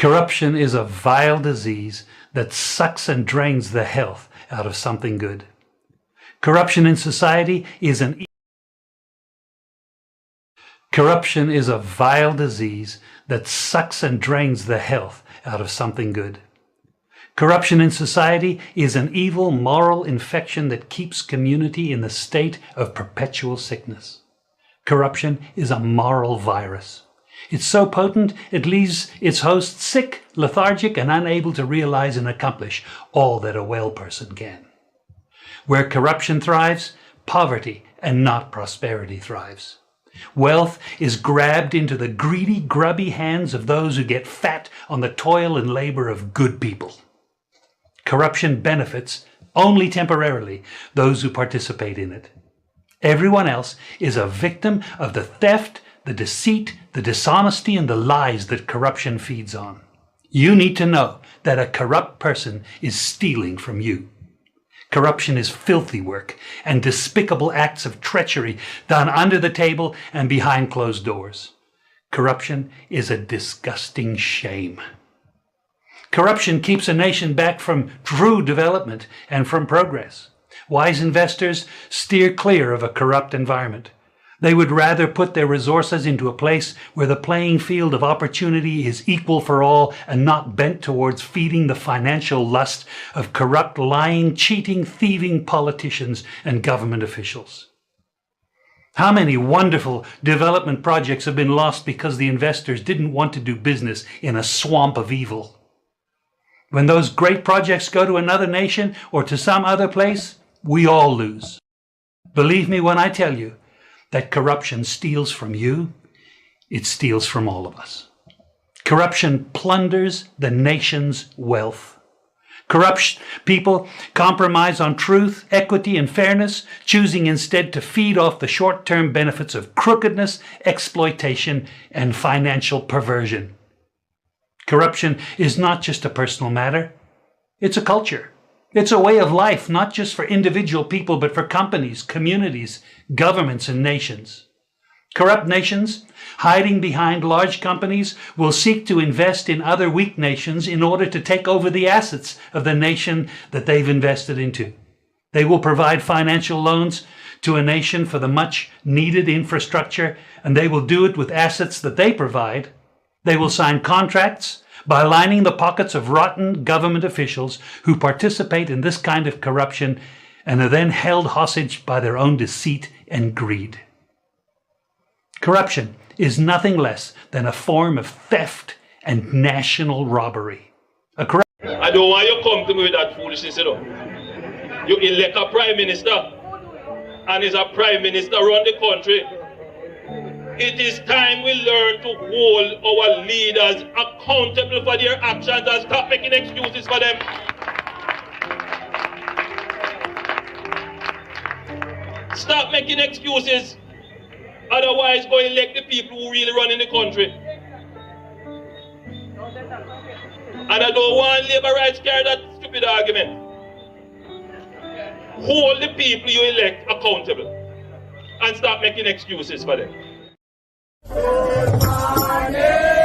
Corruption is a vile disease that sucks and drains the health out of something good. Corruption in society is Corruption is a vile disease that sucks and drains the health out of something good. Corruption in society is an evil moral infection that keeps community in the state of perpetual sickness. Corruption is a moral virus. It's so potent it leaves its host sick, lethargic, and unable to realize and accomplish all that a well person can. Where corruption thrives, poverty and not prosperity thrives. Wealth is grabbed into the greedy, grubby hands of those who get fat on the toil and labor of good people. Corruption benefits, only temporarily, those who participate in it. Everyone else is a victim of the theft, the deceit, the dishonesty, and the lies that corruption feeds on. You need to know that a corrupt person is stealing from you. Corruption is filthy work and despicable acts of treachery done under the table and behind closed doors. Corruption is a disgusting shame. Corruption keeps a nation back from true development and from progress. Wise investors steer clear of a corrupt environment. They would rather put their resources into a place where the playing field of opportunity is equal for all and not bent towards feeding the financial lust of corrupt, lying, cheating, thieving politicians and government officials. How many wonderful development projects have been lost because the investors didn't want to do business in a swamp of evil? When those great projects go to another nation or to some other place, we all lose. Believe me when I tell you that corruption steals from you, it steals from all of us. Corruption plunders the nation's wealth. Corrupt people compromise on truth, equity, and fairness, choosing instead to feed off the short-term benefits of crookedness, exploitation, and financial perversion. Corruption is not just a personal matter, it's a culture. It's a way of life, not just for individual people, but for companies, communities, governments, and nations. Corrupt nations, hiding behind large companies, will seek to invest in other weak nations in order to take over the assets of the nation that they've invested into. They will provide financial loans to a nation for the much needed infrastructure, and they will do it with assets that they provide. They will sign contracts by lining the pockets of rotten government officials who participate in this kind of corruption and are then held hostage by their own deceit and greed. Corruption is nothing less than a form of theft and national robbery. I don't want you to come to me with that foolishness, you know. You elect a prime minister, and is a prime minister run the country. It is time we learn to hold our leaders accountable for their actions and stop making excuses for them. Stop making excuses. Otherwise, go elect the people who really run in the country. And I don't want labor rights carry that stupid argument. Hold the people you elect accountable and stop making excuses for them. Good morning.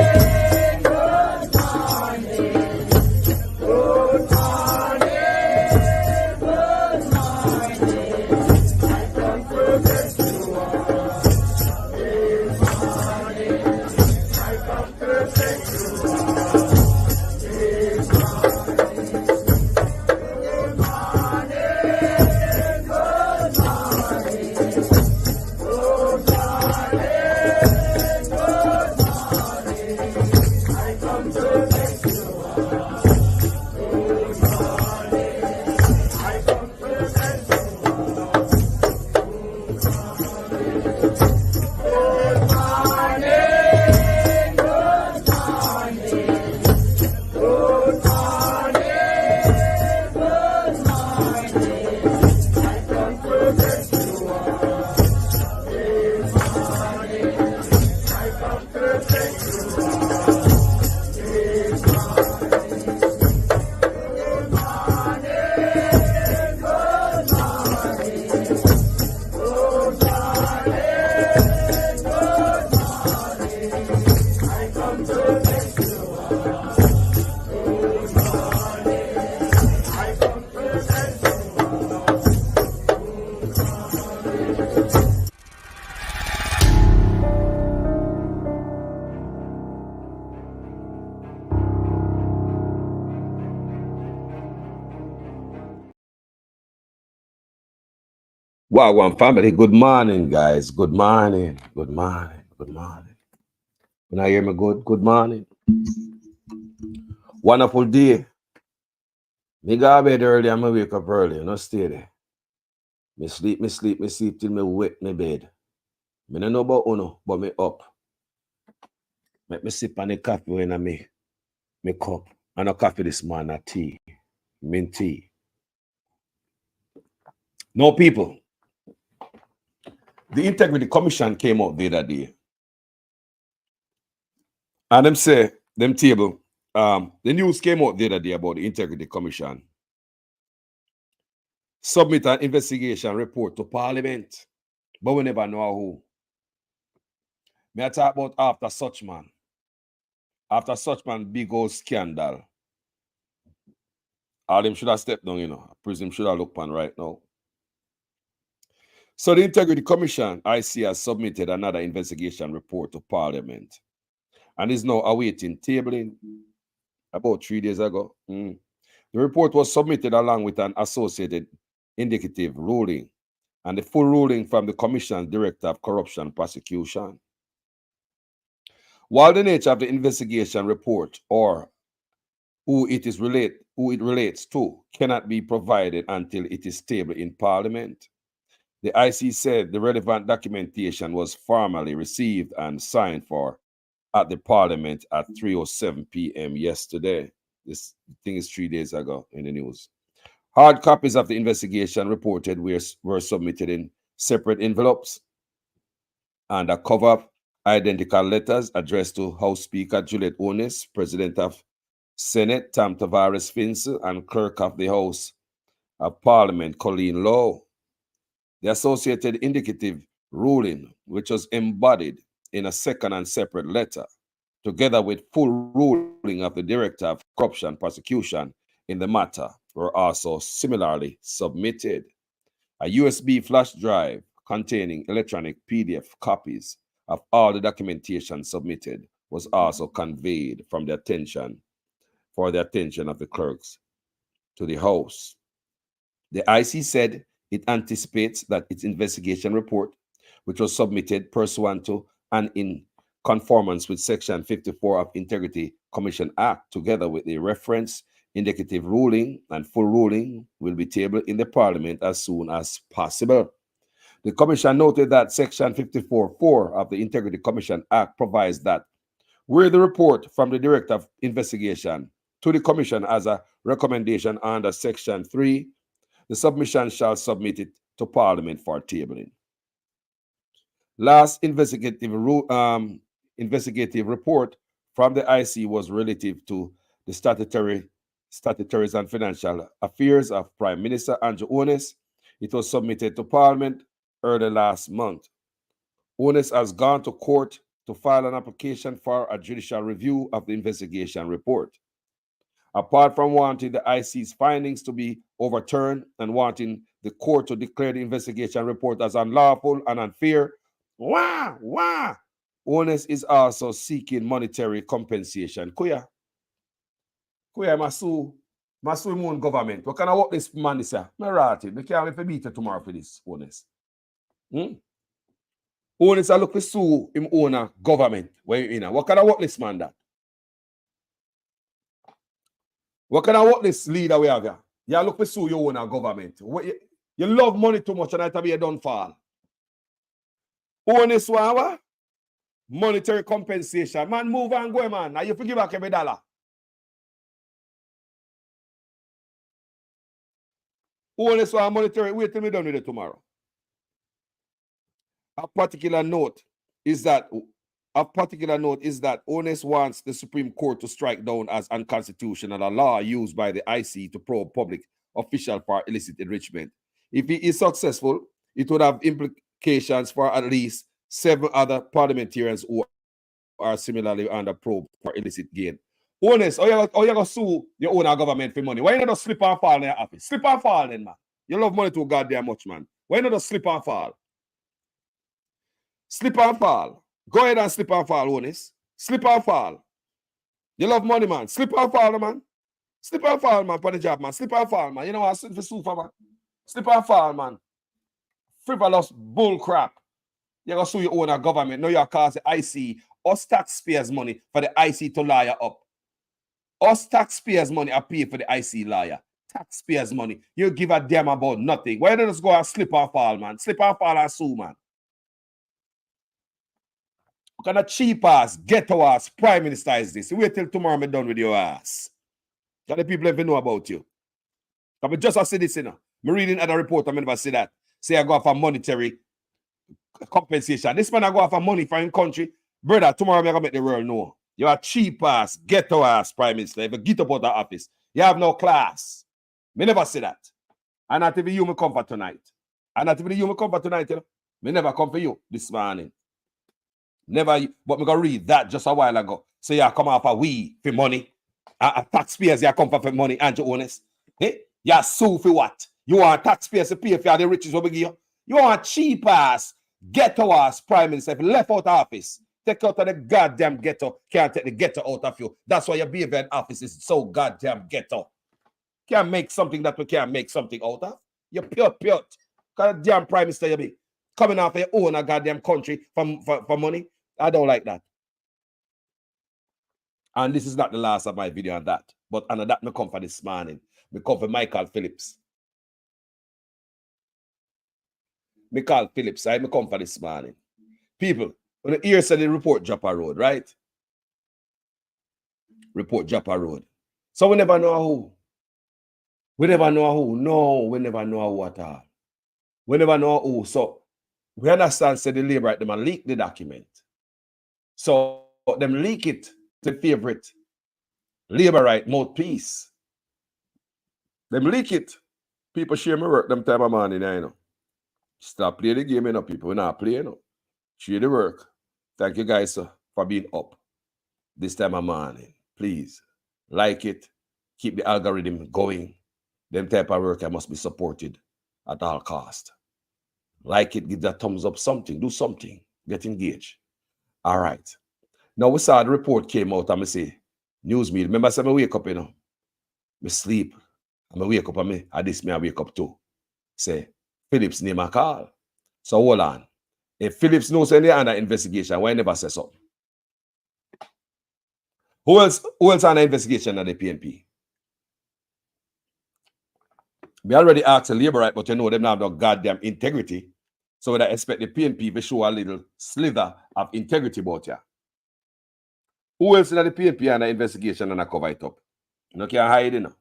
Wagwan family, good morning, guys. Good morning. Good morning. Good morning. When I hear me good, good morning. Wonderful day. Me go to bed early and me wake up early. No stay there. Me sleep till me wet me bed. Me no know about uno, but me up. Make me sip on the coffee when I me cup. I no coffee this morning, a tea. Mint tea. No people. The Integrity Commission came out the other day. And them say, them table, the news came out the other day about the Integrity Commission. Submit an investigation report to Parliament, but we never know who. May I talk about after Suchman? After Suchman big old scandal. All them should have stepped down, you know. Prison should have looked on right now. So the Integrity Commission, IC, has submitted another investigation report to Parliament and is now awaiting tabling about 3 days ago. The report was submitted along with an associated indicative ruling and the full ruling from the Commission's Director of Corruption Prosecution. While the nature of the investigation report or who it relates to cannot be provided until it is tabled in Parliament, the IC said the relevant documentation was formally received and signed for at the Parliament at 3:07 p.m. yesterday. This thing is 3 days ago in the news. Hard copies of the investigation reported were submitted in separate envelopes and a cover identical letters addressed to House Speaker Juliet Onis, President of Senate Tam Tavares Finzel, and Clerk of the House of Parliament Colleen Lowe. The associated indicative ruling, which was embodied in a second and separate letter, together with full ruling of the Director of Corruption Prosecution in the matter, were also similarly submitted. A USB flash drive containing electronic PDF copies of all the documentation submitted was also conveyed for the attention of the clerks to the House. The IC said it anticipates that its investigation report, which was submitted pursuant to and in conformance with Section 54 of Integrity Commission Act, together with the reference indicative ruling and full ruling, will be tabled in the Parliament as soon as possible. The Commission noted that Section 54(4) of the Integrity Commission Act provides that where the report from the Director of Investigation to the Commission as a recommendation under Section 3, the submission shall submit it to Parliament for tabling. Last investigative report from the IC was relative to the statutories and financial affairs of Prime Minister Andrew Onis. It was submitted to Parliament early last month. Onis has gone to court to file an application for a judicial review of the investigation report. Apart from wanting the IC's findings to be overturned and wanting the court to declare the investigation report as unlawful and unfair, Onis is also seeking monetary compensation. Kuya masu imun government. What can I work this man this year? Me rotted. Me can't wait for beat tomorrow for this, Onis. Onis I look for sue him owner government. What can I work this man that? What can I work this leader we have here? You look for sue your owner government. You love money too much and I tell you don't fall. Onis what? Monetary compensation. Man, move and go, man. Now you forgive back every dollar. Onis what monetary. Wait till me done with it tomorrow. A particular note is that Onis wants the Supreme Court to strike down as unconstitutional a law used by the IC to probe public official for illicit enrichment. If he is successful, it would have implications for at least 7 other parliamentarians who are similarly under probe for illicit gain. Onis, how you gonna sue your own government for money? Why you not just slip and fall in your office? Slip and fall then, man. You love money too goddamn much, man. Why you not just slip and fall? Slip and fall. Go ahead and slip and fall, Onis. Slip and fall. You love money, man. Slip and fall, man. Slip and fall, man, for the job, man. Slip and fall, man. You know what I said for super, man. Slip and fall, man. frivolous bull crap. You're going to sue your own government. No, you're causing IC. Us taxpayers' money for the IC to lawyer up. Us taxpayers' money are paid for the IC lawyer. Taxpayers' money. You give a damn about nothing. Why don't you just go and slip and fall, man? Slip and fall and sue, man. What kind of cheap ass, ghetto ass prime minister is this? Wait till tomorrow I'm done with your ass. Got the people even know about you. I just say this, you know. I'm reading other report, I never say that. Say I go for monetary compensation. This man I go for money for his country. Brother, tomorrow I'm going to make the world know. You're a cheap ass, ghetto ass prime minister. If you get up out the office, you have no class. Me never say that. And not even you me come for tonight. And not even you me come for tonight, you know. Me never come for you this morning. Never, but me go read that just a while ago. So you come off a we for money. Taxpayers, you come for money, and you honest. Hey, you sue for what? You want taxpayers to pay for the riches over here? You want cheap ass, ghetto ass prime minister. If you left out office, take out of the goddamn ghetto. Can't take the ghetto out of you. That's why your behavior in office is so goddamn ghetto. Can't make something that we can't make something out of. You're pure. Kind of damn prime minister you be. Coming off your own goddamn country for money. I don't like that. And this is not the last of my video on that. But on that me come for this morning. Me come for Mikal Phillips. Mikal Phillips, I me come for this morning. People, when the ear said the report drop a road, right? Report drop a road. So we never know who. We never know who. No, we never know who at all. We never know who. So we understand say the labor right, them and leak the document. So them leak it to favorite labor right mouthpiece. Them leak it. People share my work them time of morning, you know. Stop playing the game, you know, people. We're not playing, you know. Share the work. Thank you guys for being up this time of morning. Please like it. Keep the algorithm going. Them type of work I must be supported at all cost. Like it, give that thumbs up, something, do something, get engaged. All right. Now we saw the report came out and I say, news media. Remember I said I wake up, you know. I sleep. I wake up and I wake up too. Say, Phillips name a call. So hold on. If Phillips knows any other investigation, why never say something? Who else on the investigation at the PNP? We already asked the labor right, but you know them now have no goddamn integrity. So I expect the PNP to show a little slither of integrity about you. Who else in the PNP on the investigation and I cover it up? You can't hide it now.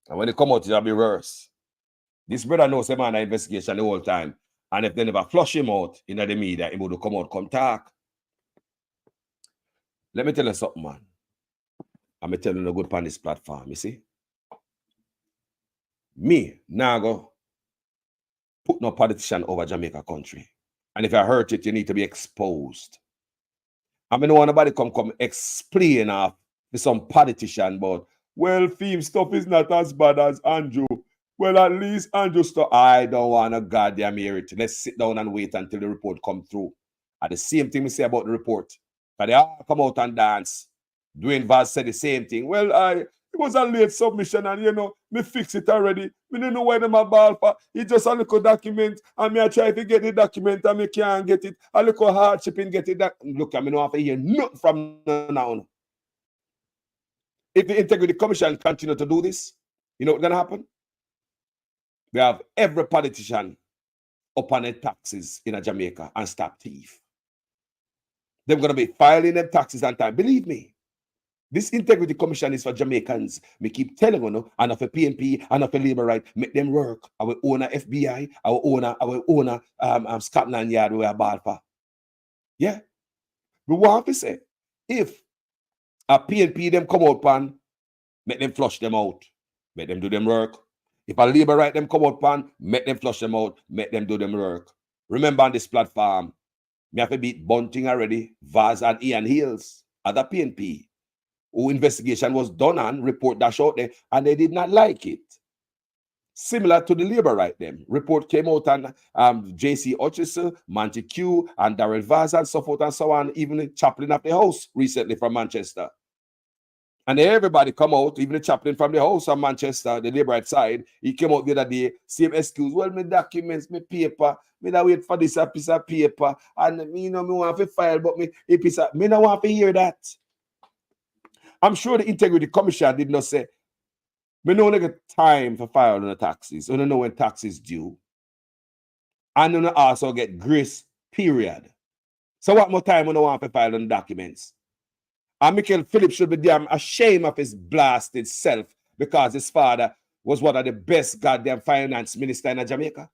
And when they come out, it'll be worse. This brother knows him on the investigation the whole time. And if they never flush him out in the media, he would come out, come talk. Let me tell you something, man. I'm telling you a good on this platform, you see? Me, now go put no politician over Jamaica country. And if I hurt it, you need to be exposed. I mean, nobody come explain to some politician about, well, theme stuff is not as bad as Andrew. Well, at least Andrew stuff. I don't want to goddamn hear it. Let's sit down and wait until the report come through. And the same thing we say about the report. But they all come out and dance. Dwayne Vaz said the same thing. Well, it was a late submission and, you know, me fix it already. Me don't know why them a ball for. It's just a little document and me I try to get the document and me can't get it. A little hardship in get it. Look, I mean, I don't have to hear nothing from now. If the Integrity Commission continue to do this, you know what's going to happen? We have every politician up on their taxes in Jamaica and stop thief. They're going to be filing them taxes on time. Believe me. This Integrity Commission is for Jamaicans. Me keep telling you, and of a PNP, and of a labor right, make them work. Our owner FBI, our owner Scotland Yard, we are ball for. Yeah. We want to say, if a PNP them come out pan, make them flush them out. Make them do them work. If a labor right them come out pan, make them flush them out. Make them do them work. Remember on this platform, me have to beat Bunting already, Vaz and Ian Hills, other PNP. Who investigation was done on, report that out there, and they did not like it. Similar to the labor right them. Report came out on J.C. Hutchison, Monty Q, and Darrell Vaz and so forth and so on, even the chaplain of the house recently from Manchester. And everybody come out, even the chaplain from the house of Manchester, the Labourite side, he came out the other day, same excuse. Well, my documents, my paper, me not wait for this a piece of paper, and me me want to file, but me not want to hear that. I'm sure the Integrity Commission did not say, me no get time for file on the taxes. I don't know when taxes due. And I also get grace period. So what more time I don't want to file on the documents? And Mikal Phillips should be damn ashamed of his blasted self because his father was one of the best goddamn finance minister in Jamaica.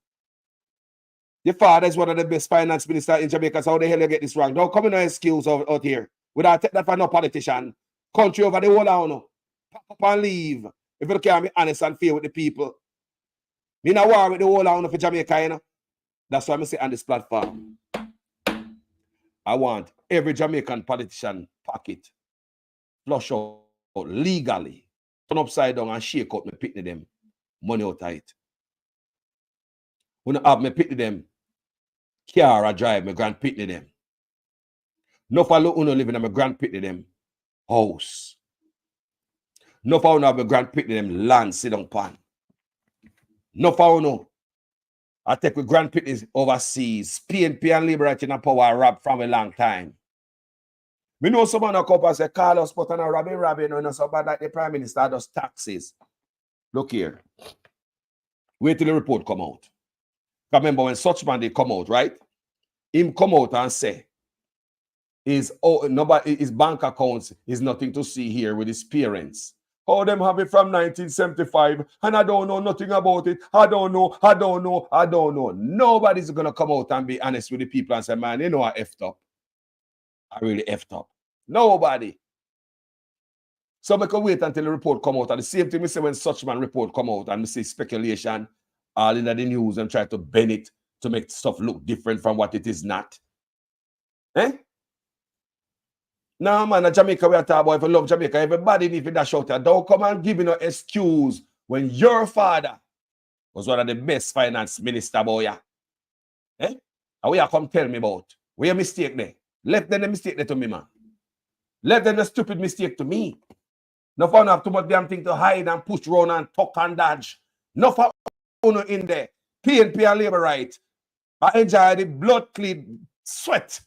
Your father is one of the best finance minister in Jamaica, so how the hell you get this wrong? Don't come in no excuse out here. Without take that for no politician. Country over the whole hour. Pack up and leave. If you can't be honest and fair with the people. Me not war with the whole hour for Jamaica, you know. That's why I say on this platform. I want every Jamaican politician pocket flush out legally, turn upside down and shake out me pitney them money out of it. When I have me pitney them car I drive me grand pitney them. No for look uno living in my grand pitney them house. No for uno have my grand pitney them land sit down pan. No for uno I take with grand pitneys overseas. PNP and Liberty in power rob from a long time. We know someone a couple say Carlos put on a robbing, no so bad like the Prime Minister does taxes. Look here. Wait till the report come out. Remember when such man they come out, right? Him come out and say his bank accounts is nothing to see here with his parents. How them have it from 1975 and I don't know nothing about it. I don't know. Nobody's gonna come out and be honest with the people and say, man, you know I effed up. I really effed up. Nobody. So we can wait until the report come out. And the same thing we say when such man report come out and we see speculation all in the news and try to bend it to make stuff look different from what it is not. Eh? Now, man, Jamaica, we are talking about if you love Jamaica, everybody needs to dash out there. Don't come and give me no excuse when your father was one of the best finance minister, boy. Eh? And what you come tell me about? Where your mistake there? Left them the mistake there to me, man. Left them the stupid mistake to me. No fun have too much damn thing to hide and push around and talk and dodge. No fun in there. PNP and Labour right. I enjoy the blood clean sweat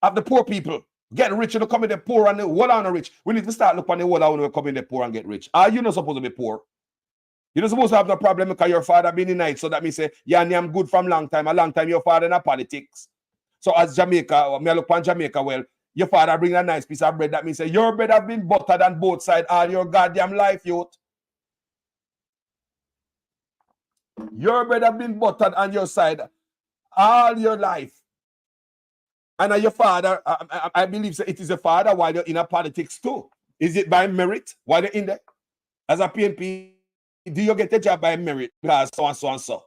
of the poor people. Get rich and come in the poor and the whole on the rich. We need to start looking at the whole when we come in the poor and get rich. Are you not supposed to be poor? You're not supposed to have no problem because your father been in night. So that means say, yeah, I'm good from long time. A long time your father in politics. So as Jamaica, me look on Jamaica, well, your father bring a nice piece of bread. That means say, your bread have been buttered on both sides all your goddamn life, youth. Your bread have been buttered on your side all your life. And your father, I believe it is a father while you're in a politics too. Is it by merit while you're in there? As a PNP, do you get a job by merit? Because so and so and so.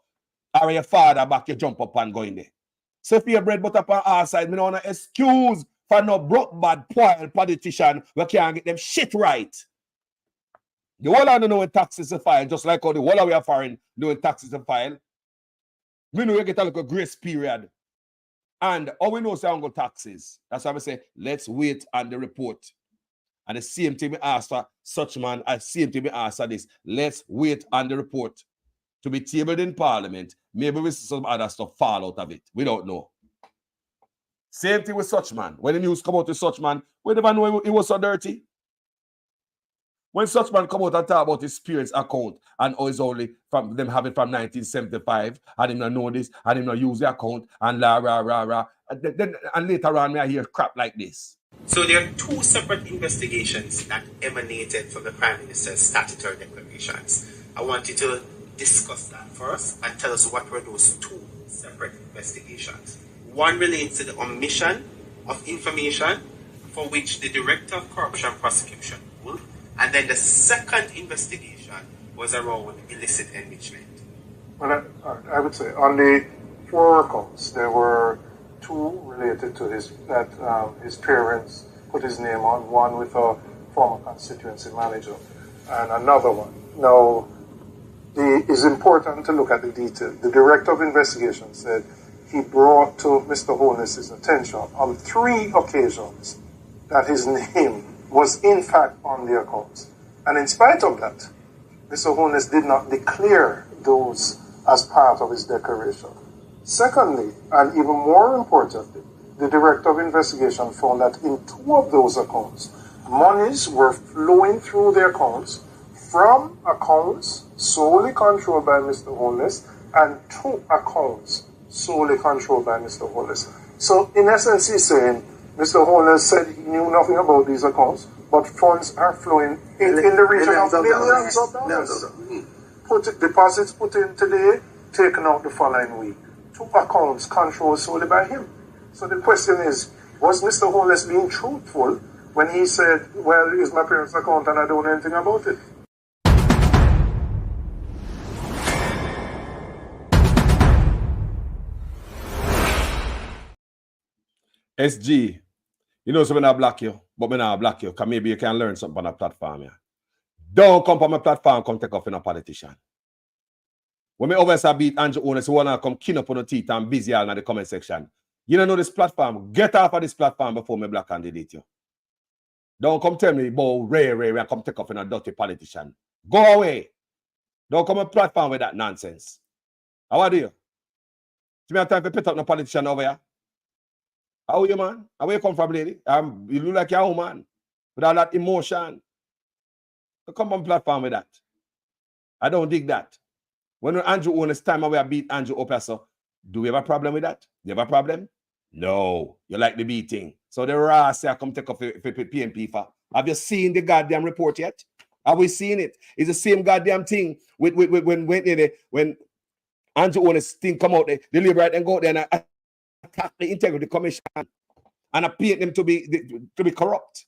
Or your father back you jump up and go in there. So if your bread butter up on our side, we don't want to excuse for no broke bad poor politician we can't get them shit right. The whole I don't know when taxes are filed, just like how the whole we are foreign doing taxes are filed. We know you get a little grace period. And all we know is how taxes. That's why we say, let's wait on the report. And the same thing we ask for such man, the same thing we ask for this. Let's wait on the report to be tabled in Parliament. Maybe we see some other stuff fall out of it. We don't know. Same thing with such man. When the news come out with such man, we never know he was so dirty. When such man come out and talk about his parents' account and it's only from them having from 1975, and him not know this, and him not use the account, and and later on I hear crap like this. So there are two separate investigations that emanated from the Prime Minister's statutory declarations. I want you to discuss that first and tell us what were those two separate investigations. One relates to the omission of information for which the Director of Corruption Prosecution ruled. And then the second investigation was around illicit enrichment. Well, I would say on the 4 accounts, there were 2 related to his parents put his name on, one with a former constituency manager and another one. Now, it's important to look at the detail. The Director of Investigation said he brought to Mr. Holness's attention on 3 occasions that his name was in fact on the accounts. And in spite of that, Mr. Holness did not declare those as part of his declaration. Secondly, and even more importantly, the Director of Investigation found that in 2 of those accounts, monies were flowing through the accounts from accounts solely controlled by Mr. Holness and 2 accounts solely controlled by Mr. Holness. So in essence, he's saying Mr. Holness said he knew nothing about these accounts, but funds are flowing in the region of millions of dollars. Deposits put in today, taken out the following week. 2 accounts controlled solely by him. So the question is, was Mr. Holness being truthful when he said, well, it's my parents' account and I don't know anything about it? SG, you know, so when I block you, but when I block you, because maybe you can learn something on a platform. Yeah. Don't come on my platform, come take off in a politician. When me always beat Andrew Owners, who want to come kin up on the teeth and busy all in the comment section. You don't know this platform. Get off of this platform before me black candidate you. Don't come tell me about Ray and come take off in a dirty politician. Go away. Don't come on platform with that nonsense. How are you? Do you have time to put up no politician over here? How are you, man? How you come from, lady? You look like you're a woman with all that emotion. So come on platform with that. I don't dig that. When Andrew Owners time I beat Andrew up, so do we have a problem with that? Do you have a problem? No. You like the beating. So the raw say I come take off for PNP for. Have you seen the goddamn report yet? Have we seen it? It's the same goddamn thing when Andrew Owners thing come out there, the Liberal and go there and attack the Integrity Commission and I paint them to be corrupt.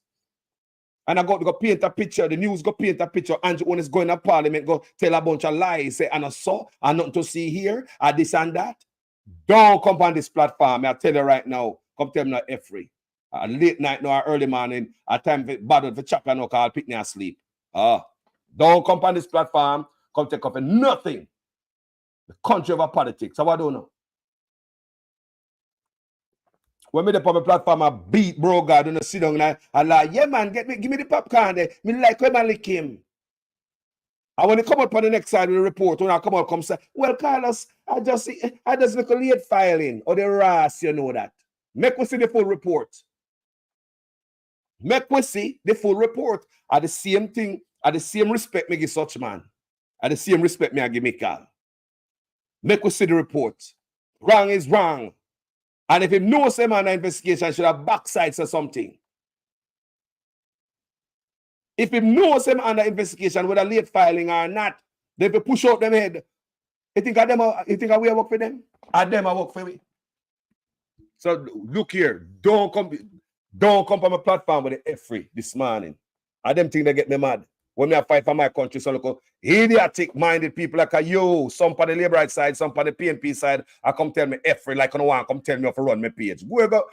And I go paint a picture, the news go paint a picture, Andrew Owners going to Parliament, go tell a bunch of lies, say, and I saw, and nothing to see here, and this and that. Don't come on this platform, I tell you right now, come tell me not every. Late night, no, early morning, at time for battle for chapel, no, call pick me asleep. Don't come on this platform, come take off for nothing. The country over politics, so I don't know. When me the public platform, I beat bro God and I sit down and I like, yeah man, give me the popcorn there. Me like when I lick him. And when they come up on the next side of the report, when I come out, come say, well, Carlos, I just look a late filing or the RAS, you know that. Make we see the full report. Make we see the full report. At the same thing, at the same respect me give such man. At the same respect me I give Mikal. Make we see the report. Wrong is wrong. And if he knows him on the investigation, should have backsides or something. If he knows him on the investigation, whether late filing or not, then if he push out them head, you think I will work for them? And them I work for me. So look here, don't come on my platform with the F-free this morning. I them think they get me mad. When I fight for my country, so look, idiotic-minded people like you, some on the Labour side, some on the PNP side, I come tell me F-free like I don't want, come tell me how to run my page. Go,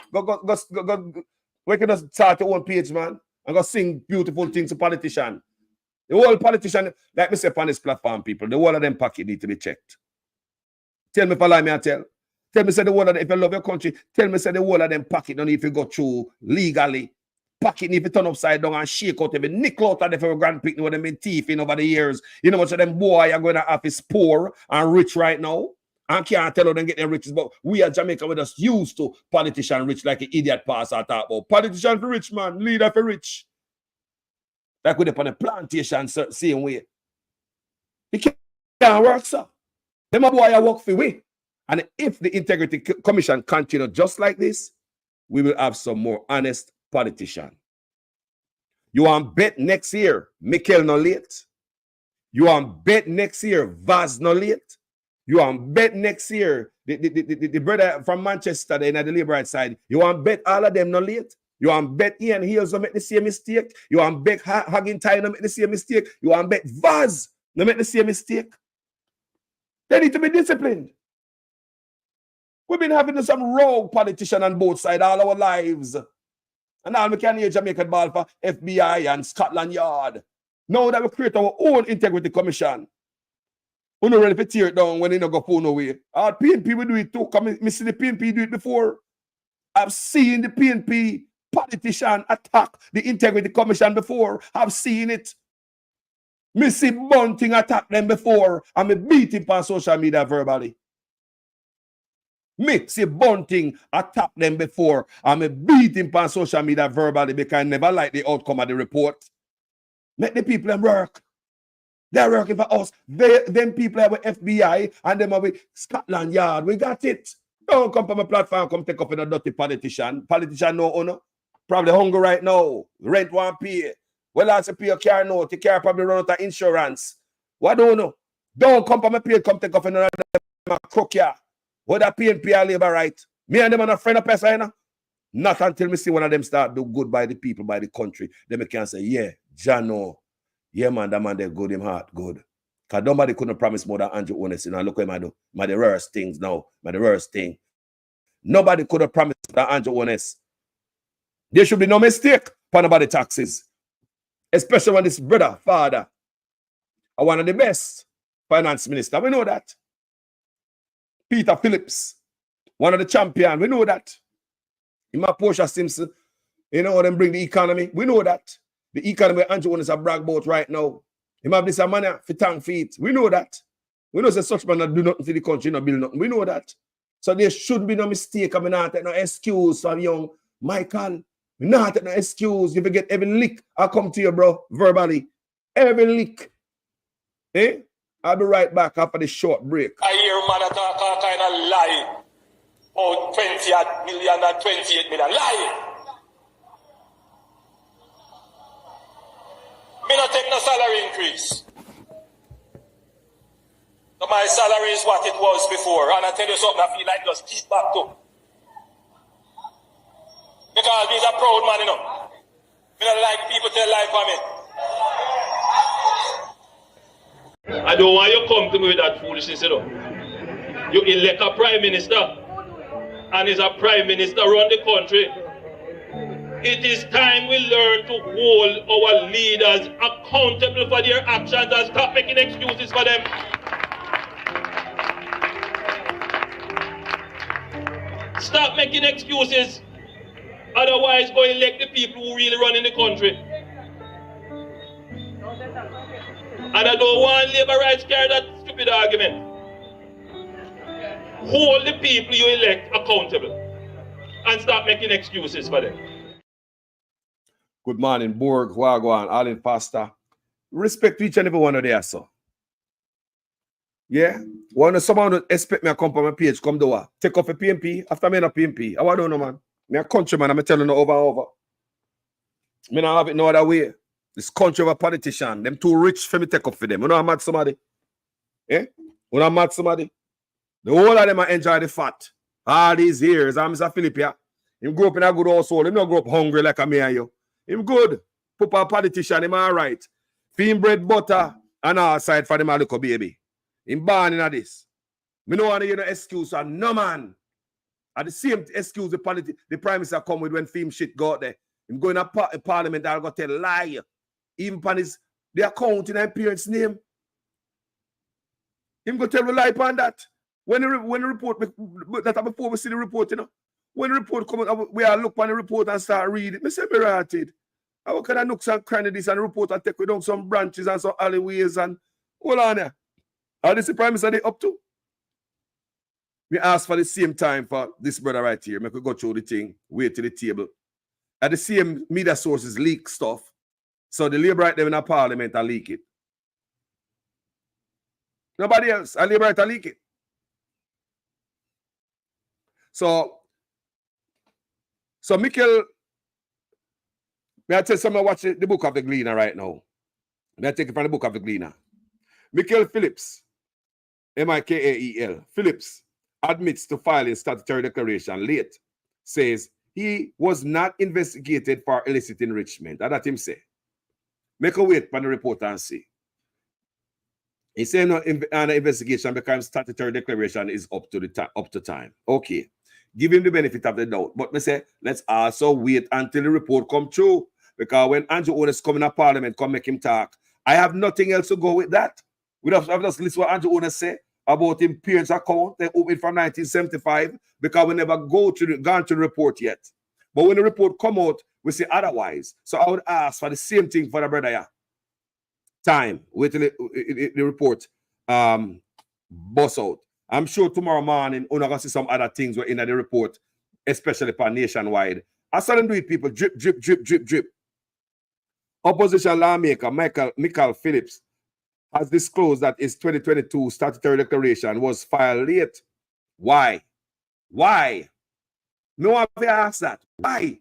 we can just start your own page, man, and go sing beautiful things to politicians. The whole politician, like me say on this platform, people, the whole of them pocket need to be checked. Tell me if I lie me, I tell. Tell me say the whole of them, if you love your country, tell me say the whole of them pocket don't need to go through legally. Pocket if you turn upside down and shake out every nickel out of the for grand picnic with them in teeth in over the years. You know much of them boy are going to have is poor and rich right now. And can't tell them get their riches. But we at Jamaica, we're just used to politician rich like an idiot pastor talk about. Politician for rich, man. Leader for rich. Like with upon a plantation same way. It can't work, sir. Them a boy I work for we. And if the Integrity Commission continue just like this, we will have some more honest politician. You want bet next year, Mikal no late. You want bet next year, Vaz no late. You want bet next year, the brother from Manchester in the Labour side. You want bet all of them no late. You want bet Ian Hills no make the same mistake. You want bet Haggin Ty no make the same mistake. You want bet Vaz no make the same mistake. They need to be disciplined. We've been having some rogue politician on both sides all our lives. And now we can hear Jamaica ball for FBI and Scotland Yard. Now that we create our own Integrity Commission. We don't ready to tear it down when they don't go phone away. Our PNP will do it too. Come, me see the PNP do it before. I've seen the PNP politician attack the Integrity Commission before. I've seen it. Me see Bunting attack them before, and me beat him on social media verbally. Me see Bunting attack them before, and me beat him on social media verbally because I never like the outcome of the report. Make the people them work. They're working for us. Them people are with FBI and them are with Scotland Yard. We got it. Don't come from a platform, come take up in a dirty politician. Politician no owner. Probably hungry right now. Rent one pay. Well, as a pay your car note, the car probably run out of insurance. What don't know? Don't come from a pay, come take off in another crook here. What that PNP are labor right? Me and them are not friend of person, you know? Not until me see one of them start do good by the people, by the country. Then me can say, yeah, Jano. Yeah, man, that man, they good, him heart, good. Because nobody couldn't promise more than Andrew Honest. You know, look what I do. My the worst things now. My the worst thing. Nobody could have promised that Andrew Honest. There should be no mistake upon about the taxes. Especially when this brother, father, are one of the best finance minister. We know that. Mikal Phillips, one of the champions. We know that. In my Portia Simpson, you know, them bring the economy. We know that. The economy Andrew Honest a brag about right now. He have this money for tank feet. We know that. We know that such man that do nothing for the country, not build nothing. We know that. So there should be no mistake. I mean, not take no excuse from young Mikal. Not take no excuse. You forget every lick I come to you, bro, verbally. Every lick. Eh? I'll be right back after the short break. I hear man talk all kind of lie. Oh, 20 million and 28 million. Lie. Me not take no salary increase. So my salary is what it was before. And I tell you something, I feel like just keep back to. Because he's a proud man, you know. Me not like people tell lie for me. I don't want you to come to me with that foolishness, you know. You elect a prime minister, and is a prime minister run the country. It is time we learn to hold our leaders accountable for their actions and stop making excuses for them. Stop making excuses. Otherwise, go elect the people who really run in the country. And I don't want labor rights carry that stupid argument. Hold the people you elect accountable and stop making excuses for them. Good morning, Borg, Wagwan, Allen Pastor. Respect each and every one of them, so. Yeah? When someone would expect me to come on my page, come do what? Take off a PMP after me in a PMP. I don't know, man. Me a countryman, I'm telling you over and over. Me not have it no other way. This country of a politician, them too rich for me take up for them. You know I'm mad somebody? Eh? You know I'm mad somebody? The whole of them are enjoy the fat. All these years, I'm Mr. Philip here. Him grew up in a good household. Him not grow up hungry like a me and you. Him good. Papa politician, him all right. Feed bread, butter, and all side for them a little baby. Him born in this. Me no want to hear no excuse and no man. And the same excuse the prime minister come with when film shit go out there. Him going to parliament, I'll go tell lie. Even upon the account in his parents' name. Him go tell a lie upon that. When the report, that before we see the report, you know. When the report come out, we all look on the report and start reading. Me say me rated. How can I nooks and crannies and report and take we down some branches and some alleyways and hold on there. How this the prime minister they up to? We ask for the same time for this brother right here. Make we go through the thing, wait to the table. At the same media sources leak stuff. So the labor right there in a parliament and leak it. Nobody else. A labor right and leak it. So Mikal, may I tell someone watch the book of the Gleaner right now? May I take it from the book of the Gleaner? Mikal Phillips, Mikael Phillips, admits to filing statutory declaration late, says he was not investigated for illicit enrichment. That's him say. Make a wait for the report and see. He said no investigation because statutory declaration is up to time. Okay. Give him the benefit of the doubt. But me say, let's also wait until the report come true. Because when Andrew Honest come in a parliament, come make him talk. I have nothing else to go with that. We have just listen what Andrew Honest say about him parents' account. They opened from 1975 because we never gone to the report yet. But when the report come out, we say otherwise. So I would ask for the same thing for the brother. Yeah. Time. Wait till the report bust out. I'm sure tomorrow morning we're going to see some other things were in the report, especially for nationwide. I saw them do it, people. Drip, drip, drip, drip, drip. Opposition lawmaker Mikal Phillips has disclosed that his 2022 statutory declaration was filed late. Why? Why? No one ever asked that. Why?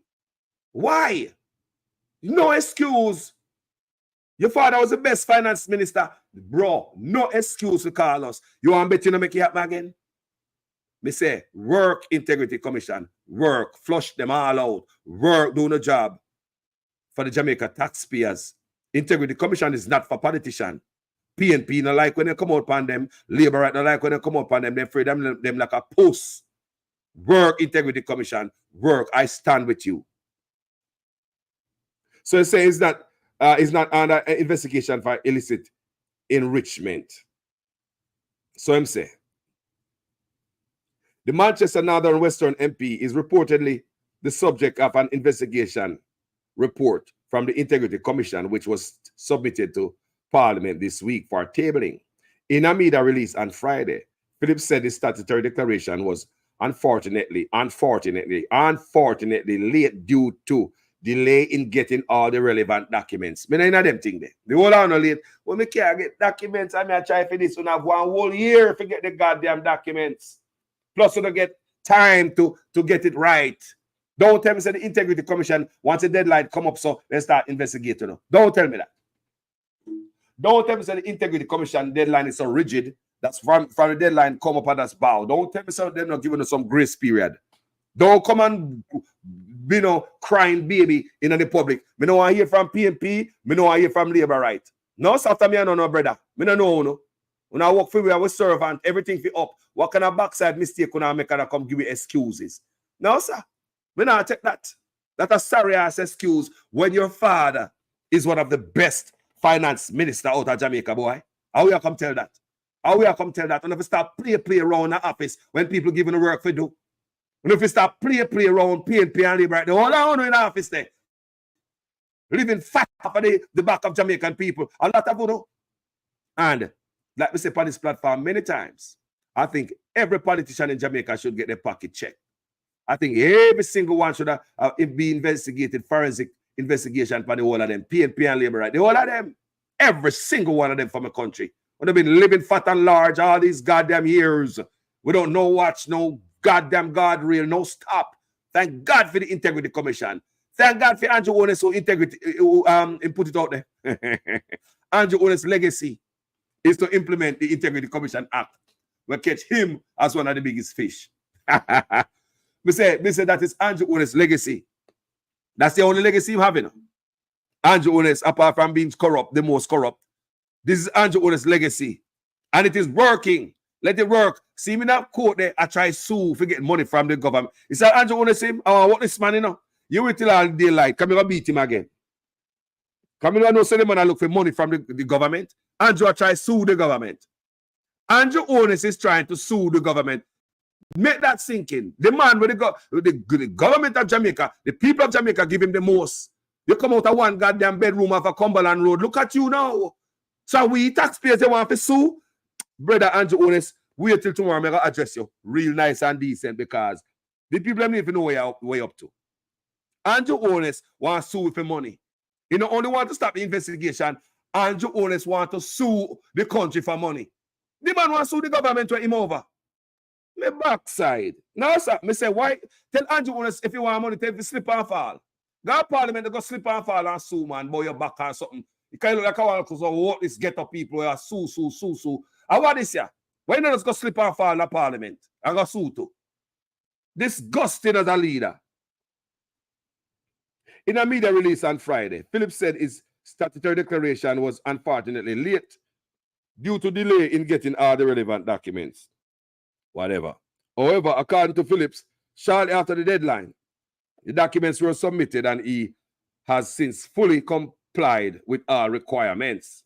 Why? No excuse. Your father was the best finance minister. Bro, no excuse to call us. You want to bet you don't make it happen again? Me say, work integrity commission. Work. Flush them all out. Work, doing a job for the Jamaica taxpayers. Integrity commission is not for politicians. PNP no like when they come out upon them. Labour right no like when they come out upon them. They afraid them like a post. Work integrity commission. Work. I stand with you. So it says that is not under investigation for illicit enrichment. So I'm saying the Manchester Northern Western MP is reportedly the subject of an investigation report from the Integrity Commission, which was submitted to Parliament this week for tabling. In a media release on Friday, Phillips said the statutory declaration was unfortunately late due to delay in getting all the relevant documents. Me know them thing there. The whole are late. When me can't get documents, I try for this. We have 1 whole year to get the goddamn documents. Plus, we don't get time to get it right. Don't tell me that the Integrity Commission, once the deadline come up, so they start investigating. Don't tell me that. Don't tell me that the Integrity Commission deadline is so rigid. That's from the deadline come up and that's bow. Don't tell me so they're not giving us some grace period. Don't come and crying baby in the public. Me know I hear from PNP, me know I hear from Labour right. No, after me I don't know, brother. Me don't know no. When I work for we, I was servant, everything for up. What kind of backside mistake when I make and I come give you excuses? No, sir. Me not take that. That's a sorry ass excuse when your father is one of the best finance minister out of Jamaica, boy. How you come tell that? How you come tell that? And if you start play around the office when people giving the work for do. And if you start play around PNP and Labour, the whole on in the office there. Living fat off of the back of Jamaican people. A lot of you. And like we say on this platform many times, I think every politician in Jamaica should get their pocket checked. I think every single one should be investigated, forensic investigation for the whole of them, PNP and Labour, right? The whole of them, every single one of them from the country. When they've been living fat and large all these goddamn years, we don't know watch, no goddamn guardrail, no stop. Thank God for the Integrity Commission. Thank God for Andrew Onis who integrity put it out there. Andrew Onis' legacy is to implement the Integrity Commission Act. We catch him as one of the biggest fish. We say that is Andrew Onis' legacy. That's the only legacy you have. Andrew Onis, apart from being corrupt, the most corrupt. This is Andrew Onis' legacy. And it is working. Let it work. See me in that court there, I try sue for getting money from the government. He said, Andrew Onis him, I want this man, You wait till all daylight. Come here and beat him again. Come here and say the man I look for money from the government. Andrew try sue the government. Andrew Onis is trying to sue the government. Make that sink in. The man with the government of Jamaica, the people of Jamaica give him the most. You come out of one goddamn bedroom of a Cumberland Road. Look at you now. So we taxpayers, they want to sue. Brother Andrew Onis, wait till tomorrow. I'm going to address you real nice and decent because the people don't even know where you're up to. Andrew Onis wants to sue for money. He don't only want to stop the investigation. Andrew Onis wants to sue the country for money. The man wants to sue the government to him over. My backside. Now, sir, me say, why? Tell Andrew Onis if you want money, tell him to slip and fall. Go to Parliament, they go slip and fall and sue, man, boy, your back or something. You can't look like a because of what this get up people who are sue. And what is here? Why not just go slip and fall in Parliament and go sue too? Disgusting as a leader. In a media release on Friday, Phillips said his statutory declaration was unfortunately late due to delay in getting all the relevant documents. Whatever. However, according to Phillips, shortly after the deadline, the documents were submitted and he has since fully complied with all requirements.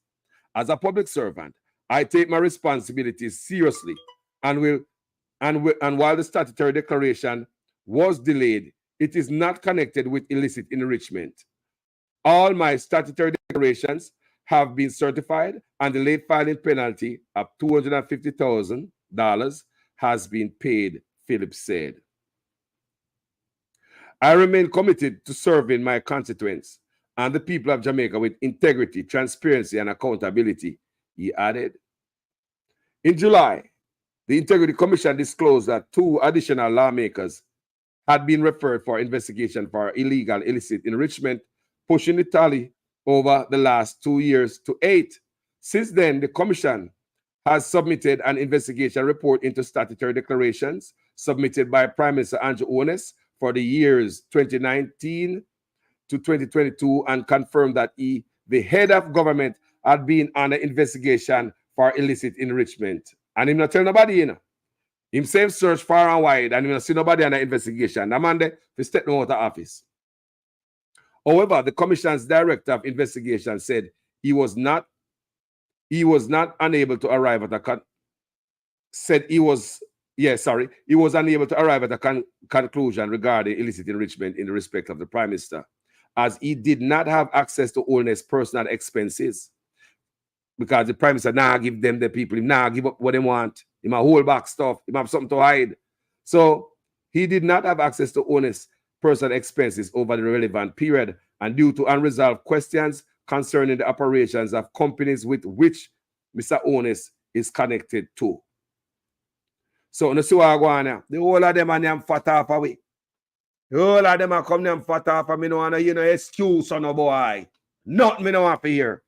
As a public servant, I take my responsibilities seriously and while the statutory declaration was delayed, It is not connected with illicit enrichment. All my statutory declarations have been certified, and the late filing penalty of $250,000 has been paid, Phillips said. I remain committed to serving my constituents and the people of Jamaica with integrity, transparency, and accountability, he added. In July, the Integrity Commission disclosed that 2 additional lawmakers had been referred for investigation for illegal, illicit enrichment, pushing the tally over the last 2 years to 8. Since then, the Commission has submitted an investigation report into statutory declarations submitted by Prime Minister Andrew Ones for the years 2019 to 2022 and confirmed that the head of government had been under investigation for illicit enrichment. And him not tell nobody, you know. Himself search far and wide and him not see nobody under investigation. The man there, he stepped out of office. However, the Commission's Director of Investigation said he was not unable to arrive at a conclusion regarding illicit enrichment in respect of the Prime Minister, as he did not have access to Oldness' personal expenses, because the Prime Minister now give them the people, him now give up what they want, he might hold back stuff, he might have something to hide. So he did not have access to Oldness' personal expenses over the relevant period, and due to unresolved questions concerning the operations of companies with which Mr. Oldness is connected to. So, you see what I go on now? The whole of them are them fat off away. The whole of them are come them fat off and me no want to, excuse on no boy. Nothing me no want to hear.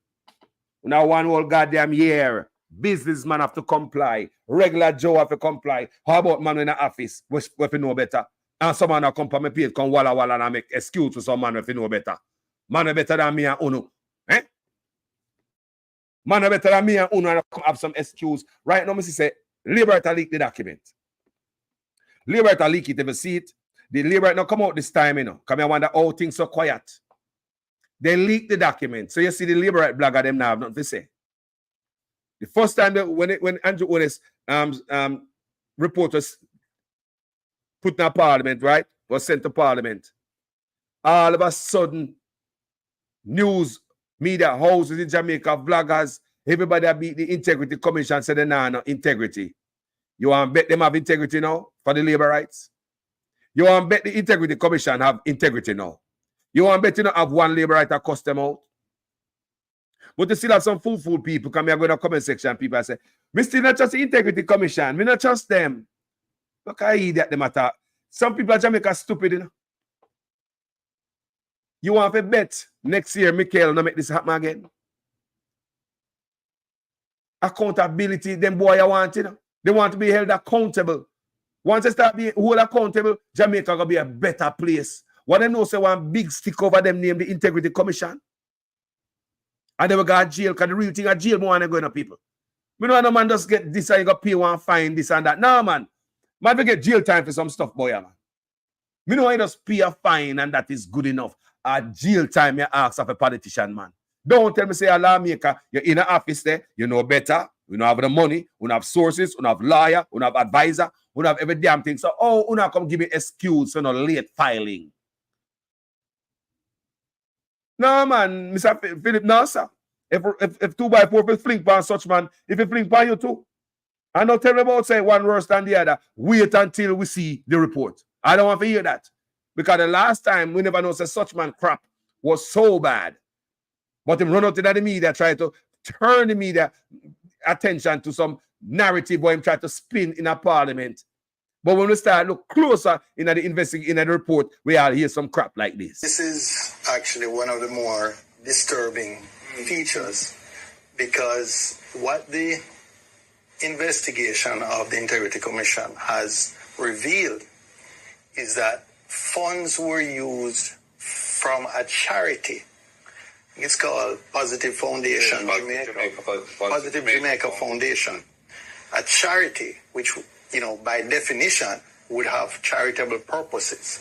Now one whole goddamn year, businessman have to comply. Regular Joe have to comply. How about man in the office? If you know better. And someone will come from my page, come walla walla and make excuse to some man if you know better. Man are better than me and Uno. Eh? Man are better than me and Uno and have some excuse. Right now, I say, Liberty leak the document. Liberty leak it, if you see it. The Liberty now come out this time, Come I wonder how things so quiet. They leak the document. So you see the Liberty blogger them now have nothing to say. The first time that when Andrew Ones report was put in a parliament, right? Was sent to parliament. All of a sudden, news, media houses in Jamaica, vloggers, everybody beat the Integrity Commission said, no, integrity. You want to bet them have integrity now for the labor rights? You want to bet the Integrity Commission have integrity now? You want to bet you not have one labor right that cost them out? But you still have some fool people come here, go to the comment section, people and say, me still not trust the Integrity Commission, me not trust them. Look how idiot them attack. Some people in Jamaica stupid, You want to bet next year Mikal not make this happen again? Accountability, them boy you want, They want to be held accountable. Once they start being held accountable, Jamaica gonna be a better place. What they know say one big stick over them named the Integrity Commission. And they will go to jail, because the real thing at jail more than going to people. Me know no man just get this and you got pay one fine, this and that. No, man. Man, we get jail time for some stuff, boy, man. Me know I just pay a fine and that is good enough. At jail time, you ask of a politician, man. Don't tell me, say, a lawmaker, you're in an office there, you know better, you don't have the money, you don't have sources, you don't have lawyer, you don't have advisor, you don't have every damn thing. So, you don't come give me excuse for no late filing. No, man, Mr. Philip, no, sir. If 2x4 will fling pan such man, if you fling pan you too. I don't tell me about say one worse than the other. Wait until we see the report. I don't want to hear that. Because the last time we never know say such man crap was so bad. But him run out to the media, try to turn the media attention to some narrative where him try to spin in a parliament. But when we start look closer in the investigation, in the report, we all hear some crap like this. This is actually one of the more disturbing features, because what the investigation of the Integrity Commission has revealed is that funds were used from a charity. It's called Positive Foundation, Positive Jamaica Foundation, a charity which, by definition, would have charitable purposes.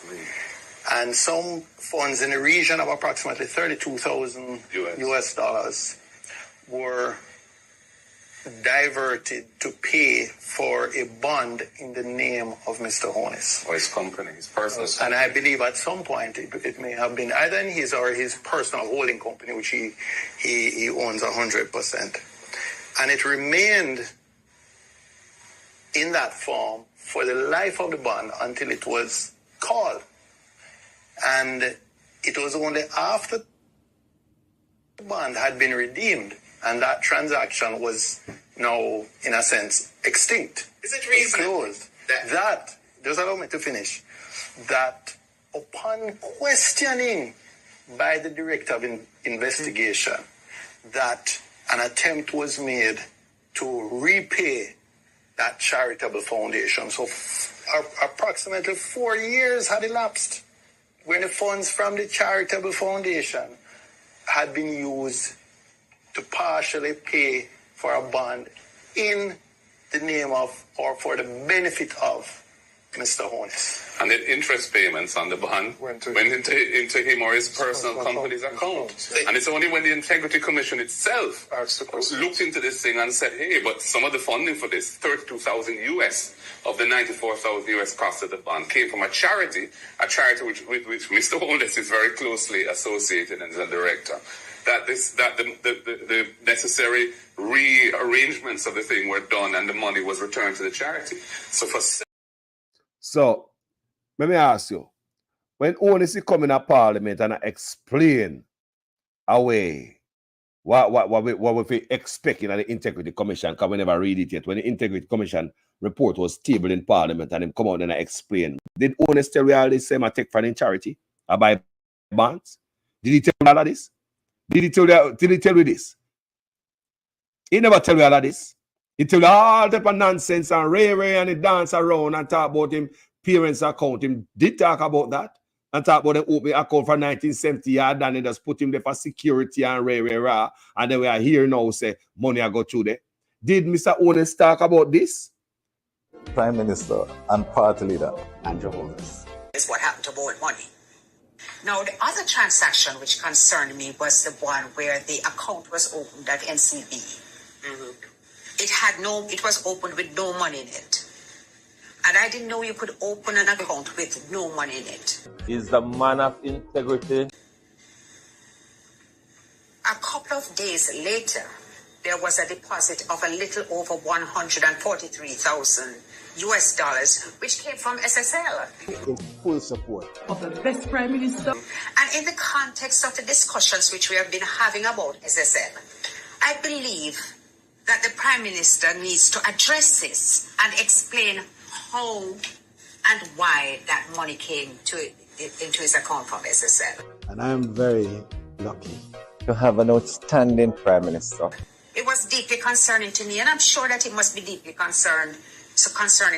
And some funds in the region of approximately $32,000 US were diverted to pay for a bond in the name of Mr. Honus. Or his company, his personal company. And I believe at some point it may have been either in his or his personal holding company, which he owns 100%. And it remained in that form for the life of the bond until it was called. And it was only after the bond had been redeemed and that transaction was now, in a sense, extinct. Is it reasonable Closed. That, just allow me to finish, that upon questioning by the director of investigation that an attempt was made to repay that charitable foundation. So approximately 4 years had elapsed when the funds from the charitable foundation had been used to partially pay for a bond in the name of or for the benefit of Mr. Honus. And the interest payments on the bond went into him or his personal company's account. And it's only when the Integrity Commission itself looked into this thing and said, hey, but some of the funding for this, 32,000 US of the 94,000 US cost of the bond, came from a charity with which Mr. Honus is very closely associated and is a director. That the necessary rearrangements of the thing were done and the money was returned to the charity. So, let me ask you, when Honus come in a parliament and I explain away what we expecting at the Integrity Commission, because we never read it yet, when the Integrity Commission report was tabled in parliament and him come out and I explain, did Honus tell you all this same I take from in charity? I buy bonds? Did he tell you all of this? Did he tell you this? He never tell you all of this. He tell you all type of nonsense and ray and he dance around and talk about him parents' account. Him did talk about that and talk about the open account for 1970 yard and they just put him there for security and ray. And then we are here now say money I go through there. Did Mr. Honus talk about this? Prime Minister and party leader Andrew Honus. Is what happened to borrowed money. Now, the other transaction which concerned me was the one where the account was opened at NCB. Mm-hmm. It was opened with no money in it. And I didn't know you could open an account with no money in it. Is the man of integrity. A couple of days later, there was a deposit of a little over 143,000 US dollars, which came from SSL. In full support of the best Prime Minister. And in the context of the discussions which we have been having about SSL, I believe that the Prime Minister needs to address this and explain how and why that money came into his account from SSL. And I am very lucky to have an outstanding Prime Minister. It was deeply concerning to me, and I'm sure that it must be deeply concerning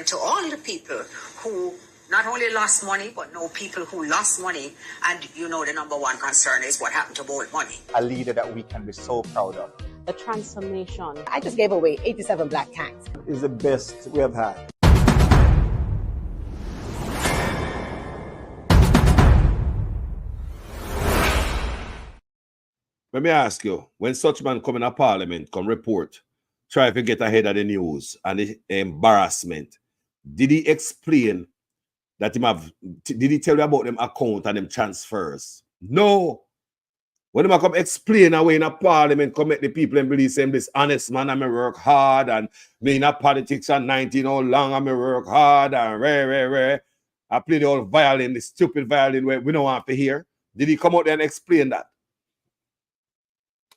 to all the people who not only lost money, but know people who lost money. And you know the number one concern is what happened to borrowed money. A leader that we can be so proud of. A transformation. I just gave away 87 black tanks. Is the best we have had. Let me ask you, when such man come in a parliament, come report, try to get ahead of the news and the embarrassment, did he explain that did he tell you about them account and them transfers? No. When him come explain away in a parliament, come make the people and believe him this honest man, I may work hard and me in a politics at 19 how long I may work hard and rare. I play the old violin, the stupid violin where we don't want to hear. Did he come out there and explain that?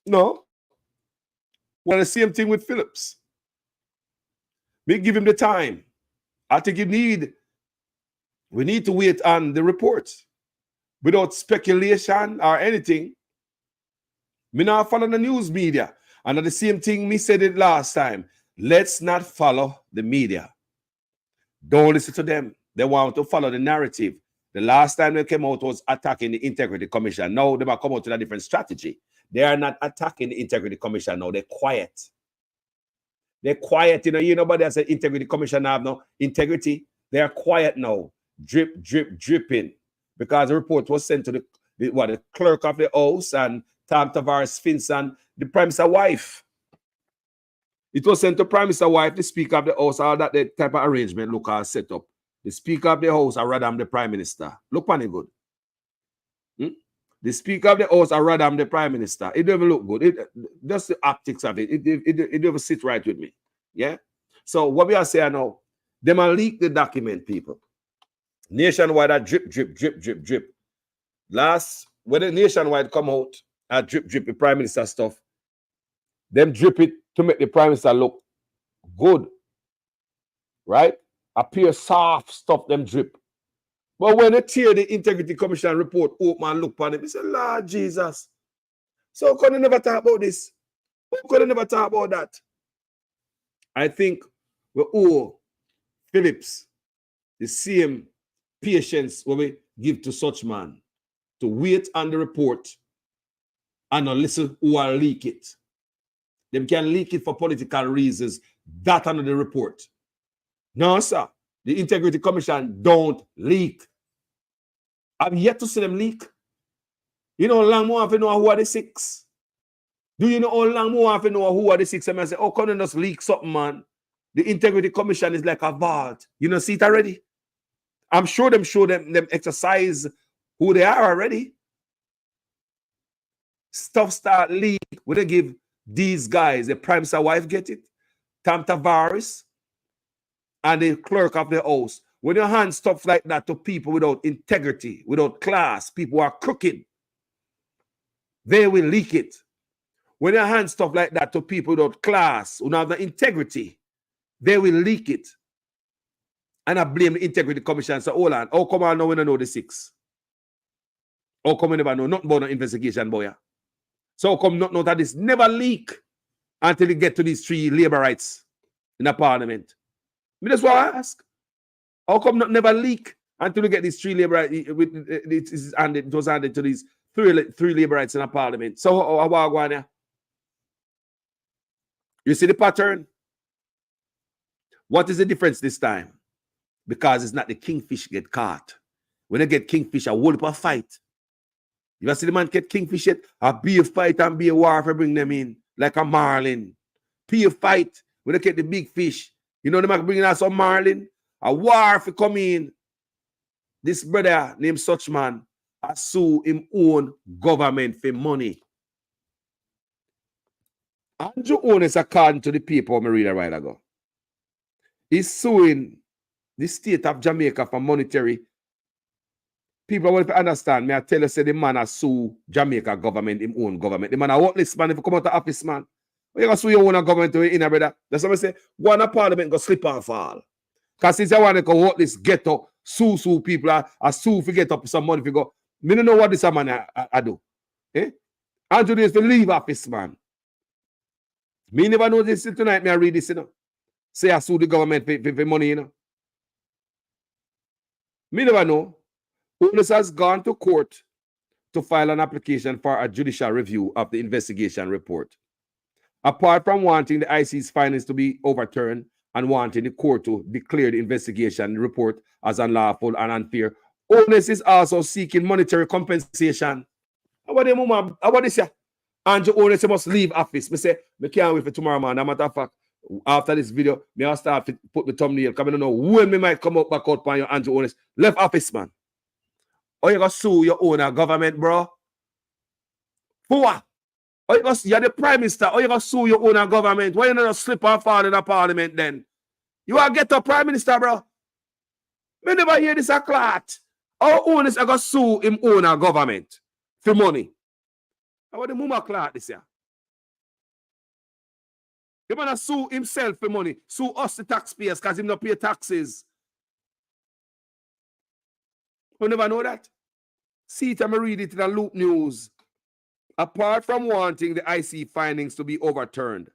No. Well, the same thing with Phillips. We give him the time. I think we need to wait on the reports without speculation or anything. Me not follow the news media. And the same thing me said it last time. Let's not follow the media. Don't listen to them. They want to follow the narrative. The last time they came out was attacking the Integrity Commission. Now they might come out with a different strategy. They are not attacking the Integrity Commission now. They're quiet. They're quiet. You know, nobody has an Integrity Commission have no integrity. They are quiet now. Drip, dripping. Because the report was sent to the clerk of the house and Tam Tavares Finson, the Prime Minister's wife. It was sent to Prime Minister wife, the Speaker of the House, all that the type of arrangement look all set up. The Speaker of the House are rather than the Prime Minister. Look on it good. The Speaker of the House are rather than the Prime Minister. It doesn't look good. Just the optics of it. It doesn't sit right with me. Yeah? So what we are saying now, them are leak the document, people. Nationwide are drip, drip, drip, drip, drip. Last, when the Nationwide come out, drip, drip, the Prime Minister stuff, them drip it to make the Prime Minister look good. Right? Appear soft stuff, them drip. But when they tear the Integrity Commission report open and look upon it, they say, Lord Jesus. So could they never talk about this? Who could they never talk about that? I think we owe Phillips the same patience when we give to such man to wait on the report and not listen who will leak it. They can leak it for political reasons. That under the report. No, sir. The Integrity Commission don't leak. I've yet to see them leak. You know how long more have to know who are the 6? Do you know how long more have to know who are the 6? And I say, oh, can you just leak something, man? The Integrity Commission is like a vault. You know, see it already? I'm sure them show them exercise who they are already. Stuff start leak. When they give these guys, the Prime Minister wife get it, Tam Tavares, and the clerk of the house. When you hand stuff like that to people without integrity, without class, people who are crooked, they will leak it. When you hand stuff like that to people without class, who have the integrity, they will leak it. And I blame the Integrity Commission. So hold on. How come I know when I know the 6? How come I never know nothing about the investigation, boy? So how come not know that this never leak until you get to these 3 labor rights in the parliament? That's what I ask. How come not never leak until we get these 3 labor rights? It was handed to these 3 labor rights in the parliament. So how go on? You see the pattern? What is the difference this time? Because it's not the kingfish get caught. When they get kingfish, a whole heap of fight. You see the man get kingfish yet? A be a fight and be a war for bring them in. Like a marlin. Be a fight when they get the big fish. You know, they might bring out some marlin. A war for come in. This brother named such man a sue him own government for money. Andrew Onis, according to the paper I read a while ago, is suing the state of Jamaica for monetary. People want to understand me. I tell you, say the man has sue Jamaica government, him own government. The man a worthless man if you come out of office, man. You gonna sue your own government to in a brother. That's what I say. Go on a parliament, go slip and fall. Because since I want to go worthless ghetto, sue people, I sue for get up some money if you go. Me don't know what this man I do. Eh? Andrew is to leave office, man. Me never know this tonight. Me I read this, you know. Say I sue the government for money, you know. Me never know. Onis has gone to court to file an application for a judicial review of the investigation report. Apart from wanting the IC's findings to be overturned and wanting the court to declare the investigation report as unlawful and unfair, Onis is also seeking monetary compensation. How about this? Andrew Onis must leave office. Me say, me can't wait for tomorrow, man. As a matter of fact, after this video, me I'll start to put the thumbnail because I don't know when me might come up back out on your Andrew Onis. Left office, man. Or you gonna sue your own government, bro? For what? Or you're the Prime Minister, or you gonna sue your own government? Why you not slip and fall in the parliament then? You are get a Prime Minister, bro. Me never hear this a clot. Our own is gonna sue him own government for money. How about the mama clot this year? He gonna sue himself for money. Sue us the taxpayers because him not pay taxes. You never know that? See it, I'm read it in the Loop News. Apart from wanting the IC findings to be overturned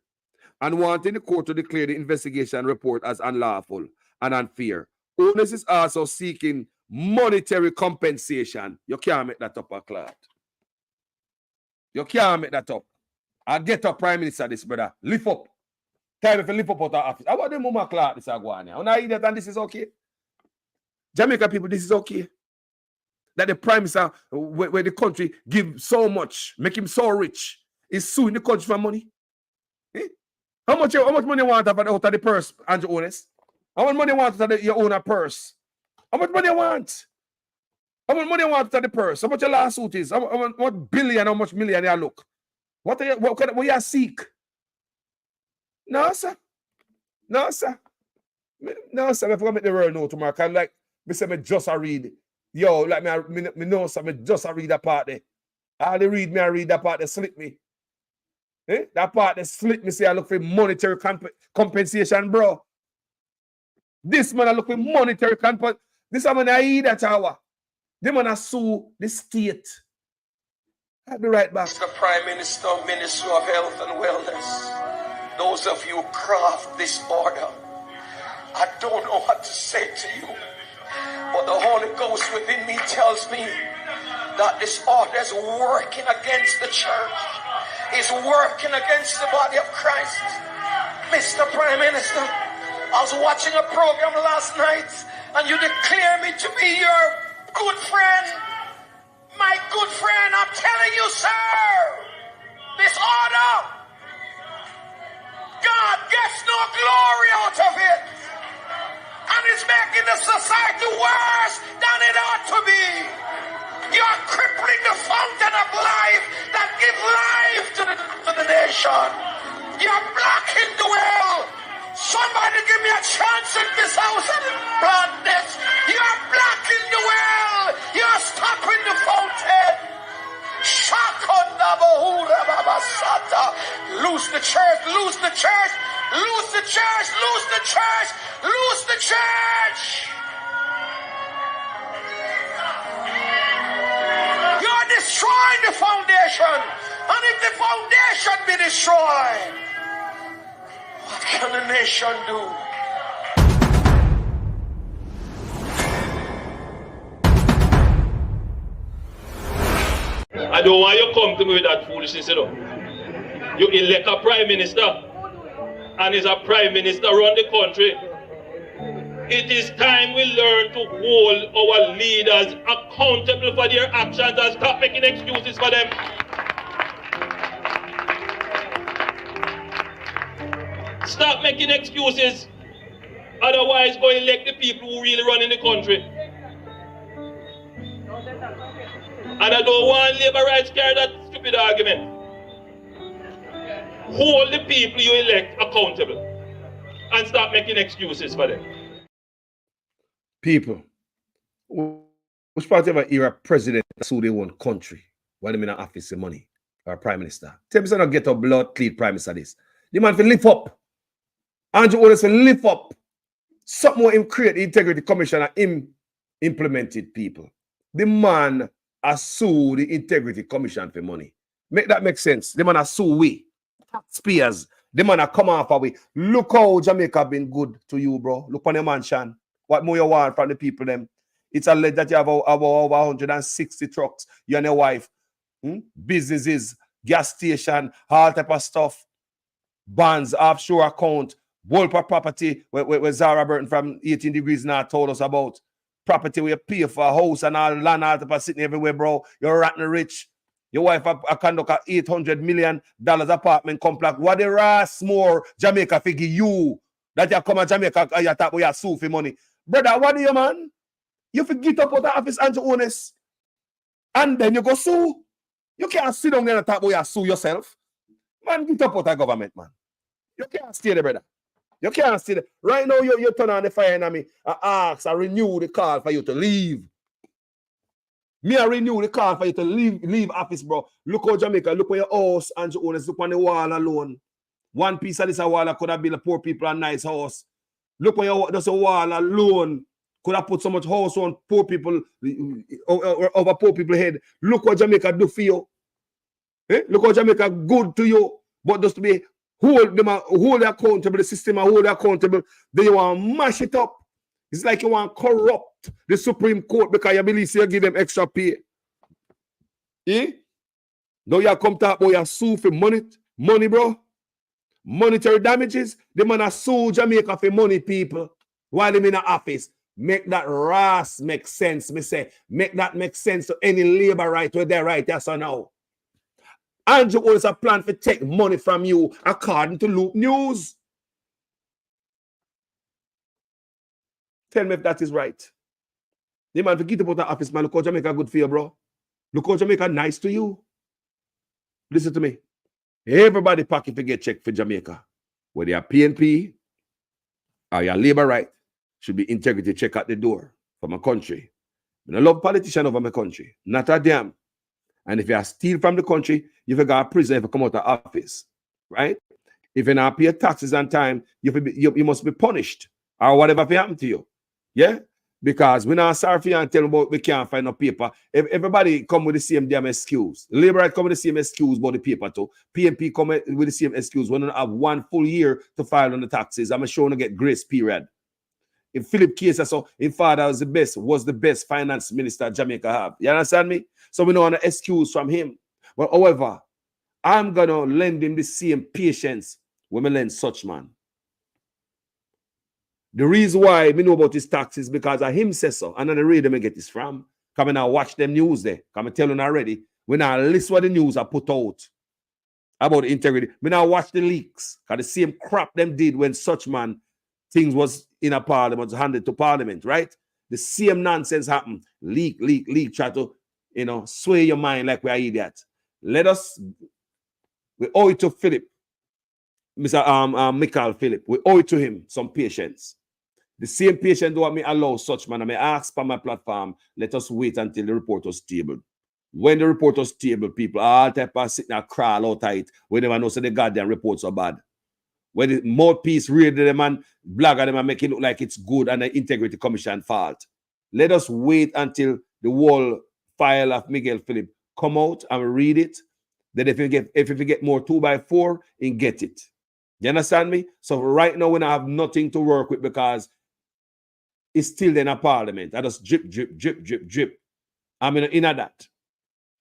and wanting the court to declare the investigation report as unlawful and unfair, Onis is also seeking monetary compensation. You can't make that up, a clot. You can't make that up. I get up, Prime Minister, this brother. Lift up. Time if you lift up out of office. How about the mama clot this Aguania? When I eat that and this is okay? Jamaica people, this is okay. That the Prime Minister, where the country give so much, make him so rich, is suing the country for money. Eh? How much money you want out of the purse, Andrew Honest? How much money you want out of your own purse? How much money you want? How much money you want out of the purse? How much your lawsuit is? What billion, how much million you look? What you seek? No, sir. No, sir. No, sir. If I make the world know tomorrow, I'm like, me say me just a read. Yo, like me know, sir, me just a read that part there. All they read me, I read that part, they slip me. Eh? That part, they slip me, say I look for monetary compensation, bro. This man, I look for monetary compensation. This man, I eat that hour. They man, I sue the state. I'll be right back. Mr. Prime Minister, Minister of Health and Wellness, those of you who craft this order, I don't know what to say to you, but the Holy Ghost within me tells me that this order is working against the church, is working against the body of Christ. Mr. Prime Minister, I was watching a program last night and you declare me to be your good friend. My good friend, I'm telling you, sir, this order, God gets no glory out of it. And it's making the society worse than it ought to be. You're crippling the fountain of life that gives life to the nation. You're blocking the well. Somebody give me a chance in this house and blood this. You're blocking the well. You're stopping the fountain. Lose the church, lose the church, lose the church, lose the church, lose the church. You're destroying the foundation. And if the foundation be destroyed, what can a nation do? I don't want you to come to me with that foolishness, you know. You elect a prime minister, and as a prime minister run the country. It is time we learn to hold our leaders accountable for their actions and stop making excuses for them. Stop making excuses. Otherwise, go elect the people who really run in the country. And I don't want labor rights carry that stupid argument. Hold the people you elect accountable and stop making excuses for them. People, which part of an era president sue their own country while they in an office of money or prime minister? Tell me, not get a blood clean prime minister this. The man will lift up. Andrew Honest will lift up. Something more him create the integrity commission and him implemented people. The man has sued the integrity commission for money. Make that make sense. The man has sued we. Taxpayers. The man has come off away. Look how Jamaica been good to you, bro. Look on your mansion. What more you want from the people them? It's alleged that you have over 160 trucks. You and your wife. Businesses, gas station, all type of stuff. Bonds, offshore account, Wolper property, where Zara Burton from 18 Degrees Now told us about. Property where you pay for a house and all land, all type of sitting everywhere, bro. You're rotten rich. Your wife a conduct a $800 million apartment complex. What the rest more Jamaica figure you that you come to Jamaica and you talk about your sue for money. Brother, what do you, man? You forget up out the office, Andrew Honest. And then you go sue. You can't sit down there and talk about your sue yourself. Man, get up out the government, man. You can't stay there, brother. You can't stay there. Right now, you turn on the fire and me ask, I renew the call for you to leave. Me, I renew the call for you to leave office, bro. Look how Jamaica, look where your house, Andrew Honest, look on the wall alone. One piece of this wall could have built a poor people a nice house. Look where your just a wall alone could have put so much house on poor people, over poor people's head. Look what Jamaica do for you. Eh? Look how Jamaica good to you. But just to be hold accountable, the system and hold accountable, then you want to mash it up. It's like you want to corrupt the Supreme Court because you believe you give them extra pay. Eh? Now you come talk about your sue for money, bro. Monetary damages. The man has sued Jamaica for money, people, while them in the office. Make that ras make sense, me say. Make that make sense to any labor right where they're right, yes or no. Andrew owns a plan to take money from you according to Loop News. Tell me if that is right. The man forget about the office, man. Look how Jamaica good for you, bro. Look how Jamaica nice to you. Listen to me. Everybody pocket to get checked for Jamaica. Whether you're PNP or your labor right, should be integrity check at the door for my country. I don't love politicians over my country. Not a damn. And if you steal from the country, you have got a prison if you come out of office. Right? If you not pay taxes on time, you must be punished. Or whatever happen to you. Yeah? Because we're not sorry for you and tell them about we can't find no paper. If everybody come with the same damn excuse. Labor right come with the same excuse about the paper too. PNP come with the same excuse. We don't have 1 full year to file on the taxes. I'm sure to get grace period. If Philip Case so his father was the best finance minister Jamaica have. You understand me? So we don't want an excuse from him. But however, I'm gonna lend him the same patience when we lend such man. The reason why we know about his taxes is because of him says so. And then I read them and get this from. Come and watch them news there. Come and tell them already. When I list what the news are put out about integrity. When I watch the leaks. Because the same crap them did when such man things was in a parliament, handed to parliament, right? The same nonsense happened. Leak, try to, sway your mind like we are idiots. We owe it to Philip. Mr. Mikal Phillips. We owe it to him some patience. The same patience do want me allow such man. I may ask for my platform, let us wait until the report was tabled. When the report was tabled, people all type of sitting and crawl out of it. We never know so the goddamn reports are bad. When the mouthpiece read them and blogger them and make it look like it's good and the Integrity Commission fault. Let us wait until the whole file of Mikal Phillips come out and read it. Then if you get more 2x4, and get it. You understand me? So right now we don't have nothing to work with because it's still in a parliament. I just drip. I'm in that.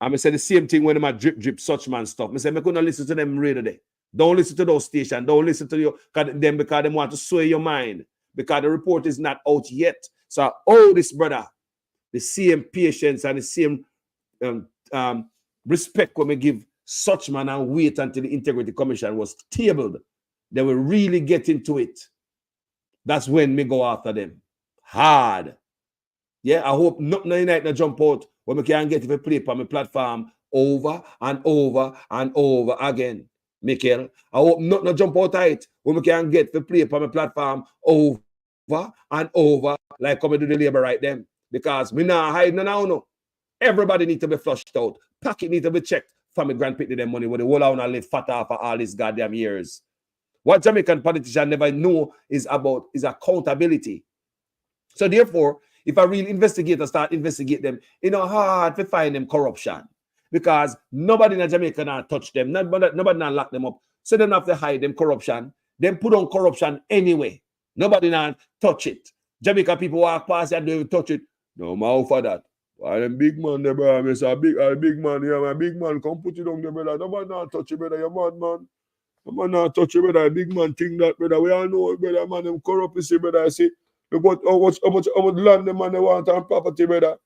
I'm say the same thing when I'm drip such man stuff. I say I couldn't listen to them radio there. Don't listen to those stations. Don't listen to them because they want to sway your mind. Because the report is not out yet. So I owe this brother the same patience and the same respect when we give such man and wait until the Integrity Commission was tabled. They will really get into it. That's when we go after them. Hard. Yeah, I hope nothing tonight to jump out when we can get to play on my platform over and over and over again. Mikal, I hope nothing to jump out tight when we can get to play on my platform over and over like come do the labor right then. Because we not hide no. Everybody need to be flushed out. Pocket need to be checked for my grandpicking them money when the whole hour live fat off for all these goddamn years. What Jamaican politicians never know is accountability. So therefore, if a real investigator start investigate them, hard to find them corruption. Because nobody in Jamaica not touch them. Nobody not lock them up. So they don't have to hide them corruption. Then put on corruption anyway. Nobody not touch it. Jamaica people walk past and they touch it. No matter for that. Why them big man there, brother? A big man here, my big man, come put it on there, brother. Nobody not touch it, brother. You're mad, man. Nobody not touch it, brother. A big man think that, brother. We all know, brother, man, them corrupt, you see, brother. I see. Look how much land the man they want on property, brother.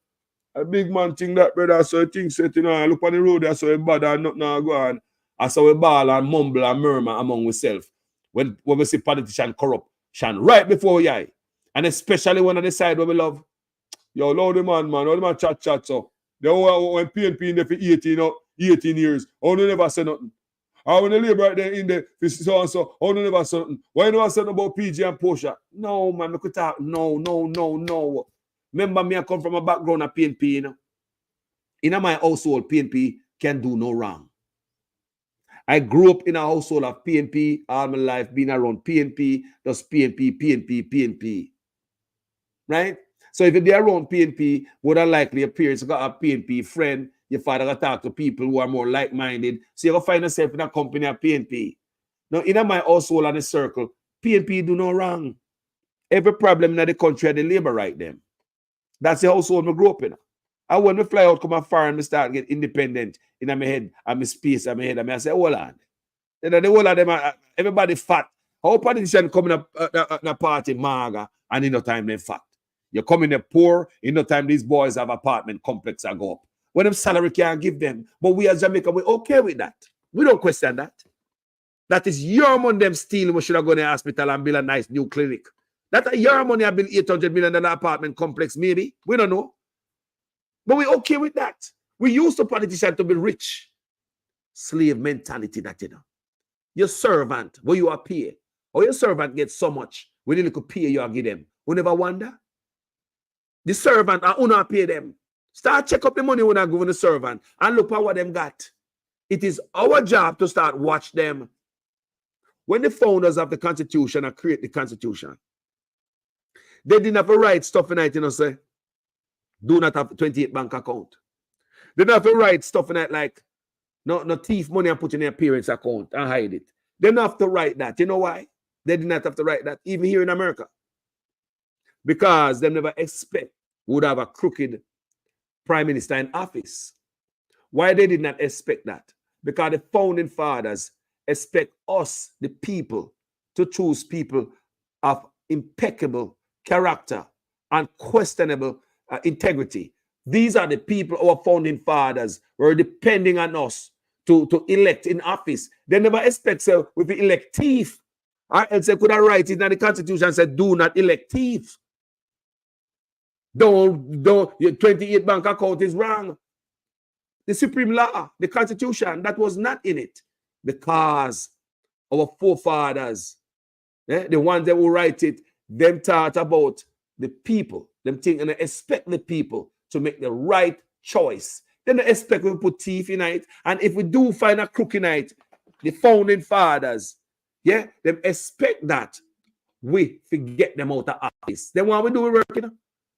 A big man think that, brother. So he thinks that, I look on the road there, so he bad and nothing go on. I saw we ball and mumble and murmur among ourselves. When we see politician corruption right before we eye. And especially when on the side where we love. Yo, Lord the man, all the man chat, so. They when PNP in there for 18 years, only never say nothing. I when the labor right there in there, so and so, only never say nothing. Why you never say nothing about PG and Portia? No, man, I could talk. No. Remember me, I come from a background of PNP, In my household, PNP can do no wrong. I grew up in a household of PNP all my life, being around PNP, just PNP. Right? So if you're around PNP, would have likely appear to got a PNP friend, your father got to talk to people who are more like-minded. So you're going to find yourself in a company of PNP. Now, in my household and the circle, PNP do no wrong. Every problem in the country are the labor right them. That's the household I grew up in. And when we fly out, come far and we start get independent in my head, and my space, and my head, and I say, hold on. The whole of them, everybody fat. How politician coming up a party, maga, and in no time they fat. You come in there poor, in no time these boys have apartment complex and go up. When them salary can't give them. But we as Jamaica, we're okay with that. We don't question that. That is your money them stealing. We should have gone to the hospital and build a nice new clinic. That's your money. I build $800 million apartment complex, maybe. We don't know. But we're okay with that. We used to politicians to be rich. Slave mentality that, you know. Your servant, where you are pay, or your servant gets so much, when you could pay you give them. We never wonder. The servant, I not pay them. Start check up the money when I give the servant and look at what them got. It is our job to start watch them. When the founders of the Constitution create the Constitution, they didn't have to write stuff in it, you know, say, do not have 28 bank account. They didn't have to write stuff in it like, no thief money and put in their parents' account and hide it. They didn't have to write that. You know why? They did not have to write that, even here in America. Because they never expect would have a crooked prime minister in office. Why they did not expect that? Because the founding fathers expect us, the people, to choose people of impeccable character and questionable integrity. These are the people, our founding fathers, were depending on us to elect in office. They never expect, so if we elect thief, or else they could have write it in the Constitution and said, do not elect thief. Your 28 bank account is wrong. The supreme law, the Constitution, that was not in it. Because our forefathers, the ones that will write it, them thought about the people, them think and they expect the people to make the right choice. Then they expect we put thief in it. And if we do find a crook in it, the founding fathers, them expect that we forget them out of office. Then what we do, we work, you know?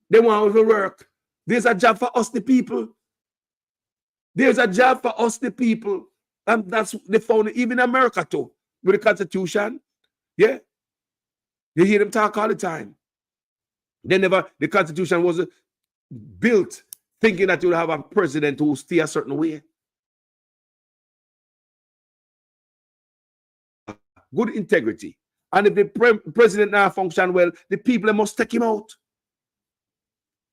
They want to work. There's a job for us, the people. There's a job for us, the people. And that's they found it, even in America too, with the Constitution. Yeah. You hear them talk all the time. The Constitution was built thinking that you would have a president who will stay a certain way. Good integrity. And if the president now function well, the people must take him out.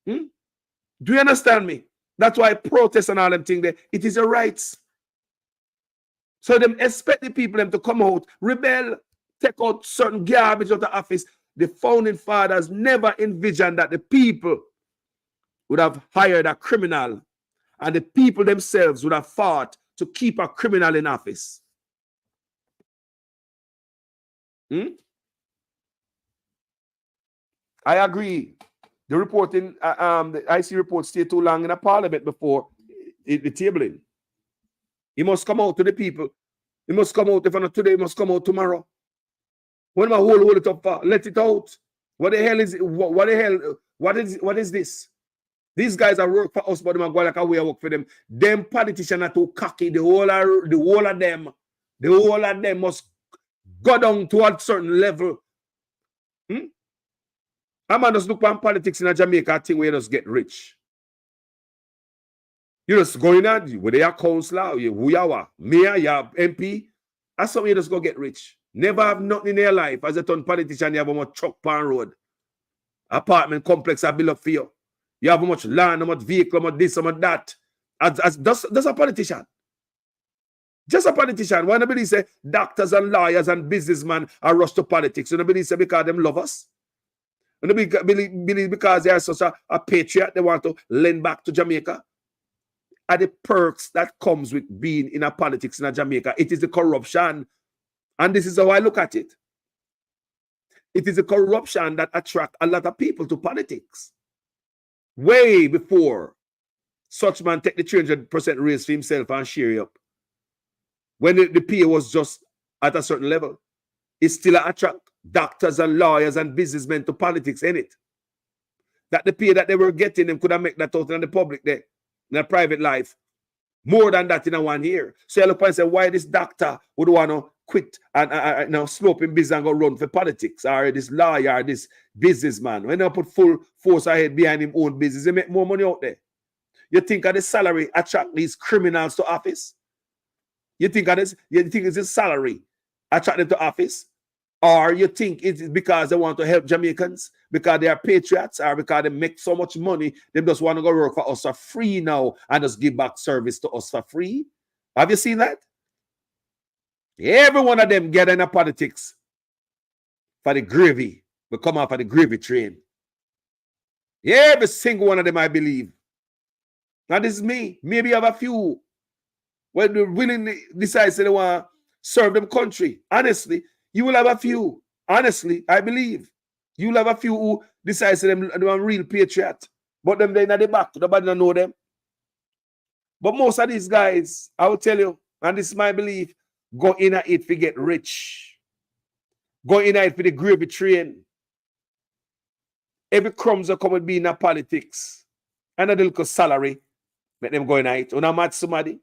Do you understand me? That's why protest and all them things there, it is a rights. So them expect the people them to come out, rebel, take out certain garbage out of the office. The founding fathers never envisioned that the people would have hired a criminal and the people themselves would have fought to keep a criminal in office. I agree. The reporting, the IC report stayed too long in a parliament before the tabling. He must come out to the people. He must come out. If not today, he must come out tomorrow. When am I hold it up for? Let it out. What the hell is it? What the hell? What is this? These guys are work for us, but them are going like a way of work for them. Them politicians are too cocky. The whole of them must go down to a certain level. I man just look at politics in Jamaica, I think we just get rich. You just go in there, whether you're a councillor, who you are, mayor, you're MP, that's something you just go get rich. Never have nothing in your life. As a ton politician, you have a much truck pan road. Apartment complex I build up for you. You have how much land, how much vehicle, how much this, how much that. That's a politician. Just a politician. Why nobody say doctors and lawyers and businessmen are rushed to politics? Nobody say because them love us. Nobody believe because they are such a patriot, they want to lend back to Jamaica. Are the perks that comes with being in a politics in Jamaica. It is the corruption. And this is how I look at it. It is the corruption that attracts a lot of people to politics. Way before such man take the 300% raise for himself and share up. When the pay was just at a certain level. It still attract doctors and lawyers and businessmen to politics, in it. That the pay that they were getting, them could have made that out in the public there, in a private life. More than that in a 1 year. So you look and say, why this doctor would want to quit and now slope in business and go run for politics, or this lawyer, or this businessman. When they put full force ahead behind him own business, they make more money out there. You think of the salary attract these criminals to office? You think it's his salary attract them to office? Or you think it's because they want to help Jamaicans, because they are patriots, or because they make so much money, they just want to go work for us for free now and just give back service to us for free? Have you seen that? Every one of them get into politics for the gravy. We come off of the gravy train. Every single one of them, I believe. Now, this is me. Maybe you have a few when they willingly decide they want to serve them country. Honestly, you will have a few. Honestly, I believe. You will have a few who decide they are real patriot. But them they in the back. Nobody don't know them. But most of these guys, I will tell you, and this is my belief, go in at it to get rich. Go in at it for the gravy train. Every crumbs are coming be in a politics. And a little salary, make them go in at it. When I'm mad somebody,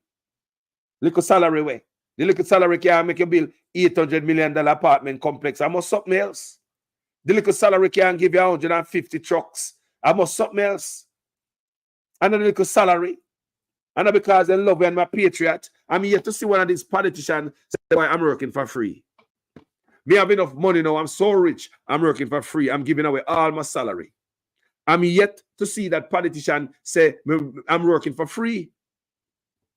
little salary way. The little salary can make you build $800 million apartment complex. I must something else. The little salary can give you 150 trucks. I must something else. And a little salary. And because they love me and my patriot, I'm yet to see one of these politicians say why I'm working for free. Me have enough money now. I'm so rich. I'm working for free. I'm giving away all my salary. I'm yet to see that politician say I'm working for free.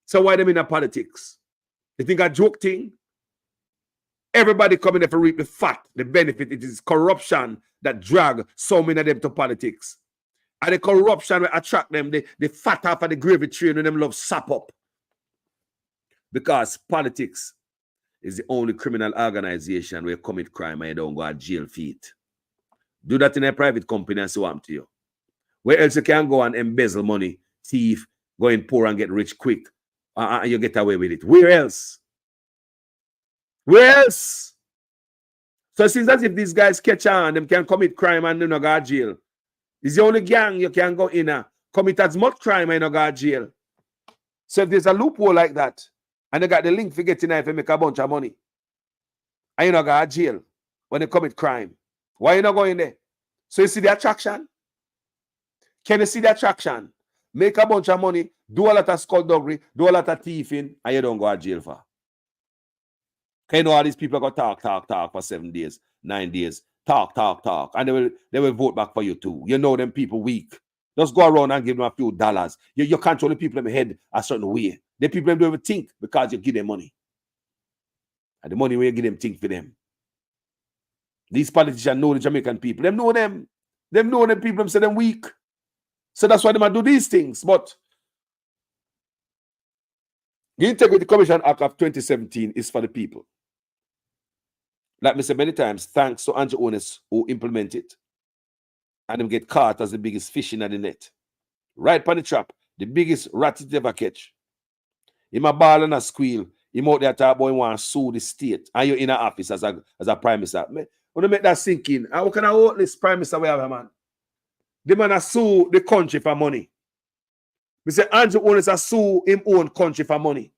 So why them in a politics? You think a joke thing? Everybody coming there to reap the fat, the benefit. It is corruption that drag so many of them to politics. And the corruption will attract them, the fat off of the gravy train and them love sap up. Because politics is the only criminal organization where you commit crime and you don't go to jail feet. Do that in a private company and so on to you. Where else you can go and embezzle money, thief, go in poor and get rich quick. And you get away with it. Where else? Where else? So it seems as if these guys catch on, them can commit crime and they don't go to jail. It's the only gang you can go in and commit as much crime and you don't go to jail. So if there's a loophole like that, and they got the link for getting there to make a bunch of money, and you don't go to jail when they commit crime, why you not going there? So you see the attraction? Can you see the attraction? Make a bunch of money, do a lot of skullduggery, do a lot of thieving, and you don't go to jail for. Can you know all these people go talk for 7 days, 9 days, talk, and they will vote back for you too. You know them people weak. Just go around and give them a few dollars. You control the people in the head a certain way. The people don't even think because you give them money. And the money when you give them think for them. These politicians know the Jamaican people. Them know them. Them know them people, them say them weak. So that's why they might do these things. But the Integrity Commission Act of 2017 is for the people. Like me said many times, thanks to Andrew owners who implement it. And them get caught as the biggest fish in the net. Right on the trap, the biggest rat it ever catch. Him a ball and a squeal. Him out there talk about him want to sue the state. And you're in an office as a prime minister. When you make that sink in, how can I hold this prime minister we have, man? The man has sue the country for money. We say Andrew owners has sue him own country for money.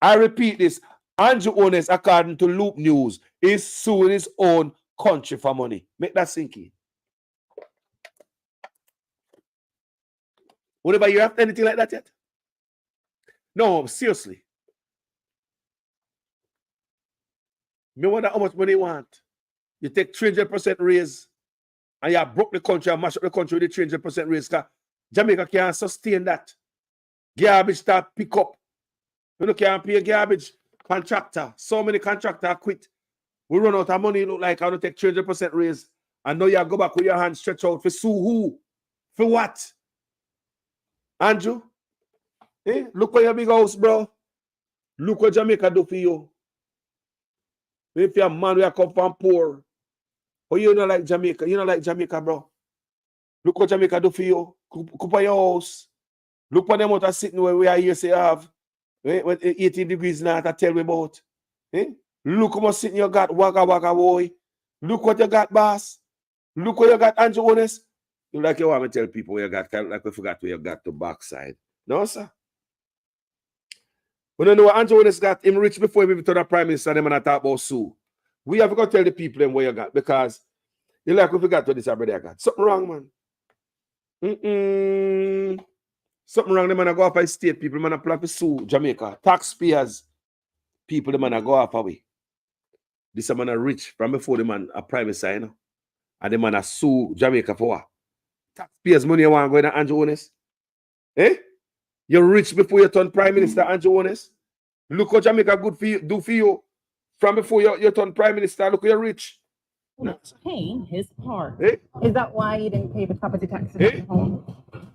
I repeat this. Andrew owners, according to Loop News, is suing his own country for money. Make that sink in. Whenever you have anything like that yet? No, seriously. Me wonder how much money you want. You take 300% raise and you broke the country and mash up the country with the 300% raise. Jamaica can't sustain that. Garbage start pick up. You can't pay garbage contractor. So many contractors quit. We run out of money. Look like I want to take 300% raise. And now you go back with your hands stretched out for sue who? For what? Andrew? Eh? Look for your big house, bro. Look what Jamaica do for you. If you're a man, we come from poor. Or you don't like Jamaica. You don't like Jamaica, bro. Look what Jamaica do for you. Cook for your house. Look for them out of sitting where we are here say you have. When 18 degrees now to tell me about. Eh? Look how much sitting you got, waka boy. Look what you got, boss. Look what you got, Andrew Honest. You like you want me to tell people where you got, like we forgot where you got the backside. No, sir. We don't know what Andrew Honest got. Him rich before he even to the prime minister, them and I talk about Sue. We have got to tell the people them where you got because you like we forgot what this brother got. Something wrong, man. Something wrong, the man go off by state people, the man apply for sue Jamaica. Taxpayers, people, the man go off away. This man are rich from before the man a prime minister, you know. And the man a sue Jamaica for what? Taxpayers money you want to go in Andrew Honest? Eh? You're rich before you turn prime minister, Andrew Honest. Look what Jamaica good for you, do for you. from before you turn prime minister, look, you're rich. Paying his part. Eh? Is that why you didn't pay the property taxes at your home?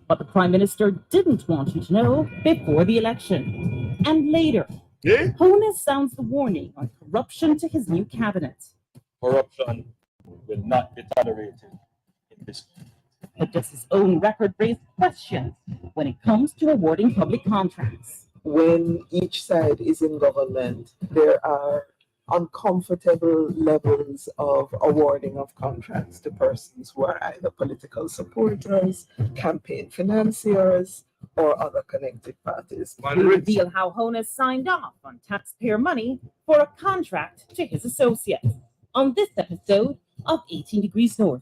But the Prime Minister didn't want you to know before the election. And later, Honus sounds the warning on corruption to his new cabinet. Corruption will not be tolerated in this country. But does his own record raise questions when it comes to awarding public contracts? When each side is in government, there are uncomfortable levels of awarding of contracts to persons who are either political supporters, campaign financiers, or other connected parties. We reveal how Honus signed off on taxpayer money for a contract to his associates on this episode of 18 Degrees North.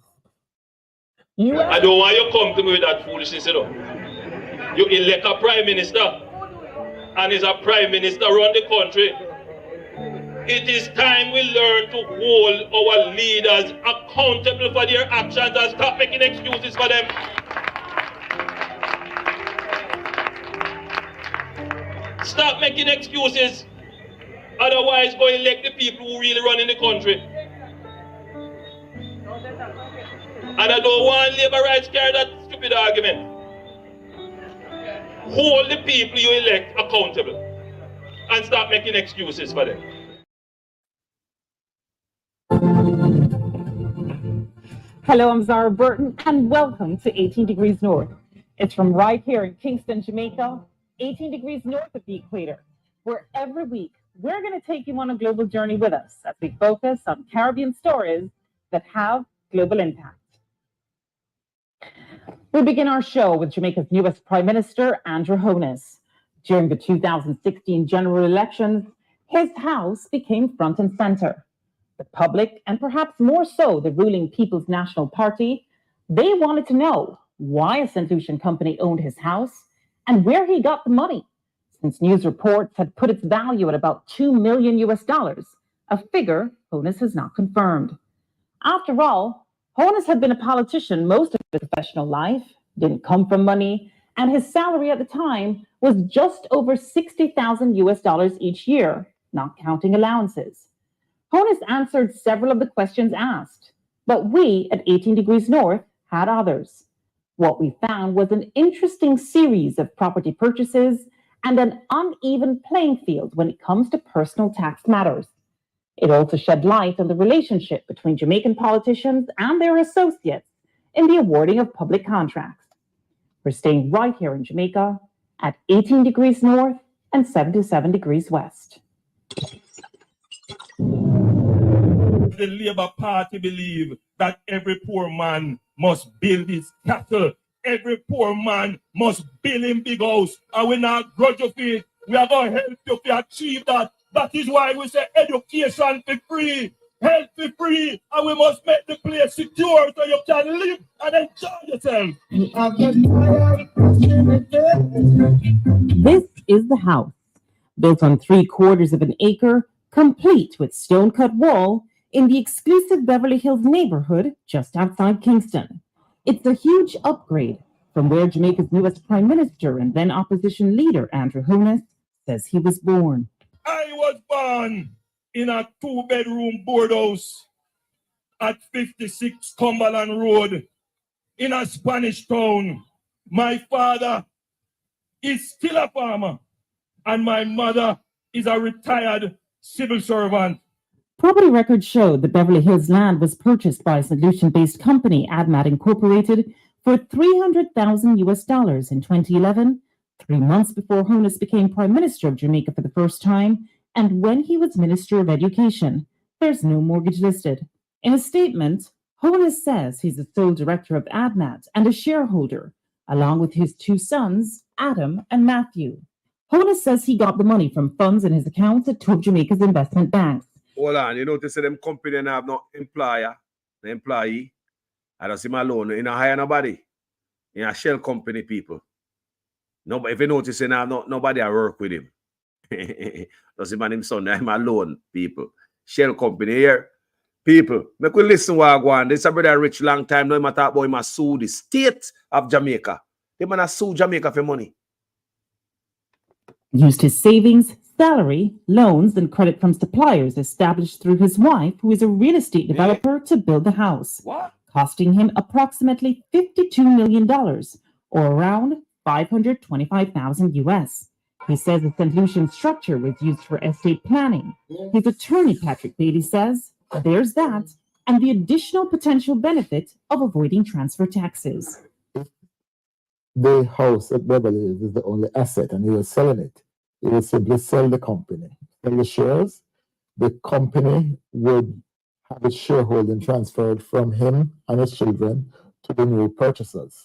I don't want you to come to me with that foolishness, you know. You elect a prime minister, and as a prime minister run the country. It is time we learn to hold our leaders accountable for their actions and stop making excuses for them. Stop making excuses. Otherwise, go elect the people who really run in the country. And I don't want labor rights carry that stupid argument. Hold the people you elect accountable and stop making excuses for them. Hello, I'm Zara Burton, and welcome to 18 Degrees North. It's from right here in Kingston, Jamaica, 18 degrees north of the equator, where every week we're going to take you on a global journey with us as we focus on Caribbean stories that have global impact. We begin our show with Jamaica's newest Prime Minister, Andrew Honus. During the 2016 general elections, his house became front and center. The public, and perhaps more so the ruling People's National Party, they wanted to know why a St. Lucian company owned his house and where he got the money, since news reports had put its value at about $2 million, a figure Honus has not confirmed. After all, Honus had been a politician most of his professional life, didn't come from money, and his salary at the time was just over $60,000 each year, not counting allowances. Honus answered several of the questions asked, but we at 18 Degrees North had others. What we found was an interesting series of property purchases and an uneven playing field when it comes to personal tax matters. It also shed light on the relationship between Jamaican politicians and their associates in the awarding of public contracts. We're staying right here in Jamaica at 18 degrees north and 77 degrees west. The Labour Party believe that every poor man must build his cattle. Every poor man must build him big house. And we not grudge of it. We are going to help you to achieve that. That is why we say education for free, health for free, and we must make the place secure so you can live and enjoy yourself. This is the house, built on 3/4 of an acre, complete with stone-cut wall, in the exclusive Beverly Hills neighborhood just outside Kingston. It's a huge upgrade from where Jamaica's newest Prime Minister and then opposition leader, Andrew Honus, says he was born. I was born in a 2-bedroom board house at 56 Cumberland Road in a Spanish town. My father is still a farmer and my mother is a retired civil servant. Property records showed the Beverly Hills land was purchased by a St. Lucian-based company, AdMat Incorporated, for $300,000 in 2011, 3 months before Honus became Prime Minister of Jamaica for the first time, and when he was Minister of Education. There's no mortgage listed. In a statement, Honus says he's the sole director of AdMat and a shareholder, along with his 2 sons, Adam and Matthew. Honus says he got the money from funds in his accounts at 2 of Jamaica's investment banks. Hold on, you notice that them company have no employer, the employee. I don't see my loan. You know, hire nobody. You know, shell company people. No, if you notice, you know, nobody I work with him. Does him and him son, I'm alone, people. Shell company here. People, make we listen what I go on. This is a brother rich long time. No matter about him, I sue the state of Jamaica. They man sue Jamaica for money. Used his savings, salary, loans, and credit from suppliers established through his wife, who is a real estate developer, to build the house, costing him approximately $52 million, or around $525,000 US. He says the St. Lucian structure was used for estate planning. His attorney, Patrick Bailey, says there's that, and the additional potential benefit of avoiding transfer taxes. The house at Beverly Hills is the only asset, and he was selling it. He would simply sell the company, sell the shares. The company would have its shareholding transferred from him and his children to the new purchasers,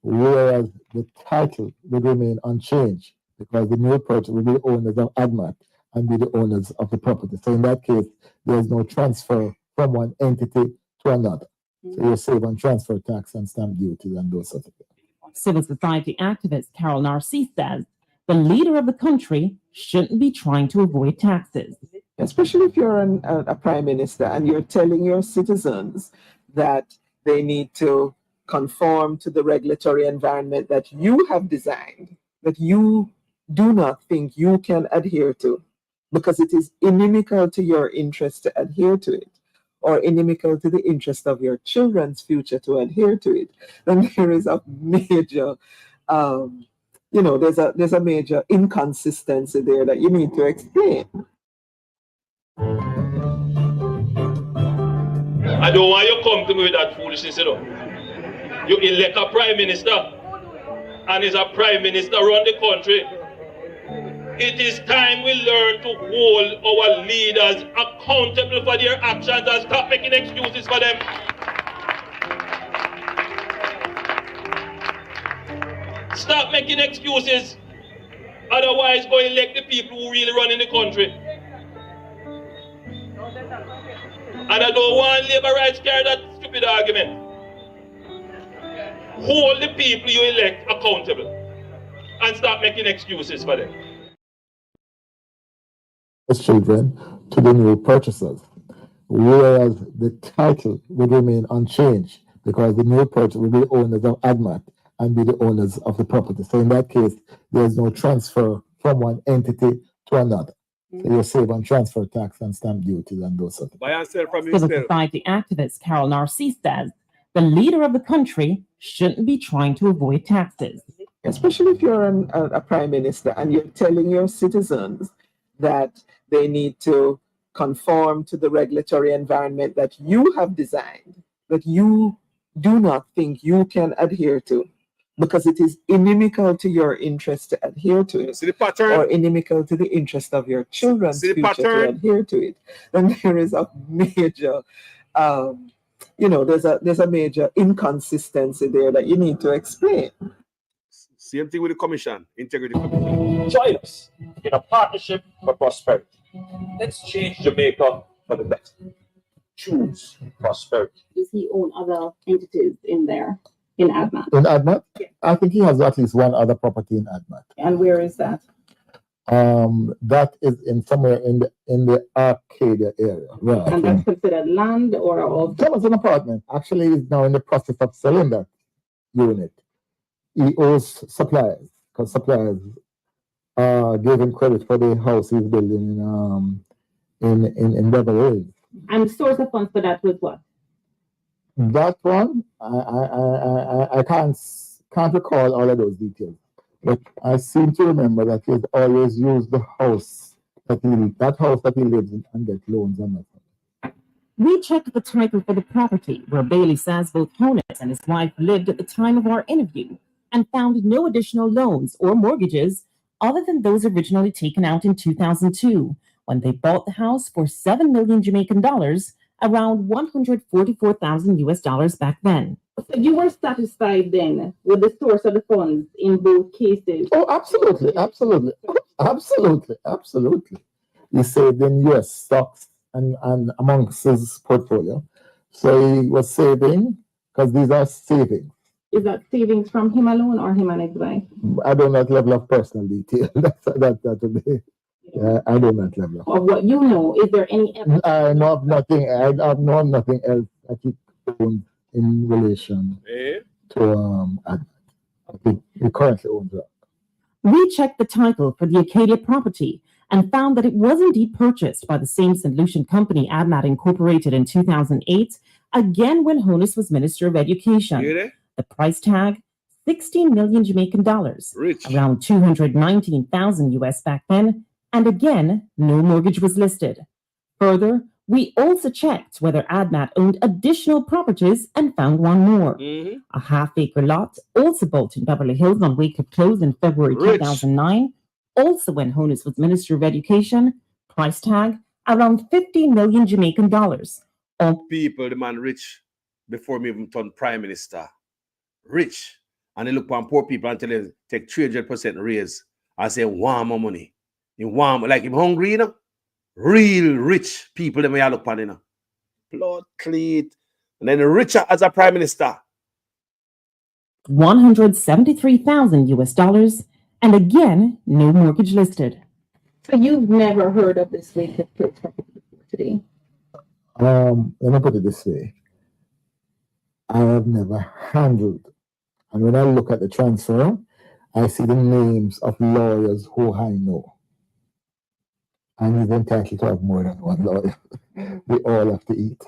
whereas the title would remain unchanged because the new purchasers will be the owners of ADMAT and be the owners of the property. So in that case, there is no transfer from one entity to another. So you're saving on transfer tax and stamp duty and those sorts of things. Civil society activist Carol Narcisse says the leader of the country shouldn't be trying to avoid taxes. Especially if you're a prime minister and you're telling your citizens that they need to conform to the regulatory environment that you have designed, that you do not think you can adhere to, because it is inimical to your interest to adhere to it, or inimical to the interest of your children's future to adhere to it, then there is a major, there's a major inconsistency there that you need to explain. I don't want you to come to me with that foolishness, you know. You elect a prime minister, and as a prime minister run the country. It is time we learn to hold our leaders accountable for their actions and stop making excuses for them. Stop making excuses. Otherwise, go elect the people who really run in the country. And I don't want labor rights carry that stupid argument. Hold the people you elect accountable and stop making excuses for them. His children to the new purchasers, whereas the title would remain unchanged because the new purchaser will be the owners of ADMAT and be the owners of the property. So in that case, there's no transfer from one entity to another. So you're saving on transfer tax and stamp duties and those sorts of things. Civil society activist Carol Narcisse says the leader of the country shouldn't be trying to avoid taxes. Especially if you're a prime minister and you're telling your citizens that they need to conform to the regulatory environment that you have designed, that you do not think you can adhere to, because it is inimical to your interest to adhere to it, or inimical to the interest of your children's future to adhere to it, then there is a major, there's a major inconsistency there that you need to explain. Same thing with the commission, integrity commission. Join us in a partnership for prosperity. Let's change Jamaica for the best. Choose prosperity. Does he own other entities in there, in ADMAT? In ADMAT? Yeah. I think he has at least one other property in ADMAT. And where is that? That is in somewhere in the Arcadia area. Right. And that's considered land or all? That was an apartment. Actually, he's now in the process of selling that unit. He owes suppliers, because suppliers gave him credit for the house he's building in Beverly Hills. And the source of funds for that was what? That one, I can't recall all of those details, but I seem to remember that he's always used the house that he lives in and get loans on that. We checked the title for the property where Bailey says both Honus and his wife lived at the time of our interview, and found no additional loans or mortgages other than those originally taken out in 2002 when they bought the house for $7 million Jamaican dollars, around $144,000 US back then. So you were satisfied then with the source of the funds in both cases? Oh, absolutely. He saved in US stocks and amongst his portfolio. So he was saving, because these are savings. Is that savings from him alone or him and his wife? I don't know that level of personal detail. that would be. I don't know that level. Of what you know, is there any evidence? I know of nothing. I know nothing else that he owns in relation to I think he currently owns that. We checked the title for the Acadia property, and found that it was indeed purchased by the same St. Lucian company, ADMAT Incorporated, in 2008, again when Honus was Minister of Education. The price tag, 16 million Jamaican dollars, around 219,000 US back then, and again, no mortgage was listed. Further, we also checked whether ADMAT owned additional properties and found one more. A half-acre lot, also built in Beverly Hills on Wycliffe Close in February 2009, also when Honus was Minister of Education, price tag around 15 million Jamaican dollars. People, the man rich before me even turn Prime Minister. Rich. And they look upon poor people until they take 300% raise and say, want more money. You want, like him hungry, you know? Real rich people, they may look upon, you know? Blood clean. And then richer as a Prime Minister. 173,000 US dollars, and again, no mortgage listed. So you've never heard of this Wycliffe Close property today? Let me put it this way. I have never handled, and when I look at the transfer, I see the names of lawyers who I know. And he's entitled to have more than one lawyer. We all have to eat.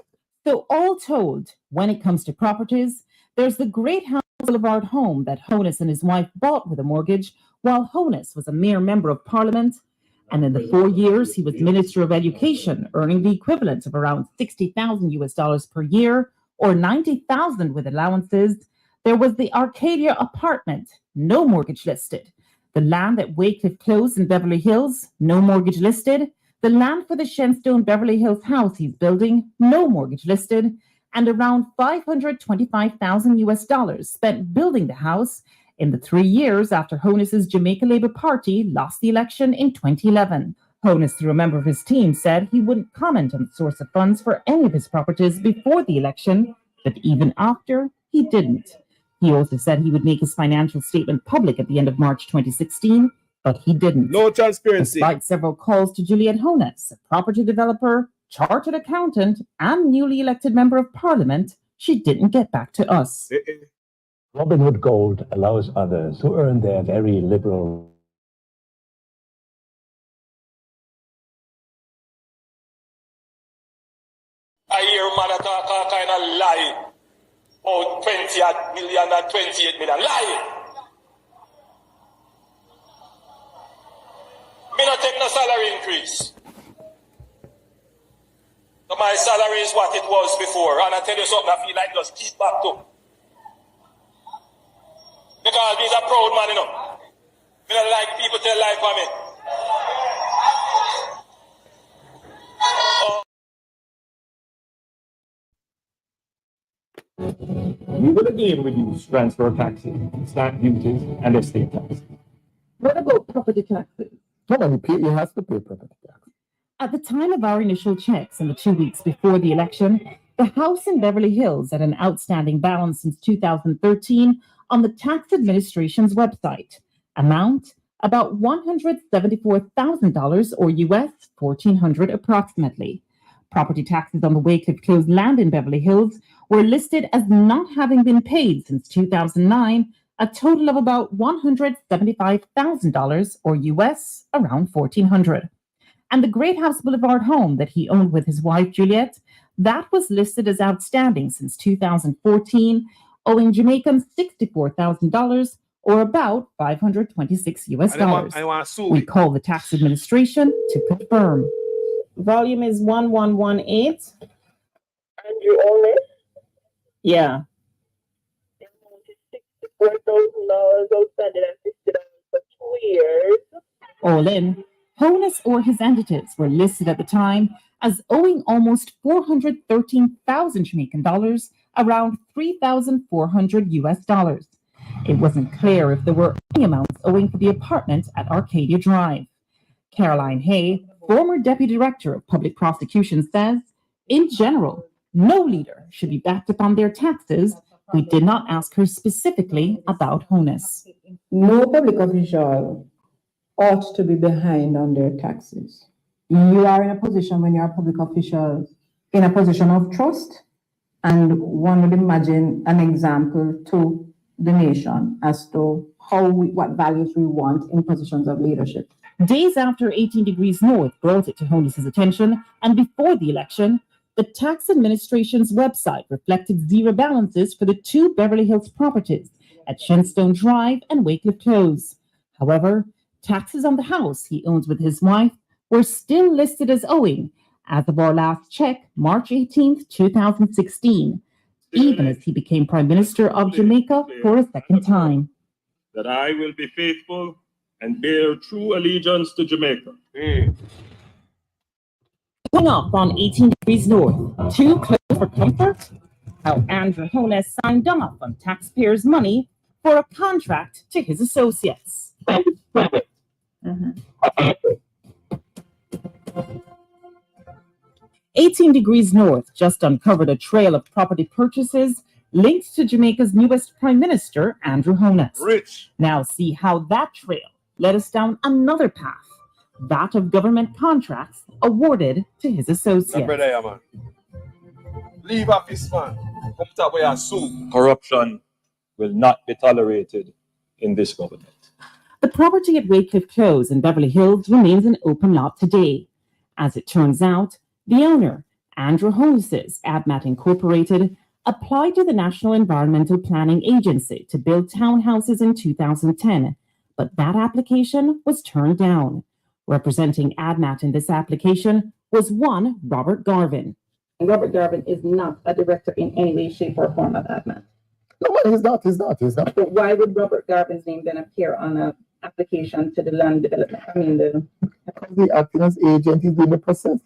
So all told, when it comes to properties, there's the Great House Boulevard home that Honus and his wife bought with a mortgage while Honus was a mere member of Parliament. And in the 4 years he was Minister of Education, earning the equivalent of around 60,000 US dollars per year, or 90,000 with allowances, there was the Arcadia apartment, no mortgage listed. The land at Wycliffe Close in Beverly Hills, no mortgage listed. The land for the Shenstone Beverly Hills house he's building, no mortgage listed. And around 525,000 US dollars spent building the house in the 3 years after Honus's Jamaica Labour Party lost the election in 2011. Honus, through a member of his team, said he wouldn't comment on the source of funds for any of his properties before the election, but even after, he didn't. He also said he would make his financial statement public at the end of March 2016, but he didn't. No transparency. Despite several calls to Juliet Honus, a property developer, chartered accountant, and newly elected member of Parliament, she didn't get back to us. Robinhood Gold allows others who earn their very liberal I hear man talk a kind of lie. Oh, 20 million and 28 million. Lie! Me not take no salary increase. So my salary is what it was before. And I tell you something, I feel like just keep back to. Because he's a proud man, you know. Me don't like people tell lie for me. We will again reduce transfer taxes, stamp duties, and estate taxes. What about property taxes? He has to pay property tax. At the time of our initial checks in the 2 weeks before the election, the house in Beverly Hills had an outstanding balance since 2013 on the tax administration's website. Amount, about $174,000 or US $1,400 approximately. Property taxes on the Wycliffe Close land in Beverly Hills were listed as not having been paid since 2009, a total of about $175,000 or US around $1,400. And the Great House Boulevard home that he owned with his wife Juliet, that was listed as outstanding since 2014, owing Jamaicans $64,000 or about 526 US dollars. We call the tax administration to confirm. Volume is 1118. And you own it? Yeah. The amount is $64,000 outstanding and $50 for 2 years. All in, Honus or his entities were listed at the time as owing almost 413,000 Jamaican dollars, around 3,400 US dollars. It wasn't clear if there were any amounts owing for the apartment at Arcadia Drive. Caroline Hay, former Deputy Director of Public Prosecution, says, in general, no leader should be backed up on their taxes. We did not ask her specifically about Honus. No public official ought to be behind on their taxes. You are in a position when you're a public official, in a position of trust, and one would imagine an example to the nation as to what values we want in positions of leadership. Days after 18 Degrees North brought it to Honus's attention, and before the election, the tax administration's website reflected zero balances for the two Beverly Hills properties at Shenstone Drive and Wycliffe Close. However, taxes on the house he owns with his wife were still listed as owing as of our last check, March 18, 2016, even as he became Prime Minister of Jamaica for a second time. That I will be faithful and bear true allegiance to Jamaica. Hung up on 18 Degrees North, too close for comfort? How Andrew Honus signed off on taxpayers' money for a contract to his associates. 18 Degrees North just uncovered a trail of property purchases linked to Jamaica's newest Prime Minister, Andrew Honus. Rich. Now see how that trail led us down another path, that of government contracts awarded to his associates. Leave office, man. Come talk about your soon. Corruption will not be tolerated in this government. The property at Wycliffe Close in Beverly Hills remains an open lot today. As it turns out, the owner, Andrew Honus's ADMAT Incorporated, applied to the National Environmental Planning Agency to build townhouses in 2010, but that application was turned down. Representing ADMAT in this application was one Robert Garvin. Robert Garvin is not a director in any way, shape, or form of ADMAT. No, he's not. But why would Robert Garvin's name then appear on an application to the land development? The acting as agent is in the process.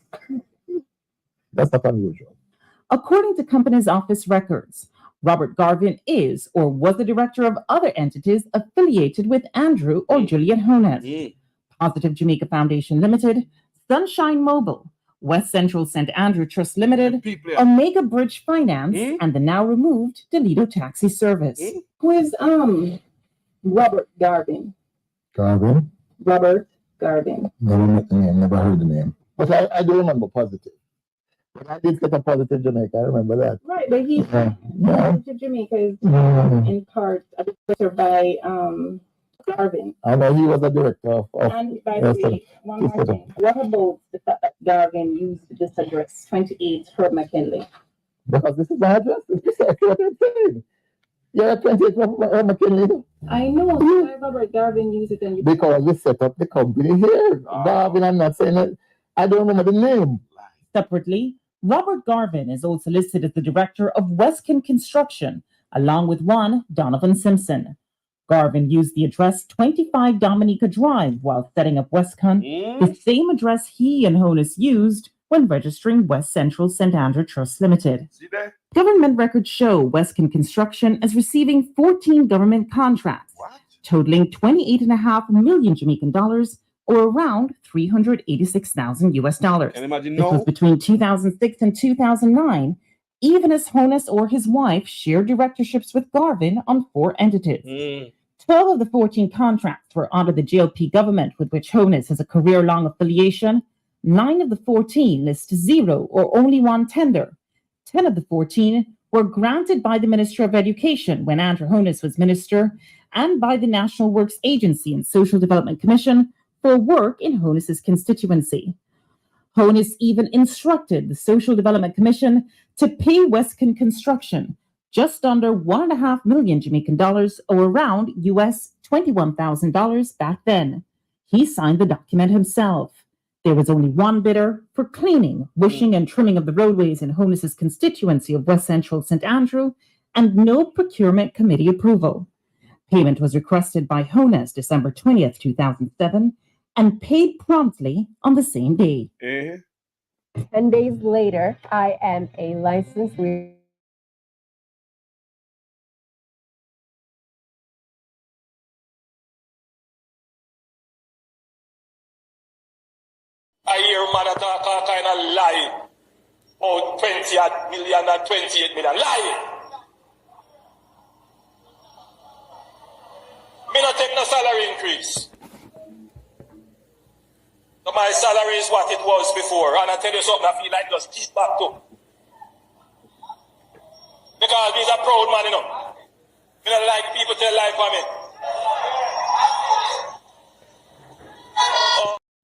That's not unusual. According to Companies Office records, Robert Garvin is or was the director of other entities affiliated with Andrew or Juliet Honus. Positive Jamaica Foundation Limited, Sunshine Mobile, West Central St. Andrew Trust Limited, Omega Bridge Finance, and the now removed Toledo Taxi Service. Who is Robert Garvin? Garvin? Robert Garvin. Never met the name, never heard the name. But I do remember Positive. But I did get a Positive Jamaica, I remember that. Right, but he's Positive Jamaica is in part a director by Garvin. I know he was a director of and by the way, one more thing. What about the fact that Garvin used this address, 28 Herb McKinley? Because this is my address. This is what I'm saying. You're at 28 Herb McKinley. I know. Why Robert Garvin used it and you... Because we set up the company here. Garvin, I'm not saying it. I don't remember the name. Separately, Robert Garvin is also listed as the director of Westkin Construction, along with one Donovan Simpson. Garvin used the address 25 Dominica Drive while setting up Westcon, the same address he and Honus used when registering West Central St. Andrew Trust Limited. Government records show Westcon Construction as receiving 14 government contracts, totaling 28.5 million Jamaican dollars, or around $386,000. This was between 2006 and 2009, even as Honus or his wife shared directorships with Garvin on 4 entities. 12 of the 14 contracts were under the JLP government, with which Honus has a career-long affiliation. 9 of the 14 list 0 or only 1 tender. 10 of the 14 were granted by the Minister of Education when Andrew Honus was minister, and by the National Works Agency and Social Development Commission for work in Honus's constituency. Honus even instructed the Social Development Commission to pay Westcon Construction just under $1.5 million Jamaican dollars, or around US $21,000 back then. He signed the document himself. There was only one bidder for cleaning, wishing, and trimming of the roadways in Honus's constituency of West Central St. Andrew, and no procurement committee approval. Payment was requested by Honus December 20th, 2007, and paid promptly on the same day. 10 days later, I am a licensed I hear man talk all kind of lie. Oh, 20 million and 28 million. Lie. Me not take no salary increase. So my salary is what it was before. And I tell you something, I feel like just keep back to. Because he's a proud man, you know. Me don't like people tell lie for me.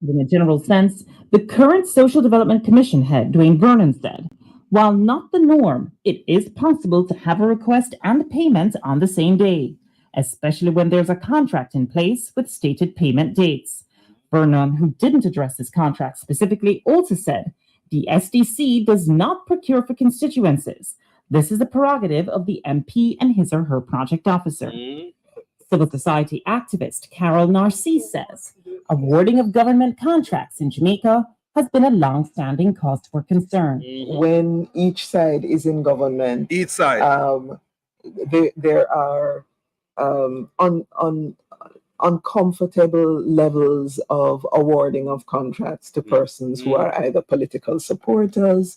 In a general sense, the current Social Development Commission head, Dwayne Vernon, said, while not the norm, it is possible to have a request and payment on the same day, especially when there's a contract in place with stated payment dates. Vernon, who didn't address this contract specifically, also said, the SDC does not procure for constituencies. This is the prerogative of the MP and his or her project officer. Civil society activist Carol Narcisse says, awarding of government contracts in Jamaica has been a long-standing cause for concern. When each side is in government, there are uncomfortable levels of awarding of contracts to persons who are either political supporters,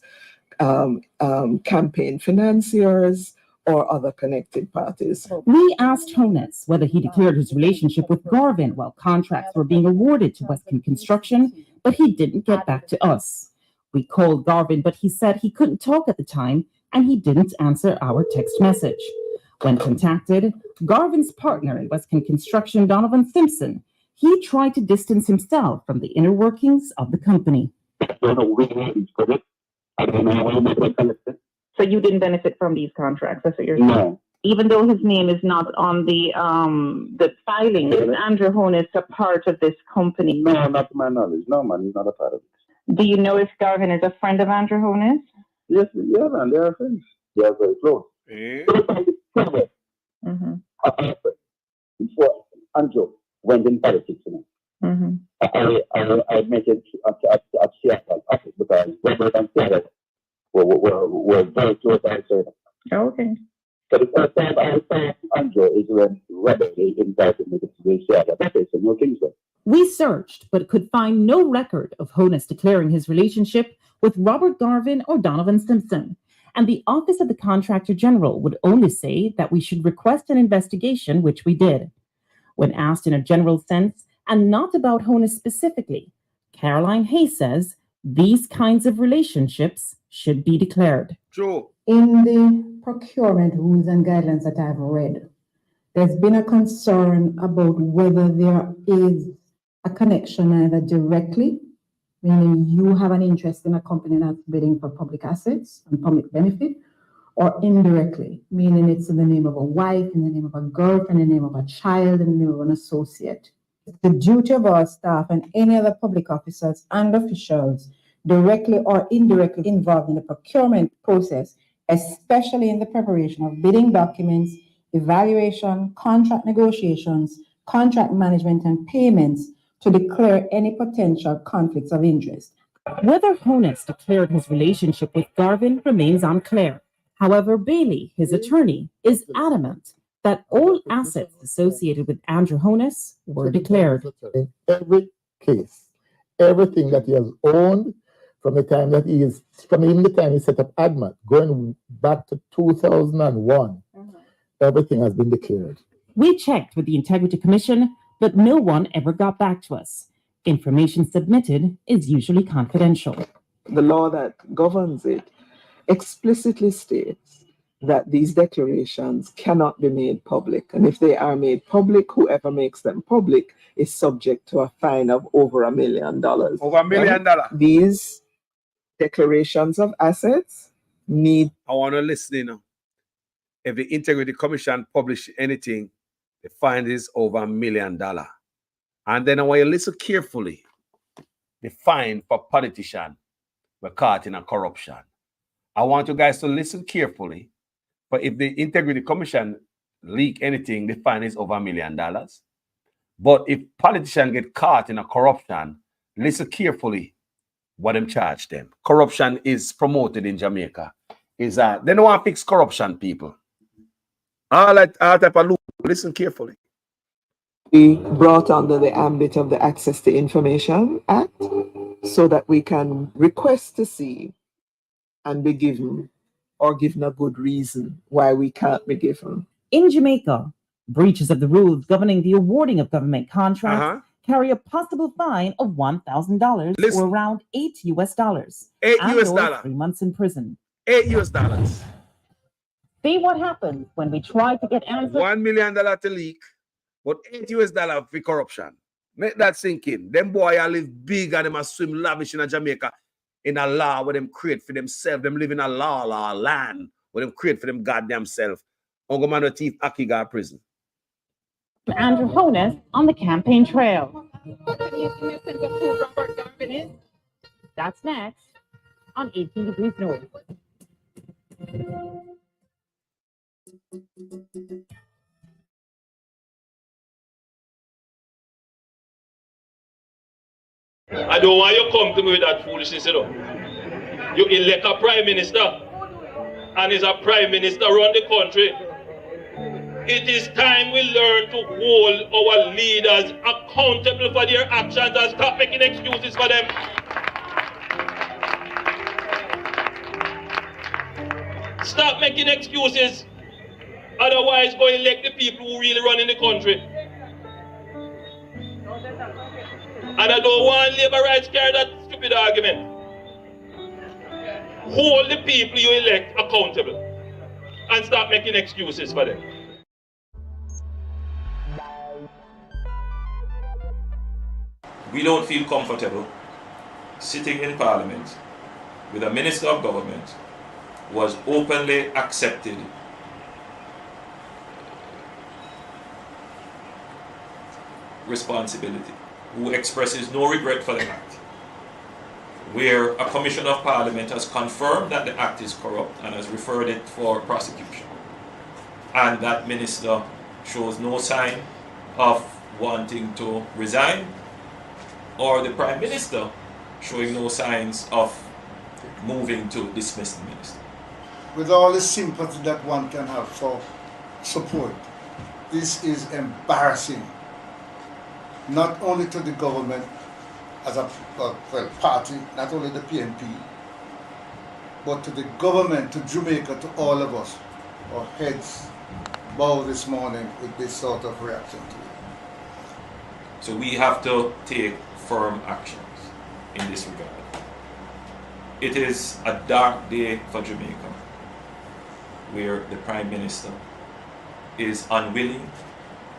campaign financiers, or other connected parties. We asked Honus whether he declared his relationship with Garvin while contracts were being awarded to Western Construction, but he didn't get back to us. We called Garvin, but he said he couldn't talk at the time, and he didn't answer our text message. When contacted, Garvin's partner in Western Construction, Donovan Simpson, he tried to distance himself from the inner workings of the company. So you didn't benefit from these contracts, that's what you're saying? No. Even though his name is not on the filing, is Andrew Honus a part of this company? No, not to my knowledge. No, man, he's not a part of it. Do you know if Garvin is a friend of Andrew Honus? Yes, yeah, man, they are friends. They are very close. Before Andrew went in politics, you know, I met it at Seattle office because Robert and Seattle were very close to each other. Okay. So the first time I saw Andrew is when Robert invited me to the Seattle office in New Kingston. We searched, but could find no record of Honus declaring his relationship with Robert Garvin or Donovan Simpson. And the Office of the Contractor General would only say that we should request an investigation, which we did. When asked in a general sense, and not about Honus specifically, Caroline Hayes says these kinds of relationships should be declared. True. In the procurement rules and guidelines that I've read, there's been a concern about whether there is a connection either directly, meaning you have an interest in a company that's bidding for public assets and public benefit, or indirectly, meaning it's in the name of a wife, in the name of a girlfriend, in the name of a child, in the name of an associate. It's the duty of our staff and any other public officers and officials directly or indirectly involved in the procurement process, especially in the preparation of bidding documents, evaluation, contract negotiations, contract management, and payments, to declare any potential conflicts of interest. Whether Honus declared his relationship with Garvin remains unclear. However, Bailey, his attorney, is adamant that all assets associated with Andrew Honus were declared. In every case, everything that he has owned from the time that from even the time he set up ADMAT, going back to 2001, everything has been declared. We checked with the Integrity Commission, but no one ever got back to us. Information submitted is usually confidential. The law that governs it explicitly states that these declarations cannot be made public. And if they are made public, whoever makes them public is subject to a fine of over $1 million. Over $1 million. These declarations of assets need... I want to listen, you know. If the Integrity Commission publish anything, the fine is over $1 million. And then I want you to listen carefully. The fine for politicians were caught in a corruption. I want you guys to listen carefully. But if the Integrity Commission leak anything, the fine is over $1 million. But if politicians get caught in a corruption, listen carefully what them charge them. Corruption is promoted in Jamaica. They don't want to fix corruption, people. All type of loop. Listen carefully. We brought under the ambit of the Access to Information Act so that we can request to see and be given or given a good reason why we can't be given. In Jamaica, breaches of the rules governing the awarding of government contracts carry a possible fine of $1,000 or around $8 US. $8 3 months in prison. $8 US. See what happens when we try to get answers. $1 million to leak, but $8 US for corruption. Make that sink in. Them boy I live big and them a swim lavish in a Jamaica in a law where them create for themselves. Them live in a law land where them create for them goddamn self. Uncle man with teeth Akiga prison. Andrew Honus on the campaign trail. That's next on 18 Degrees North. I don't want you to come to me with that foolishness, you know. You elect a prime minister, and is a prime minister run the country. It is time we learn to hold our leaders accountable for their actions and stop making excuses for them. Stop making excuses. Otherwise, go elect the people who really run in the country. And I don't want labor rights carry that stupid argument. Hold the people you elect accountable and stop making excuses for them. We don't feel comfortable sitting in Parliament with a Minister of Government who has openly accepted responsibility, who expresses no regret for the act, where a Commission of Parliament has confirmed that the act is corrupt and has referred it for prosecution, and that minister shows no sign of wanting to resign, or the Prime Minister showing no signs of moving to dismiss the minister. With all the sympathy that one can have for support, this is embarrassing, not only to the government as a party, not only the PNP, but to the government, to Jamaica, to all of us. Our heads bow this morning with this sort of reaction to it. So we have to take firm actions in this regard. It is a dark day for Jamaica, where the Prime Minister is unwilling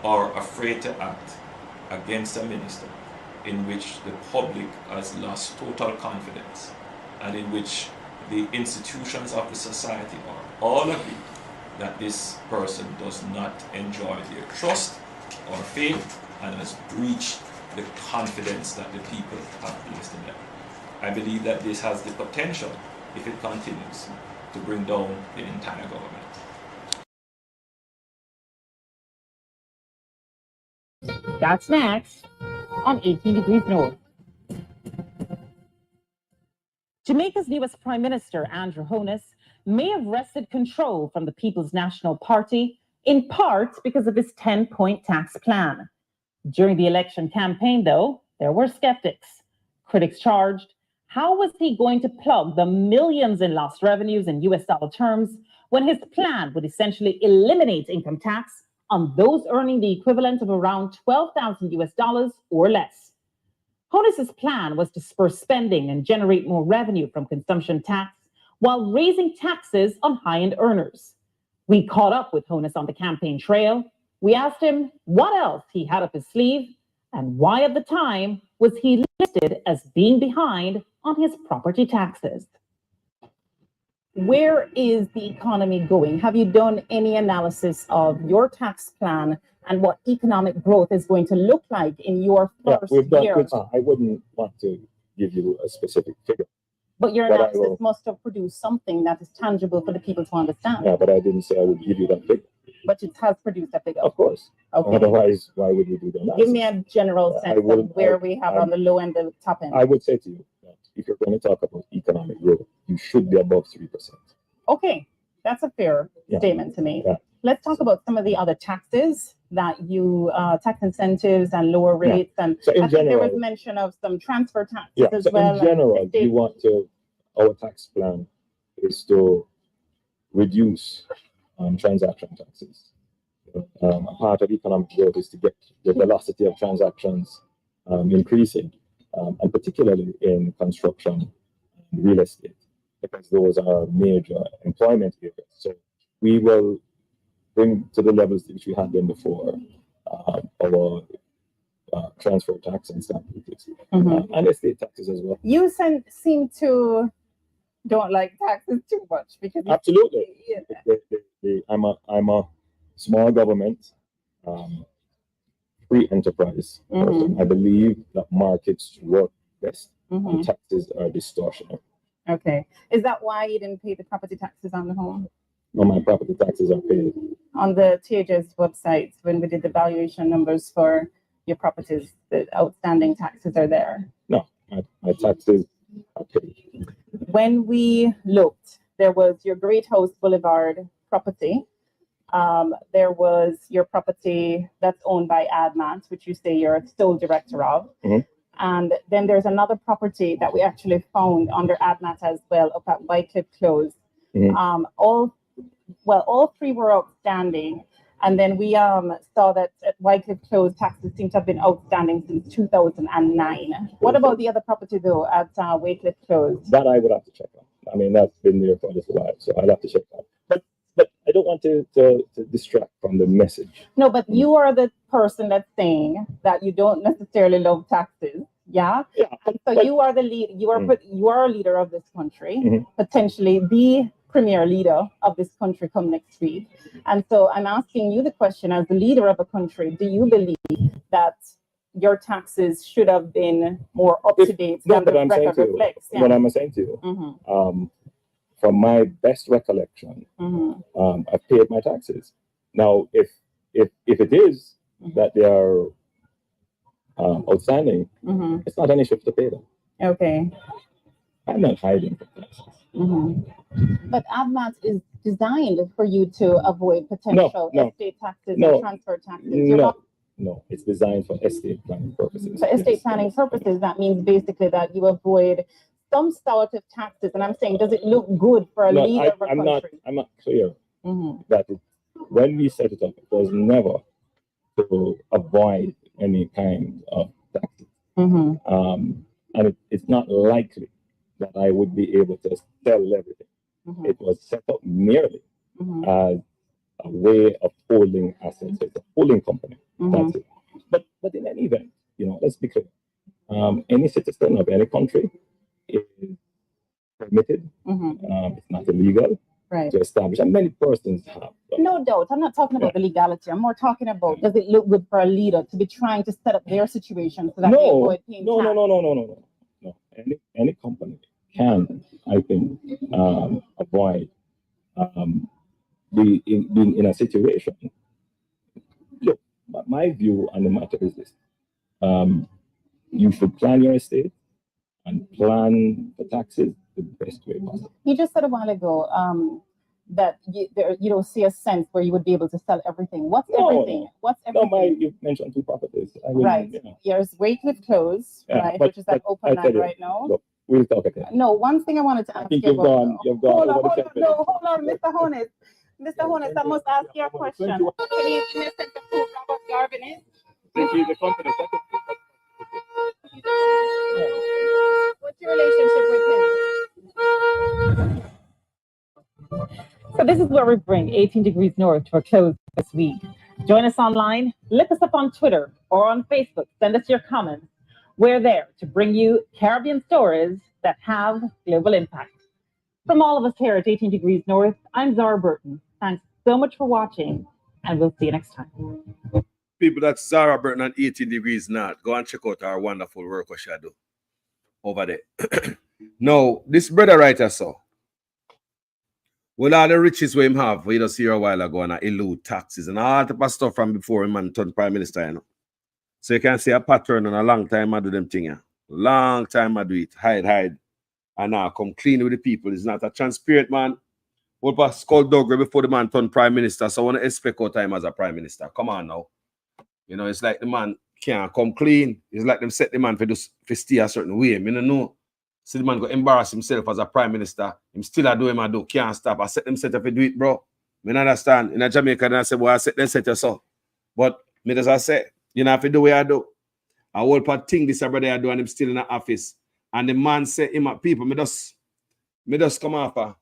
or afraid to act against a minister in which the public has lost total confidence and in which the institutions of the society are all agree that this person does not enjoy their trust or faith and has breached the confidence that the people have placed in them. I believe that this has the potential, if it continues, to bring down the entire government. That's next on 18 Degrees North. Jamaica's newest Prime Minister, Andrew Honus, may have wrested control from the People's National Party, in part because of his 10-point tax plan. During the election campaign, though, there were skeptics. Critics charged, how was he going to plug the millions in lost revenues in US dollar terms when his plan would essentially eliminate income tax on those earning the equivalent of around $12,000 US or less? Honus's plan was to spur spending and generate more revenue from consumption tax while raising taxes on high-end earners. We caught up with Honus on the campaign trail. We asked him what else he had up his sleeve and why at the time was he listed as being behind on his property taxes. Where is the economy going? Have you done any analysis of your tax plan and what economic growth is going to look like in your first year? I wouldn't want to give you a specific figure. But your analysis must have produced something that is tangible for the people to understand. Yeah, but I didn't say I would give you that figure. But it has produced a figure. Of course. Okay. Otherwise, why would we do the analysis? Give me a general sense of where we have on the low end and the top end. I would say to you that if you're going to talk about economic growth, you should be above 3%. Okay, that's a fair statement to me. Yeah. Let's talk about some of the other taxes that you, tax incentives and lower rates. And so in general, there was mention of some transfer taxes as well. In general, you want to, our tax plan is to reduce transaction taxes. A part of economic growth is to get the velocity of transactions increasing, and particularly in construction and real estate, because those are major employment areas. So we will bring to the levels which we had been before our transfer tax and stamp duties, and estate taxes as well. You seem to don't like taxes too much because absolutely. I'm a small government, free enterprise person. I believe that markets work best, and taxes are distortionate. Okay, is that why you didn't pay the property taxes on the home? No, my property taxes are paid. On the THS website, when we did the valuation numbers for your properties, the outstanding taxes are there. No, my taxes are paid. When we looked, there was your Great House Boulevard property. There was your property that's owned by ADMAT, which you say you're sole director of. And then there's another property that we actually found under ADMAT as well, up at Wycliffe Close. All three were outstanding. And then we saw that at Wycliffe Close, taxes seem to have been outstanding since 2009. What about the other property, though, at Wycliffe Close? That I would have to check on. I mean, that's been there for a little while, so I'll have to check on. But I don't want to distract from the message. No, but you are the person that's saying that you don't necessarily love taxes. Yeah. And so you are the lead. You are a leader of this country, potentially the premier leader of this country come next week. And so I'm asking you the question, as the leader of a country, do you believe that your taxes should have been more up to date than the record reflects? What I'm saying to you, from my best recollection, I've paid my taxes. Now, if it is that they are outstanding, it's not an issue to pay them. Okay. I'm not hiding from taxes. But ADMAT is designed for you to avoid potential estate taxes and transfer taxes. No, it's designed for estate planning purposes. For estate planning purposes, that means basically that you avoid some sort of taxes. And I'm saying, does it look good for a leader of a country? I'm not clear that when we set it up, it was never to avoid any kind of taxes. And it's not likely that I would be able to sell everything. It was set up merely as a way of holding assets. It's a holding company. That's it. But in any event, let's be clear. Any citizen of any country is permitted. It's not illegal to establish, and many persons have. No doubt. I'm not talking about the legality. I'm more talking about, does it look good for a leader to be trying to set up their situation so that they avoid paying tax? No. Any company can, I think, avoid being in a situation. Look, my view on the matter is this: you should plan your estate and plan the taxes the best way possible. You just said a while ago that you don't see a sense where you would be able to sell everything. What's everything? What's everything? You mentioned two properties. There's Wycliffe Close, which is at open land right now. Look, we'll talk again. No, one thing I wanted to ask you about. You've gone hold on, Mr. Honest. Mr. Honest, I must ask you a question. Can you give me a sense of who Robert Garvin is? He's the company What's your relationship with him? So this is where we bring 18 Degrees North to a close this week. Join us online, look us up on Twitter or on Facebook, send us your comments. We're there to bring you Caribbean stories that have global impact. From all of us here at 18 Degrees North, I'm Zara Burton. Thanks so much for watching, and we'll see you next time. People, that's Zara Burton on 18 Degrees North. Go and check out our wonderful work what she do over there. Now, this brother writer saw, with all the riches we him have, we just see a while ago and elude taxes and all type of stuff from before him and turned prime minister, So you can see a pattern and a long time I do them thing, Long time I do it, hide. And now come clean with the people. It's not a transparent man. What was called Dougray before the man turned prime minister, so I want to expect out time as a prime minister. Come on now. It's like the man can't come clean. It's like them set the man for stay a certain way. I don't know. See the man go embarrass himself as a prime minister. Him still a do him a do. Can't stop. I set them set up to do it, bro. I understand. In Jamaica, then I say, well, I set them set yourself. But me as I say, you know, if you do what I do. I whole part thing this brother I do and him still in the office. And the man say him people, me just come after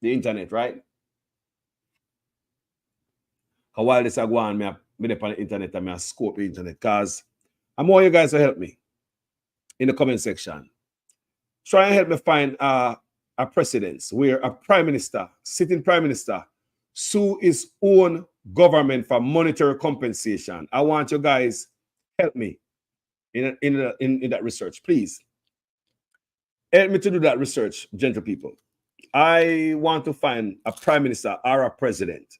the internet, right? While this I go on, me on the internet and me scope the internet. Cause I want you guys to help me in the comment section. Try and help me find a precedence where a prime minister, sitting prime minister, sue his own government for monetary compensation. I want you guys help me in that research, please. Help me to do that research, gentle people. I want to find a prime minister or a president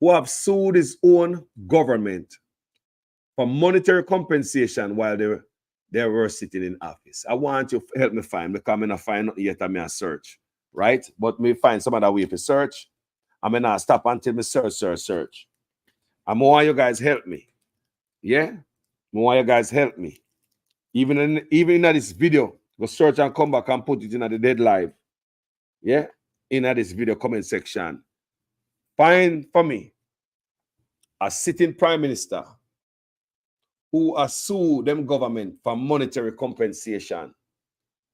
who have sued his own government for monetary compensation while they were sitting in office. I want you to help me find, because I'm going to find out yet I'm going to search, right? But me find some other way to search. I'm going to stop until me search. I want you guys help me. Yeah? I want you guys help me. Even in this video, go search and come back and put it in the dead live. Yeah? In this video comment section. Find for me a sitting prime minister who are sued them government for monetary compensation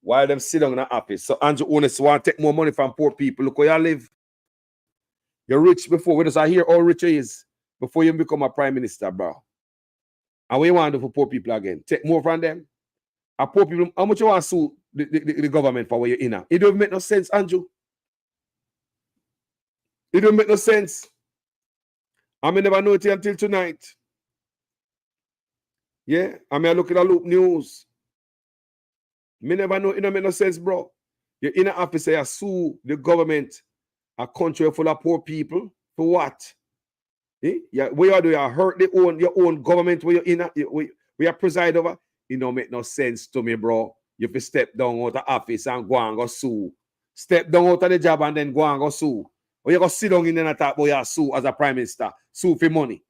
while them sit down in the office. So Andrew Honest want to take more money from poor people. Look where you live. You're rich before. We just hear how rich you is before you become a prime minister, bro. And what you want to do for poor people again? Take more from them? And poor people, how much you want to sue the government for where you're in? It don't make no sense, Andrew. It don't make no sense. I may never know it until tonight. Yeah, I mean, I look at the Loop News. Me never know, it don't make no sense, bro. You're in an office, you sue the government, a country full of poor people, for what? Eh? Yeah, where you do, you hurt your own government where you're in, where you preside over. It don't make no sense to me, bro. You have to step down out of the office and go and go sue. Step down out of the job and then go and go sue. Or you go sit down in there and talk about you sue as a prime minister, sue for money.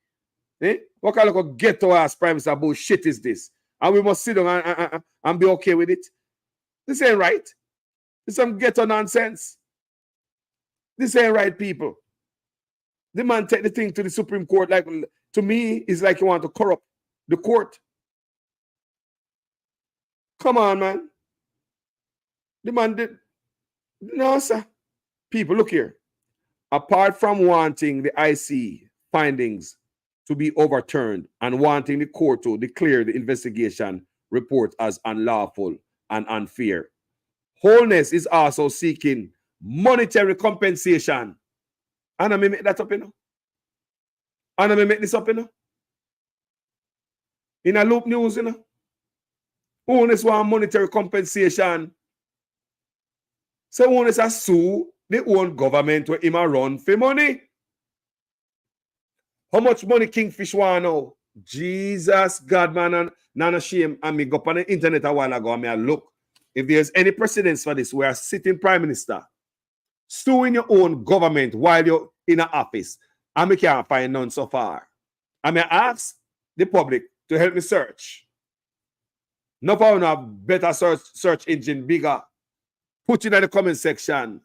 Eh? What kind of ghetto ass prime minister bullshit is this? And we must sit down and be okay with it. This ain't right. This is some ghetto nonsense. This ain't right, people. The man take the thing to the Supreme Court. Like, to me, it's like you want to corrupt the court. Come on, man. The man did. No, sir. People, look here. Apart from wanting the IC findings to be overturned and wanting the court to declare the investigation report as unlawful and unfair, Wholeness is also seeking monetary compensation. And I may make that up, you know. And I may make this up, you know. In a Loop News, you know. Wholeness want monetary compensation. So Wholeness has sue the own government where him a run for money. How much money Kingfish want now? Jesus, God, man, and none shame. And me go up on the internet a while ago and me look. If there's any precedence for this, where a sitting prime minister suing your own government while you're in an office, and me can't find none so far. I may ask the public to help me search. No problem, a better search engine, bigger. Put it in the comment section.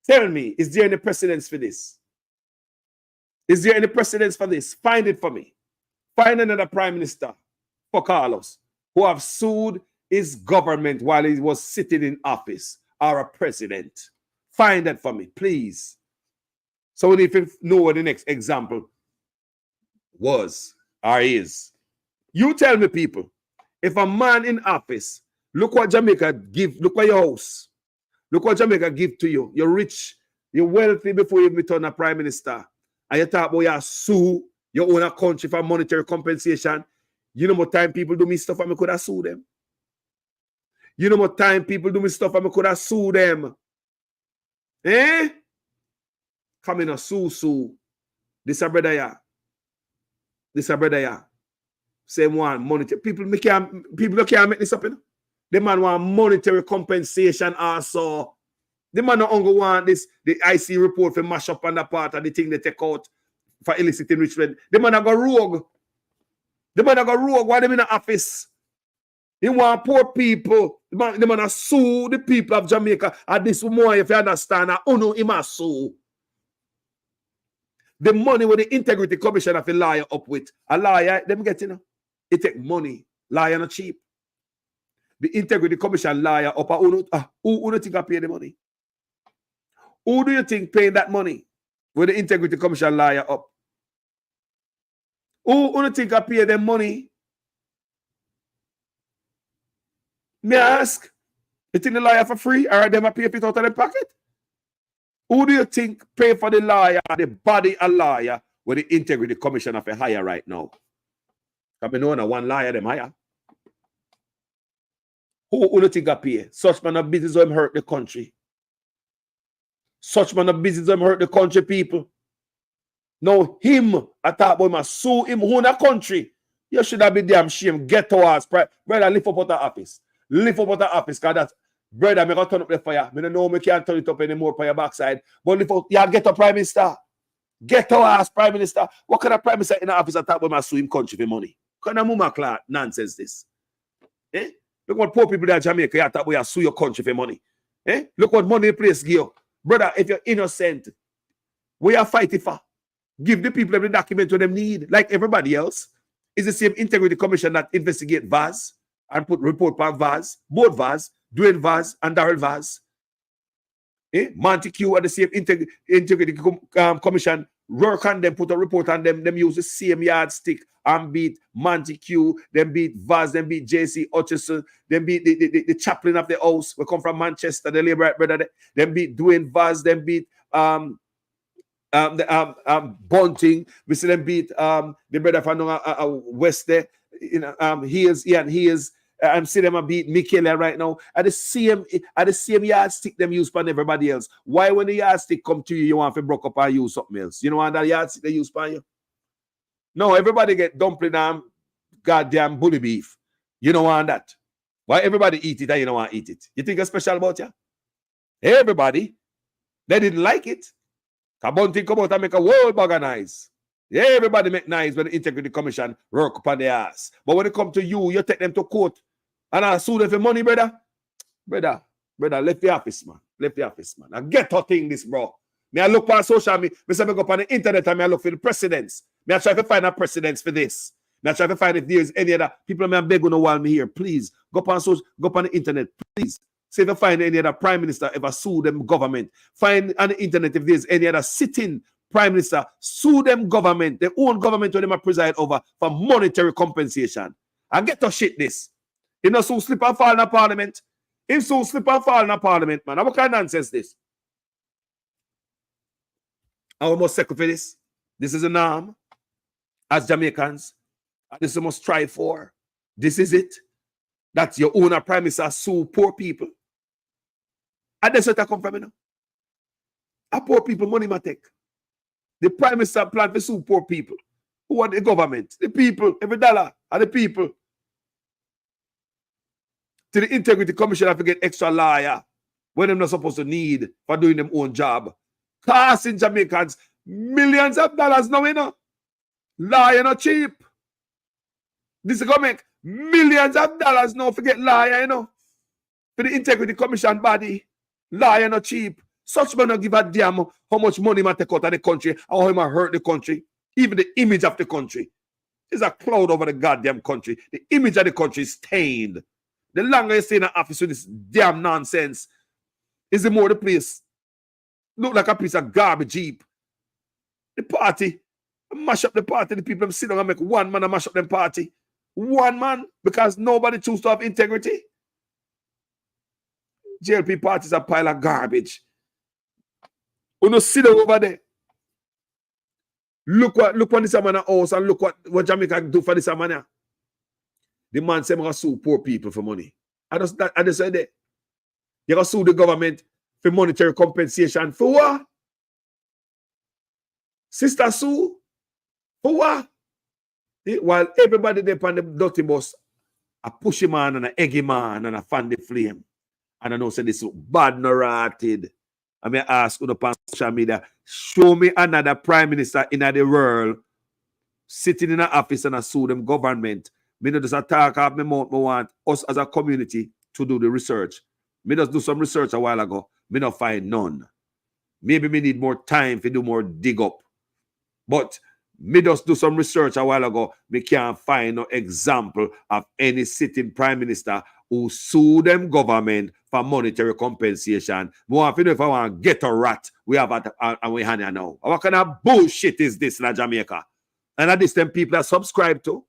Tell me, is there any precedence for this? Is there any precedence for this? Find it for me. Find another prime minister for Carlos who have sued his government while he was sitting in office, or a president. Find that for me, please. So we need to know what the next example was or is. You tell me, people, if a man in office, look what Jamaica give, look at your house. Look what Jamaica give to you. You're rich, you're wealthy before you become a prime minister. And you talk about you sue your own country for monetary compensation. You know what time people do me stuff and I could have sued them. You know what time people do me stuff and I could have sued them. Eh? Come in a sue. This a brother ya. This a brother ya. Same one, monetary. People can't make this up, you know? The man want monetary compensation also. The man no only want this, the IC report for mash up on the part of the thing they take out for illicit enrichment. The man go rogue. The man go rogue while them in the office. He want poor people. The man sue the people of Jamaica. And this more, if you understand, no, he must sue. The money with the integrity commission of a liar up with. A liar, them get, you know. It take money. Liar not cheap. The integrity commission liar up. Who do you think I pay the money? Who do you think paying that money with the integrity commission liar up? Who think I pay them money? May I ask? You think the lawyer for free, or them I pay it out of their pocket? Who do you think pay for the lawyer, the body a lawyer, with the integrity commission of a hire right now? I mean, no one lawyer them hire. Who do you think I pay? Such man of business them hurt the country. Such man of business them hurt the country people. Now him, I thought about him, sue him who in the country. You should have been damn shame. Get to us, brother. Lift up out the office. Lift up out the office, cause that's brother. I'm gonna turn up the fire. I don't know me can't turn it up anymore for your backside. But lift up, yeah, get to Prime Minister. Get to us, Prime Minister. What kind of Prime Minister in the office I thought about my sue him country for money? What kind of mama clock nonsense this? Eh? Look what poor people in Jamaica, you thought about you sue your country for money. Eh? Look what money place give you. Brother, if you're innocent, we are fighting for. Give the people the document what them need, like everybody else. It's the same integrity commission that investigate Vaz and put report on Vaz, both Vaz, Dwayne Vaz and Darrell Vaz. Montague at the same integrity commission work on them, put a report on them. Them use the same yardstick and beat Montague, them beat Vaz, them beat JC Hutchison, them beat the chaplain of the house. We come from Manchester, the Labour brother. Them beat Dwayne Vaz, them beat Bunting. We see them beat the brother from West there. He is. I'm seeing them beat Mikal right now. At the same yardstick them use for everybody else. Why when the yardstick come to you, you want to broke up and use something else? You know what that yardstick they use for you? No, everybody get dumpling and goddamn bully beef. You don't want that. Why everybody eat it and you don't want to eat it? You think it's special about you? Everybody. They didn't like it. Bunting come out and make a world bag of nice. Yeah, everybody make nice when the integrity commission work upon their ass. But when it come to you, you take them to court and I sue them for money, brother. Brother, left the office, man. Left the office, man. I get her thing this, bro. Me I look on social media, me say me go up on the internet and me I look for the precedents. Me I try to find a precedents for this. Me I try to find if there's any other people me I beg on while me here. Please go up on the internet, please. See if you find any other prime minister ever sue them government. Find on the internet if there's any other sitting prime minister sue them government, their own government where they preside over for monetary compensation. And get to shit this. You know, so slip and fall in the parliament. Him so slip and fall in the parliament, man. What kind of nonsense this? I almost second for this. This is a norm as Jamaicans. And this is must strive for. This is it. That your own prime minister sue poor people. And that's what I come from, you know. A poor people money ma take. The prime minister plan to sue poor people. Who are the government? The people. Every dollar are the people. To the integrity commission have to get extra lawyer when they're not supposed to need for doing them own job. Costing Jamaicans millions of dollars now, you know. Lawyer not cheap. This is going to make millions of dollars now for get lawyer, you know. For the integrity commission body. Lawyer not cheap. Such man don't give a damn how much money man take out of the country or how he might hurt the country. Even the image of the country. There's a cloud over the goddamn country. The image of the country is stained. The longer you stay in the office with this damn nonsense, is the more the place look like a piece of garbage heap. The party, mash up the party. The people sit down and make one man and mash up them party. One man, because nobody choose to have integrity. JLP parties are a pile of garbage. We no sit down over there. Look what this man house and look what Jamaica do for this man. The man said, I'm going to sue poor people for money. I just said that. You're going to sue the government for monetary compensation. For what? Sister Sue? For what? While everybody there on the dirty bus, a pushy man and a eggy man and a fan the flame. And I know say this bad narrated. I may ask on the social media, show me another prime minister in the world sitting in an office and sue them government. Me not just attack up my mouth. Me want us as a community to do the research. Me just do some research a while ago. Me not find none. Maybe me need more time to do more dig up. But me just do some research a while ago. Me can't find no example of any sitting prime minister who sue them government for monetary compensation. Me want to know if I want to get a rat. We have and we hand now. What kind of bullshit is this in Jamaica? And at this time, people are subscribed to,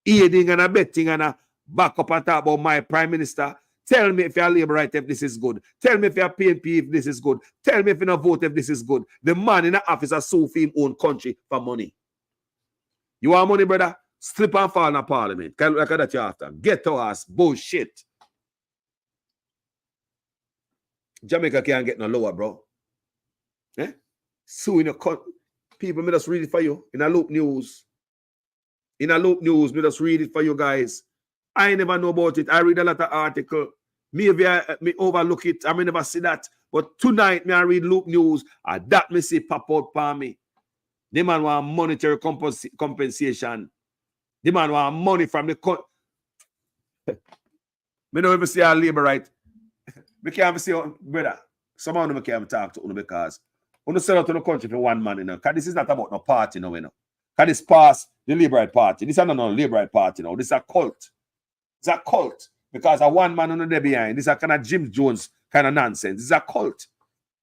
aiding and abetting and a back up and talk about my prime minister. Tell me if you're Labour right if this is good. Tell me if you're PNP if this is good. Tell me if you're not vote if this is good. The man in the office has sued for his own country for money. You want money, brother? Slip and fall in a parliament. Can look at that you after. Get to us. Bullshit. Jamaica can't get no lower, bro. Eh? Suing your country. People, me just read it for you. In a Loop News. In a Loop News, me just read it for you guys. I never know about it. I read a lot of article. Maybe me overlook it. I may never see that. But tonight, me I read Loop News. And that me see pop out for me. The man want monetary compensation. The man want money from the country. Me don't even see our labor right. We can't see, brother. Someone of them can't talk to you because we don't sell out to the country for one man, you know. Because this is not about no party, you know. Because this past the Labour Right Party. This is not no Labour Right Party, you know. This is a cult. It's a cult. Because a one man on the behind. This is a kind of Jim Jones kind of nonsense. This is a cult.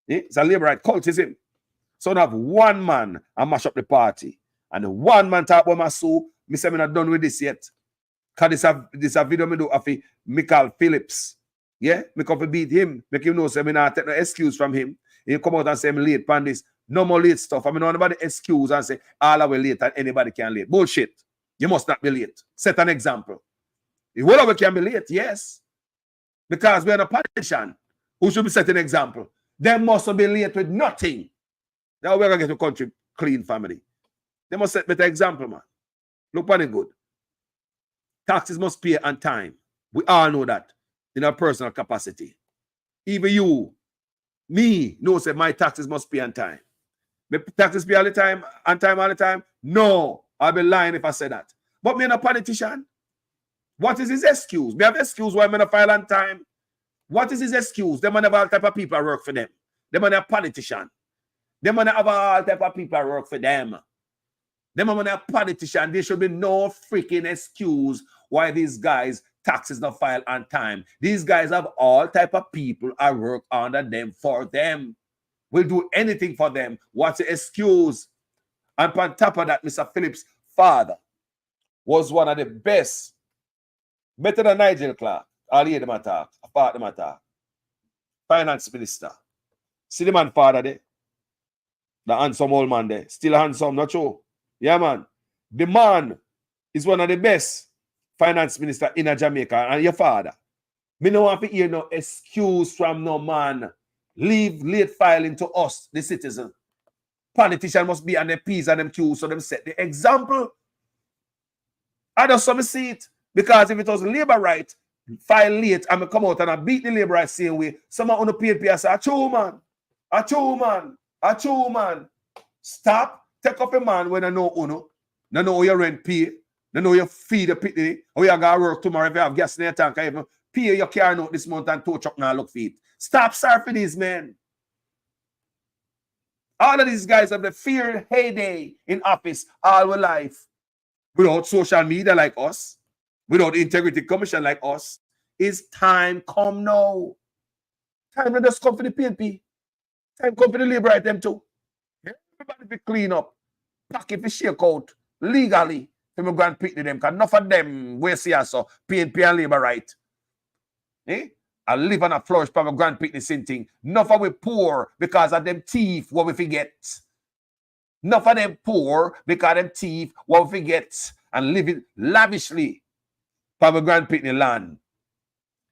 It's a Labour Right cultism. So now have one man and mash up the party. And the one man talk about my soul. Me say me not done with this yet. Because this a video me do of Mikal Phillips. Yeah? Me come to beat him. Make him know say me not take no excuse from him. He come out and say me late pan this. No more late stuff. I mean, nobody excuse and say all are late and anybody can late. Bullshit. You must not be late. Set an example. If all of us can be late, yes. Because we're in a politician who should be setting an example. They must be late with nothing. Now we're going to get a country clean family. They must set better example, man. Look on it good. Taxes must pay on time. We all know that in our personal capacity. Even you, me, know say my taxes must pay on time. My taxes pay all the time, on time all the time? No. I'll be lying if I say that. But me and a politician, what is his excuse? Me have excuse why I'm not file on time. What is his excuse? Them man have all type of people work for them. Them man a politician. Them man have all type of people work for them. Them man a politician. There should be no freaking excuse why these guys taxes not filed on time. These guys have all type of people I work under them for them. Will do anything for them. What's the excuse? And on top of that, Mr. Phillips' father was one of the best. Better than Nigel Clark. All hear them attack. Apart them attack. Finance minister. See the man father there? The handsome old man there. Still handsome, not true? Yeah, man. The man is one of the best finance minister in Jamaica. And your father. Me no want to hear no excuse from no man. Leave late filing to us, the citizen. Politicians must be on their P's and them Q's so them set the example. I just saw me see it. Because if it was Labour right, file late and I come out and I beat the Labour right same way, someone on the PNP say, achoo man, achoo man, achoo man. Stop, take up a man when I know uno, no know your rent pay, no know you feed the pitney, or you gotta work tomorrow if you have gas in your tank, even pay your car note this month and tow truck now look feet. Stop surfing these men. All of these guys have the fear heyday in office all our life. Without social media like us, without integrity commission like us, is time come now. Time to just come for the PNP. Time come for the Labour right them too. Everybody be clean up. Pack it for shake out legally. For me go and pick them. Because enough of them we see us so PNP and Labour right. I live on a flourish for my grand pick the same thing. Enough of we poor because of them thief what we forget. Enough of them poor because them thief what we forget. And living lavishly. For our Grand Pitney land,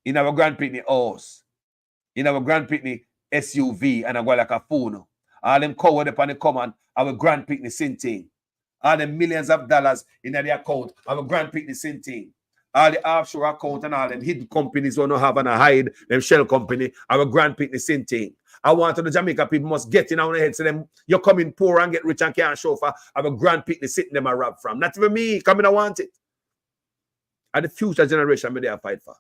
in our Grand Pitney house, in our Grand Pitney SUV, and I go like a phone. All them coward upon the command, our Grand Pitney same thing. All the millions of dollars in their account, our Grand Pitney same thing. All the offshore account and all them hidden companies who don't have and hide, them shell company, our Grand Pitney same thing. I want to the Jamaica people must get in on the head so them you're coming poor and get rich and can't show for our Grand Pitney sitting them a rob from. Not even me, coming I want it. And the future generation me they fight for.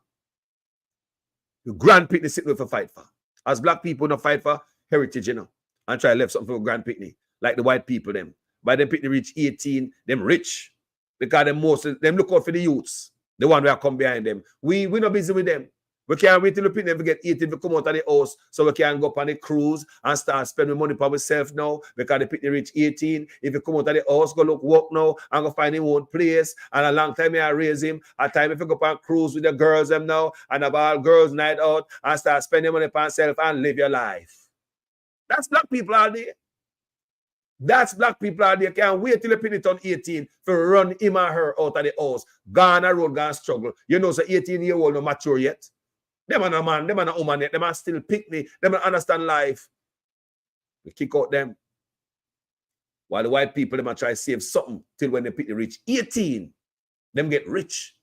The Grand Pitney sitting with a fight for. As black people no fight for heritage, you know, and try to left something for Grand Pitney, like the white people them. By them Pitney reach 18, them rich. Because them look out for the youths. The one who are come behind them. We not busy with them. We can't wait till the people get 18 to come out of the house so we can go up on the cruise and start spending money for ourselves now because the people reach 18. If you come out of the house, go look work now and go find him own place. And a long time I raise him. A time if you go up on cruise with the girls them now and have all girls night out and start spending money for yourself and live your life. That's black people out there. That's black people out there. Can't wait till the people turn 18 for run him or her out of the house. Gone a road, gone struggle. You know, so 18-year-old no mature yet. Them are no man, them are no woman yet. Them are still pick me. Them don't understand life. We kick out them. While the white people, them are try to save something till when they reach 18, them get rich.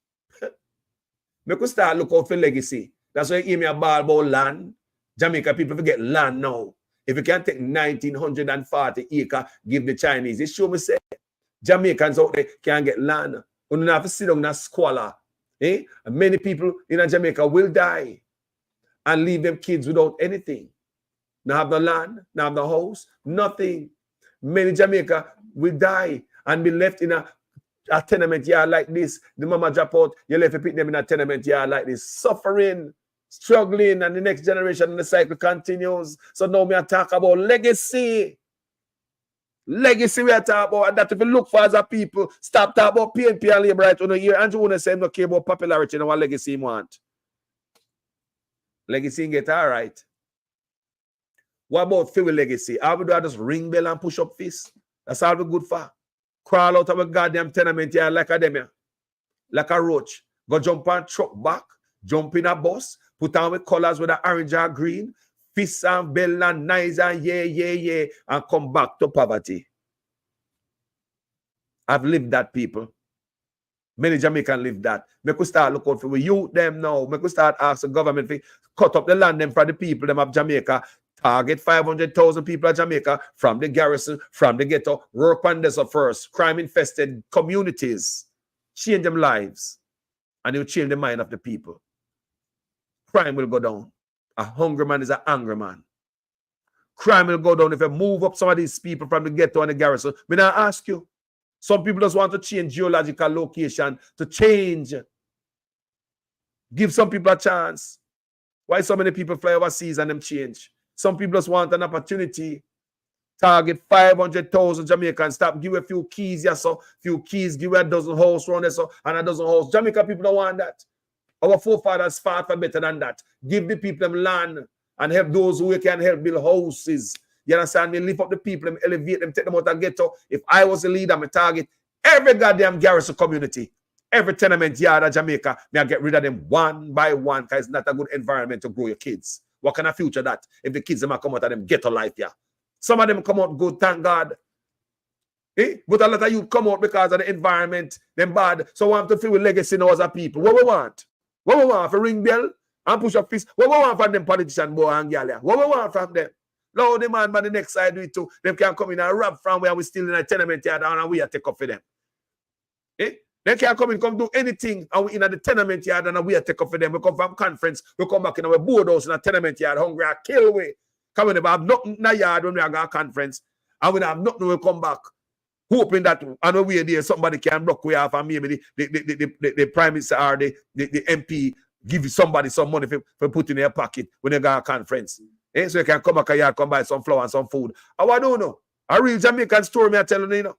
We could start look out for legacy. That's why you hear me a ball about land. Jamaica people forget land now. If you can take 1,940 acres, give the Chinese. It show me say Jamaicans out there can't get land. You don't have to sit down in a squalor. And many people in Jamaica will die and leave them kids without anything. Not have no land, not have no house, nothing. Many Jamaica will die and be left in a tenement yard like this. The mama drop out, you left to pick them in a tenement yard like this, suffering, struggling, and the next generation and the cycle continues. So now we are talking about legacy. Legacy we are talking about, and that if you look for as a people, stop talking about PNP and labor right on the year. And you want to say no care about popularity and what legacy you want. Legacy get all right. What about Philly legacy? How we do I just ring bell and push up fist? That's all we good for. Crawl out of a goddamn tenement here like a dem, like a roach. Go jump on truck back, jump in a bus, put on with colors with the orange and green, fist and bell and nice and yeah, and come back to poverty. I've lived that, people. Many Jamaicans live that. We could start look out for we youth them now. We could start ask the government to cut up the land them for the people them of Jamaica. Target 500,000 people of Jamaica from the garrison, from the ghetto. Work on this first. Crime-infested communities. Change them lives. And it will change the mind of the people. Crime will go down. A hungry man is an angry man. Crime will go down if you move up some of these people from the ghetto and the garrison. May I ask you? Some people just want to change geological location, to change. Give some people a chance. Why so many people fly overseas and them change? Some people just want an opportunity. Target 500,000 Jamaicans. Stop, give a few keys, yes, so few keys, give a dozen house around there, so, and a dozen house. Jamaica people don't want that. Our forefathers fought for better than that. Give the people them land and help those who can help build houses. You understand me? Lift up the people, them, elevate them, take them out of ghetto. If I was a leader, I target every goddamn garrison community, every tenement yard of Jamaica, may I get rid of them one by one, because it's not a good environment to grow your kids. What kind of future that if the kids them come out of them ghetto life, yeah? Some of them come out good, thank God. But a lot of you come out because of the environment, them bad. So we want to feel with legacy now as a people. What we want? What we want for ring bell and push up fist? What we want from them politician boy and gal? What we want from them? Now the man by the next side do it too. Them can come in and rob from where we still in a tenement yard and we are take up for them. They can come in, come do anything and we in the tenement yard and we are take up for them. We come from conference, we come back in our board house in a tenement yard, hungry, I kill away. Come in, we have nothing in the yard when we are going to conference and we have nothing when we come back. Hoping that on the way there somebody can block way off and maybe the prime minister or the MP give somebody some money for put in their pocket when they go to conference. So you can come back a yard, come buy some flour and some food. I don't know. A real Jamaican story, me I tell you,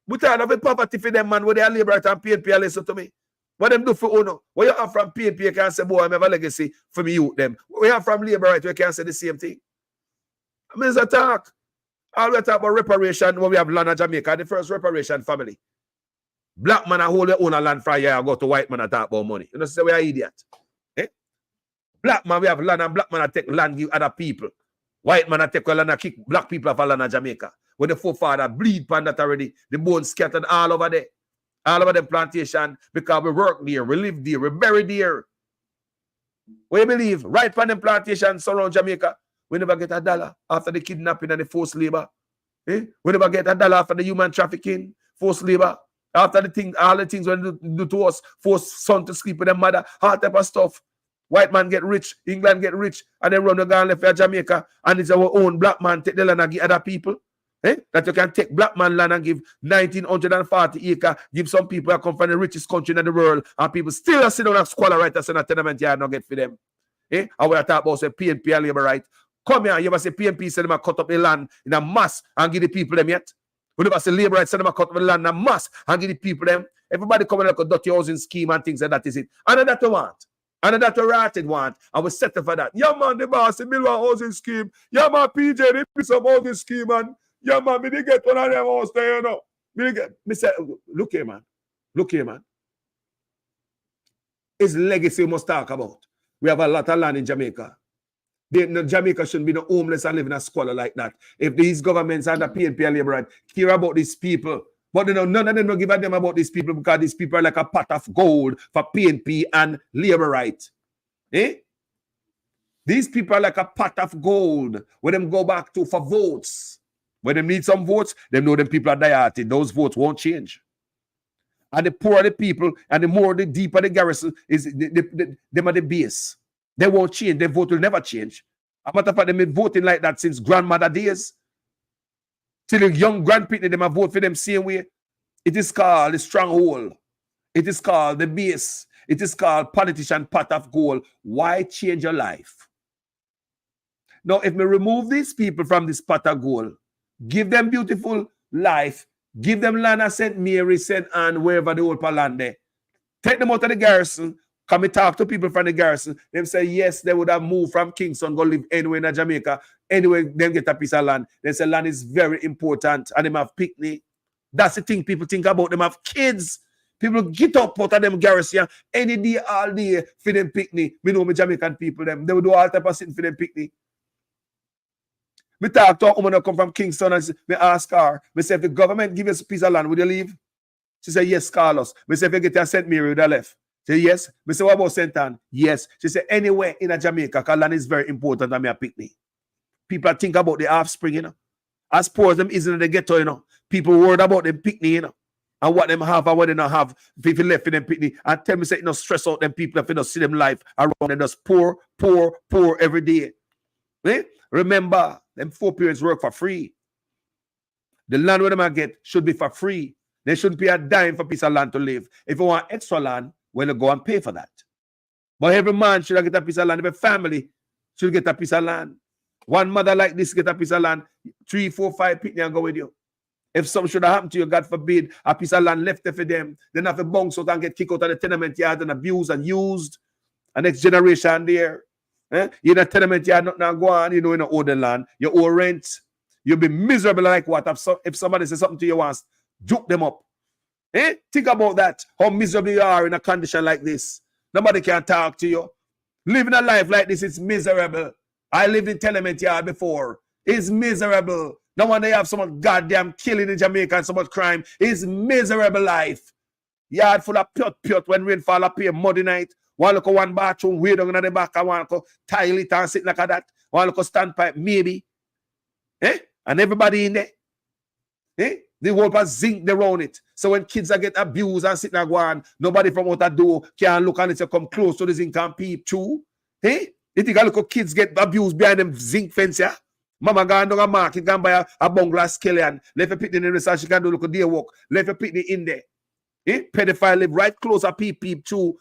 But I have a poverty for them, man, where they are labor and PNP, listen to me. What them do for Uno? What you have from PNP, you can say, boy, I have a legacy for me youth them. What you have from labor right, you can say the same thing. I mean, it's a talk. All we talk about reparation when we have land in Jamaica, the first reparation family. Black man hold their own land for a year and go to white man and talk about money. You know, say we are idiot. Black man, we have land and black man take land give other people. White man take land and kick black people off land in Jamaica. When the forefather bleed pan that already, the bones scattered all over there. All over the plantation because we work there, we live there, we bury there. What you believe? Right pan them plantation surround Jamaica. We never get $1 after the kidnapping and the forced labor. We never get $1 after the human trafficking, forced labor. After the thing, all the things when they do to us, force son to sleep with their mother, all type of stuff. White man get rich, England get rich, and then run the gun left for Jamaica, and it's our own black man take the land and give other people. That you can take black man land and give 1,940 acres, give some people that come from the richest country in the world, and people still sit down and squalor right as in a tenement yard not get for them. And we are talking about say PNP and labor right. Come here, you ever say PNP said them a cut up the land in a mass and give the people them yet? We never say labor right said them a cut up the land in a mass and give the people them. Everybody coming like a dirty housing scheme and things like that is it. And that we want. And that we ratted want. And we settle for that. Yeah man, the boss, the build one housing scheme. Yeah man, PJ, they put some housing scheme and yeah, man, me get one of them house there, you know. Me say, look here, man. Look here, man. It's legacy we must talk about. We have a lot of land in Jamaica. Jamaica shouldn't be no homeless and live in a squalor like that. If these governments and the PNP and Labour right care about these people, but you know, none of them don't give a damn about these people because these people are like a pot of gold for PNP and Labour right. These people are like a pot of gold when them go back to for votes. When they need some votes, they know them people are dieted. Those votes won't change. And the poorer the people, and the deeper the garrison is, them are the base. They won't change. Their vote will never change. A matter of fact, they've been voting like that since grandmother days. Till the young grandpitney, they might vote for them same way. It is called the stronghold. It is called the base. It is called politician pot of gold. Why change your life? Now, if we remove these people from this pot of gold, give them beautiful life. Give them land at St. Mary, St. Anne, wherever the old land there. Take them out of the garrison. Come and talk to people from the garrison. Them say, yes, they would have moved from Kingston, go live anywhere in Jamaica. Anyway, them get a piece of land. They say land is very important. And them have picnic. That's the thing people think about. Them have kids. People get up out of them garrison any day, all day for them picnic. We know me Jamaican people, them. They would do all type of sitting for them picnic. Me talk to a woman that come from Kingston and me ask her, me say, if the government give us a piece of land, would you leave? She said, yes, Carlos. Me say, if you get a St. Mary, would you left? She said, yes. Me say, what about St. Anne? Yes. She said, anywhere in a Jamaica, because land is very important and me a picnic. People think about the offspring, you know. As poor as them is in the ghetto, you know. People worried about them picnic, you know. And what them have and what they don't have. If you left in them picnic and tell me, say, you know, stress out them people if you don't see them life around them just poor every day. Remember, them 4 parents work for free. The land where them get should be for free. They shouldn't pay a dime for a piece of land to live. If you want extra land, well, you go and pay for that. But every man should get a piece of land. Every family should get a piece of land. One mother like this get a piece of land. 3, 4, 5 picnic and go with you. If something should have happened to you, God forbid, a piece of land left there for them, then have to bounce out and get kicked out of the tenement yard and abused and used. The next generation there. You're in a tenement yard, not go on, you know, in an older land, you owe rent, you'll be miserable like what? If somebody says something to you once, juke them up. Think about that, how miserable you are in a condition like this. Nobody can talk to you. Living a life like this is miserable. I lived in tenement yard before. It's miserable. No wonder you have so much goddamn killing in Jamaica and so much crime. It's miserable life. Yard full of put when rain fall up here, muddy night. One look at one bathroom way down in the back. I want to tile it and sit like that. One look at standpipe, maybe. And everybody in there. The whole part zinc around it. So when kids are get abused and sit and go on, nobody from out that door can look and it come close to the zinc and peep too. You think I look at kids get abused behind them zinc fence, yeah? Mama gone down a market, gone buy a bungalow skeleton. Left a picnic in the research, she can do look at day walk. Left a picnic in there. Pedophile live right close a peep too.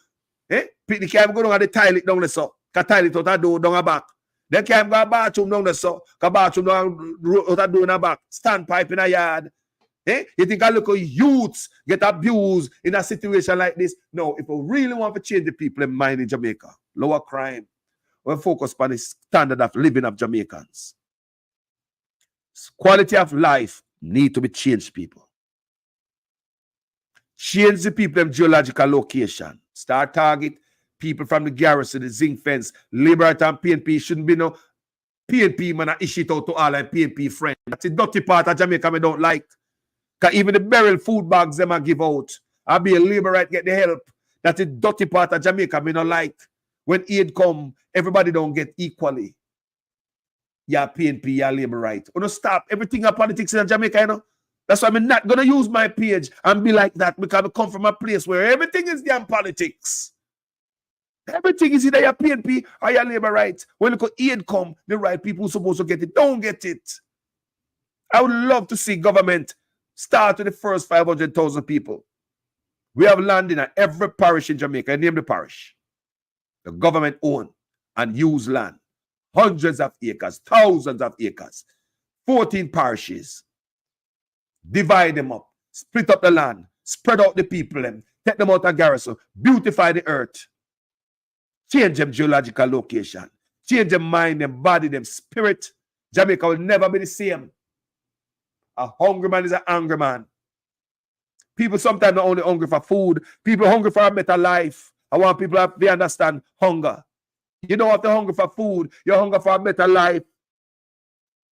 Picnic can't go down at the toilet down the so. Can toilet out the door down the back. Then can't go a bathroom down the so. Can bathroom down out the door in the back. Standpipe in a yard. You think I look at youths get abused in a situation like this? No, if we really want to change the people in mind in Jamaica, lower crime, we'll focus on the standard of living of Jamaicans. Quality of life need to be changed, people. Change the people in geological location. Start target people from the garrison, the zinc fence, Liberty and PNP. Shouldn't be no PNP man issue it out to all and PNP friends. That's the dirty part of Jamaica I don't like. Because even the burial food bags them I give out. I'll be a labor right get the help. That's the dirty part of Jamaica I don't like. When aid come, everybody don't get equally. Yeah, PNP, yeah, labor right. We don't stop everything of politics in Jamaica, you know. That's why I'm not going to use my page and be like that because I come from a place where everything is damn politics. Everything is either your PNP or your labor right. When you aid come, the right people who supposed to get it don't get it. I would love to see government start with the first 500,000 people. We have land in every parish in Jamaica. I name the parish. The government own and use land. Hundreds of acres, thousands of acres. 14 parishes. Divide them up. Split up the land. Spread out the people. Take them out of garrison. Beautify the earth. Change them geological location. Change them mind, them body, them spirit. Jamaica will never be the same. A hungry man is an angry man. People sometimes not only hungry for food, people hungry for a better life. I want people to understand hunger. You don't have to hunger for food, you're hungry for a better life.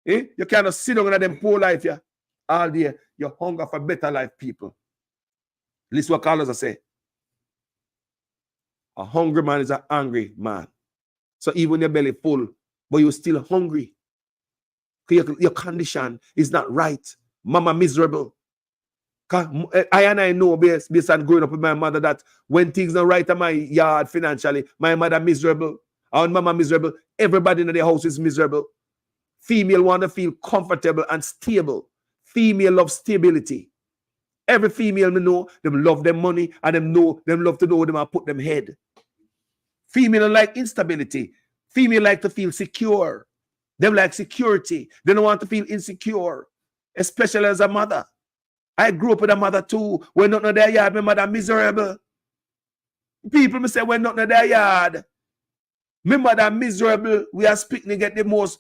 Eh? You cannot sit down in them poor life yeah, all day. You're hungry for better life, people. Listen what Carlos say. A hungry man is an angry man. So even your belly full, but you're still hungry. Your condition is not right. Mama miserable. I know based on growing up with my mother that when things are right in my yard financially, my mother miserable, and mama miserable, everybody in the house is miserable. Female want to feel comfortable and stable. Female love stability. Every female me know, them love them money and them love to know them and put them head. Female like instability. Female like to feel secure. Them like security. They don't want to feel insecure, especially as a mother. I grew up with a mother too. When not in their yard, my mother miserable. People me say when not in their yard, my mother miserable. We are speaking to get the most.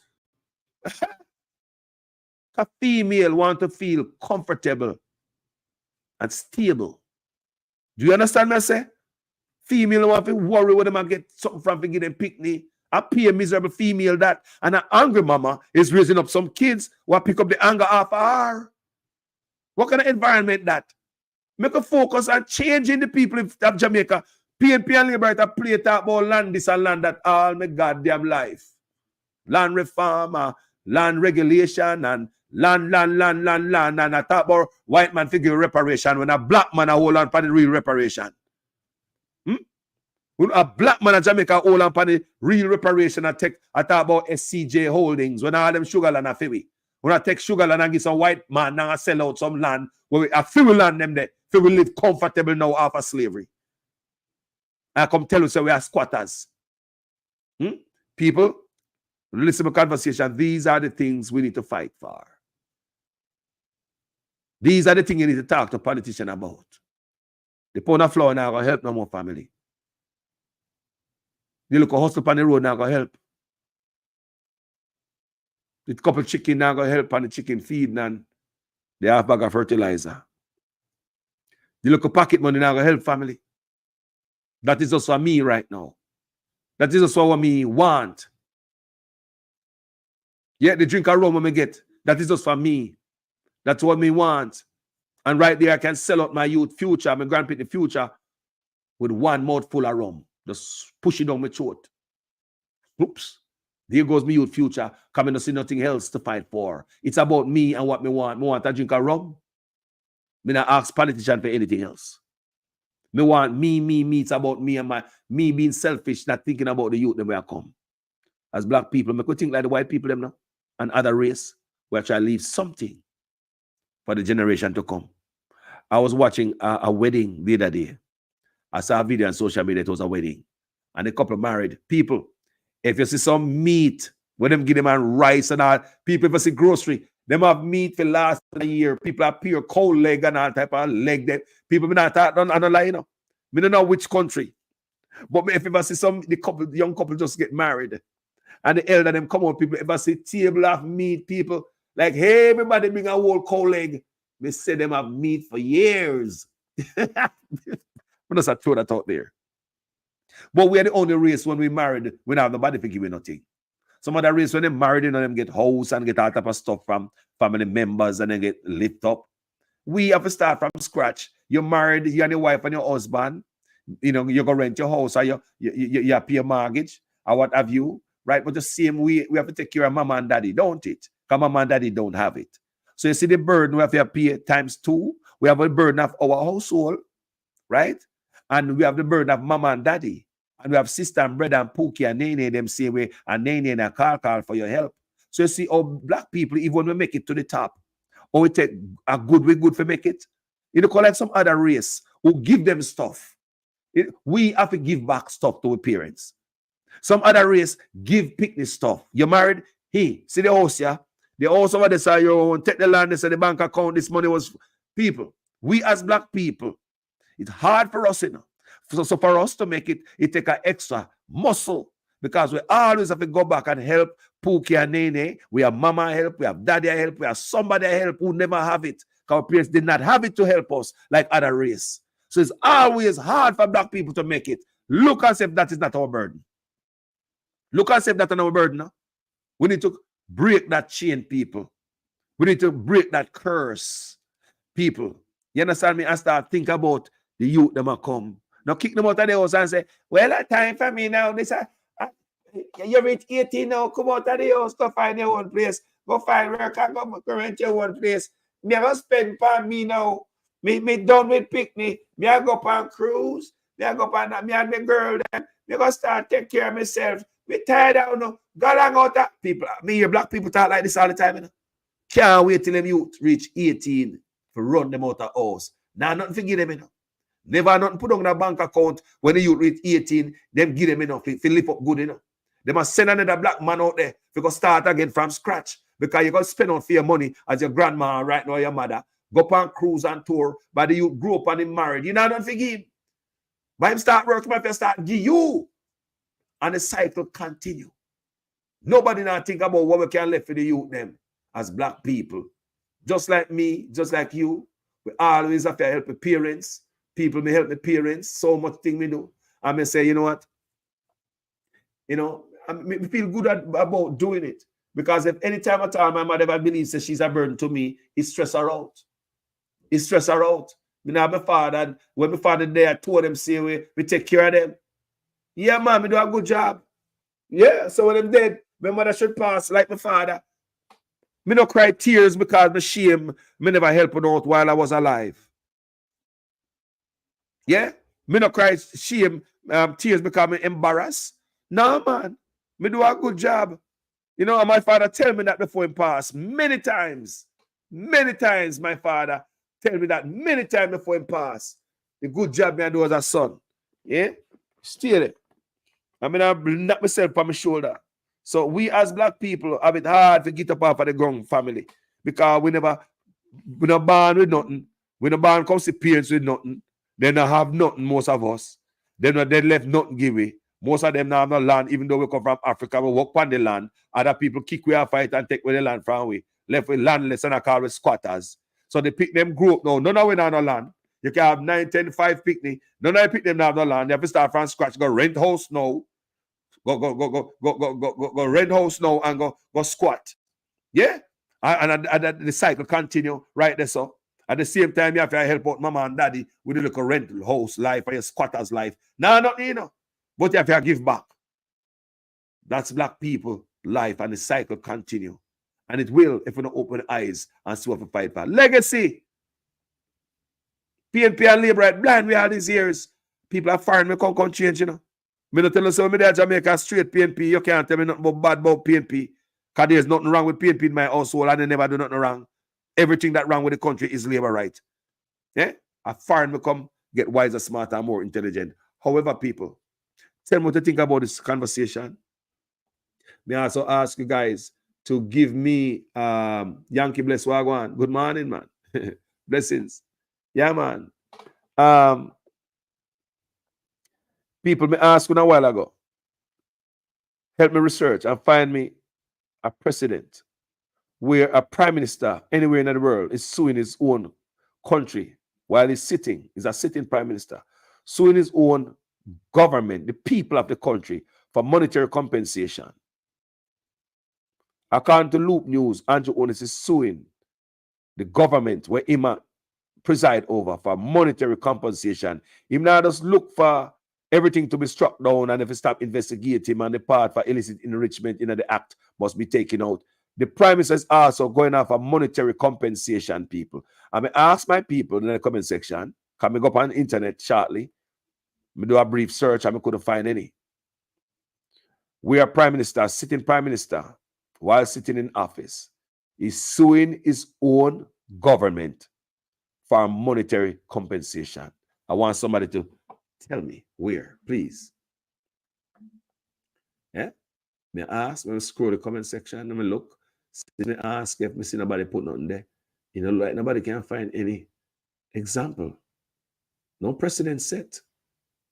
A female want to feel comfortable and stable. Do you understand me? I say female want to worry whether them get something from to give them picnic. I pay a miserable female that, and an angry mama is raising up some kids who pick up the anger off her. What kind of environment that? Make a focus on changing the people of Jamaica. PNP and Labour play talk about land this and land that all my goddamn life. Land reform, land regulation, and land, and I talk about white man figure reparation when a black man a hold on for the real reparation. When a black man in Jamaica hold on for the real reparation, I talk about SCJ Holdings when all them sugar land a ferry. When I take sugar land and give some white man and I sell out some land where a few land them there, we live comfortable now after slavery. I come tell you so we are squatters. People, listen to the conversation. These are the things we need to fight for. These are the things you need to talk to politicians about. The pound of flour now going to help no more family. You look a hustle on the road now going to help. The couple chicken now going to help on the chicken feed and the half bag of fertilizer. The local pocket money now going to help family. That is also me right now. That is also what me want. Yeah, the drink of rum I get. That is just for me. That's what me want. And right there I can sell out my youth future, my grandparents' future with one mouthful of rum. Just push it down my throat. Oops. There goes me youth future. Coming to see nothing else to fight for. It's about me and what me want. Me want a drink of rum. Me not ask politicians for anything else. Me want me. It's about me and me being selfish, not thinking about the youth that will come. As black people, me could think like the white people them now and other race, where I try to leave something for the generation to come. I was watching a wedding the other day. I saw a video on social media. It was a wedding. And the couple married. People, if you see some meat, when them give them and rice and all, people, if you see grocery, them have meat for last year. People have pure cow leg and all type of leg. That people me not talk, don't lie, you know. Me don't know which country. But if you ever see the young couple just get married, and the elder them come out, people ever see table of meat, people like, hey, everybody bring a whole cow leg. They say them have meat for years. But that's a throw that out there. But we are the only race when we married, we don't have nobody to give you nothing. Some other race when they married, you know, them get house and get all type of stuff from family members and then get lift up. We have to start from scratch. You're married, you and your wife and your husband. You know, you're going to rent your house or you pay a mortgage or what have you, right? But the same way, we have to take care of mama and daddy, don't it? Because mama and daddy don't have it. So you see the burden we have to pay times 2. We have a burden of our household, right? And we have the burden of mama and daddy. And we have sister and brother and Pookie and Nene, them same way, and Nene and call for your help. So you see, our black people, even when we make it to the top, or we take a good for make it. You know, call like some other race who give them stuff. We have to give back stuff to our parents. Some other race give picnic stuff. You're married? Hey, see the house, yeah? The house over there, say you want take the land, they say the bank account, this money was people. We as black people, it's hard for us, you know. So for us to make it, it take an extra muscle because we always have to go back and help Pookie and Nene. We have mama help, we have daddy help, we have somebody help who never have it. Because our parents did not have it to help us like other race. So it's always hard for black people to make it. Look as if that is not our burden. Look as if that's not our burden. No? We need to break that chain, people. We need to break that curse, people. You understand me? I start think about the youth that might come. Now kick them out of the house and say, well, that time for me now. This, you reach 18 now, come out of the house, go find your own place. Go find work and go rent your own place. Me have to spend for me now. Me done with picnic. Me I go on cruise. Me I go on me and my girl then. Me go start take care of myself. Me tired out now. God hang out that people. Me hear black people talk like this all the time. You know? Can't wait till them youth reach 18 to run them out of house. Now nothing to give them, you know. Never nothing put on a bank account when the youth reach 18, them give them enough to live up good, you know. They must send another black man out there to go start again from scratch because you're going to spend on for your money as your grandma right now, your mother. Go on cruise and tour, but the youth grew up and him married. You know, don't forgive him. But him start working, my friend start give you. And the cycle continue. Nobody now think about what we can left for the youth them as black people. Just like me, just like you, we always have to help the parents. People may help the parents. So much thing we do. I may say, you know what? You know, I feel good about doing it. Because if any time at all my mother ever believes that she's a burden to me, it stress her out. It stress her out. You know, my father, when my father there, I told them, say, we take care of them. Yeah, man, we do a good job. Yeah, so when I'm dead, my mother should pass like my father. Me no cry tears because me shame me never help out while I was alive. Yeah? Me no cry shame tears because me embarrassed. No, man. Me do a good job. You know, my father tell me that before him pass many times. Many times my father tell me that many times before him pass. The good job me I do as a son. Yeah? Stay there. I mean, I knock myself on my shoulder. So we as black people have it hard to get up off of the ground family because we not born with nothing. We not born come see parents with nothing. They not have nothing, most of us. They left nothing give away. Most of them now have no land, even though we come from Africa, we work on the land. Other people kick we a fight and take away the land from we. Left with landless and I call it squatters. So they pick them grew up now. None of we have no land. You can have 9, 10, 5 picnic. None of them pick them now have no land. They have to start from scratch. Go rent house now. Go rent house now and go squat. Yeah? And the cycle continue right there. So at the same time, you have to help out mama and daddy with the little rental house life or your squatter's life. No, nothing, you know. But you have to give back. That's black people life and the cycle continue. And it will if we don't open eyes and see what we fight for. Legacy. PNP and Labour right blind we all these years. People are firing me come change, you know. Me not tell you so me there Jamaica straight PNP. You can't tell me nothing bad about PNP. Because there's nothing wrong with PNP in my household and they never do nothing wrong. Everything that wrong with the country is Labour right. Yeah? A foreign me come get wiser, smarter, and more intelligent. However, people, tell me what you think about this conversation. May I also ask you guys to give me Yankee Bless Wagwan. Good morning, man. Blessings. Yeah, man. People me ask you a while ago. Help me research and find me a precedent where a prime minister anywhere in the world is suing his own country while he's sitting. He's a sitting prime minister, suing his own government, the people of the country, for monetary compensation. According to Loop News, Andrew Onis is suing the government where he preside over for monetary compensation. He now just look for everything to be struck down, and if you stop investigating and the part for illicit enrichment in the act must be taken out. The Prime Minister is also going off for monetary compensation, people. I may ask my people in the comment section, can we go up on the internet shortly? Me do a brief search and I couldn't find any. We are Prime Minister, sitting Prime Minister, while sitting in office, is suing his own government for monetary compensation. I want somebody to tell me where, please. Yeah? Me ask, me scroll the comment section, me look. Me ask if me see nobody put nothing there. You know, like nobody can find any example. No precedent set.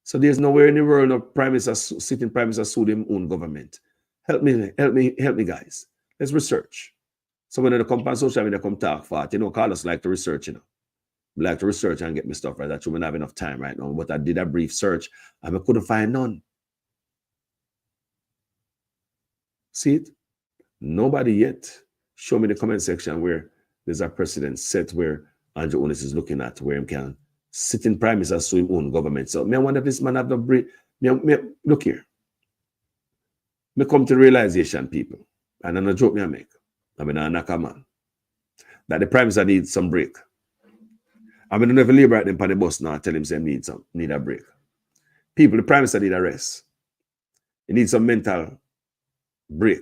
So there's nowhere in the world of sitting prime minister sue their own government. Help me, guys. Let's research. So when they come on social media, come talk for it. You know, Carlos like to research, you know. I like to research and get my stuff right. That's why I don't have enough time right now. But I did a brief search and I couldn't find none. See it? Nobody yet show me the comment section where there's a precedent set where Andrew Onis is looking at where he can sit in prime minister sue his own government. So I wonder if this man have the break. Look here. Me come to the realization, people, and I'm not joke me I make. I mean, I'm not a man. That the prime minister needs some break. I mean, I never labor at them on the bus now. Tell him say need a break. People, the prime minister need a rest. He needs some mental break.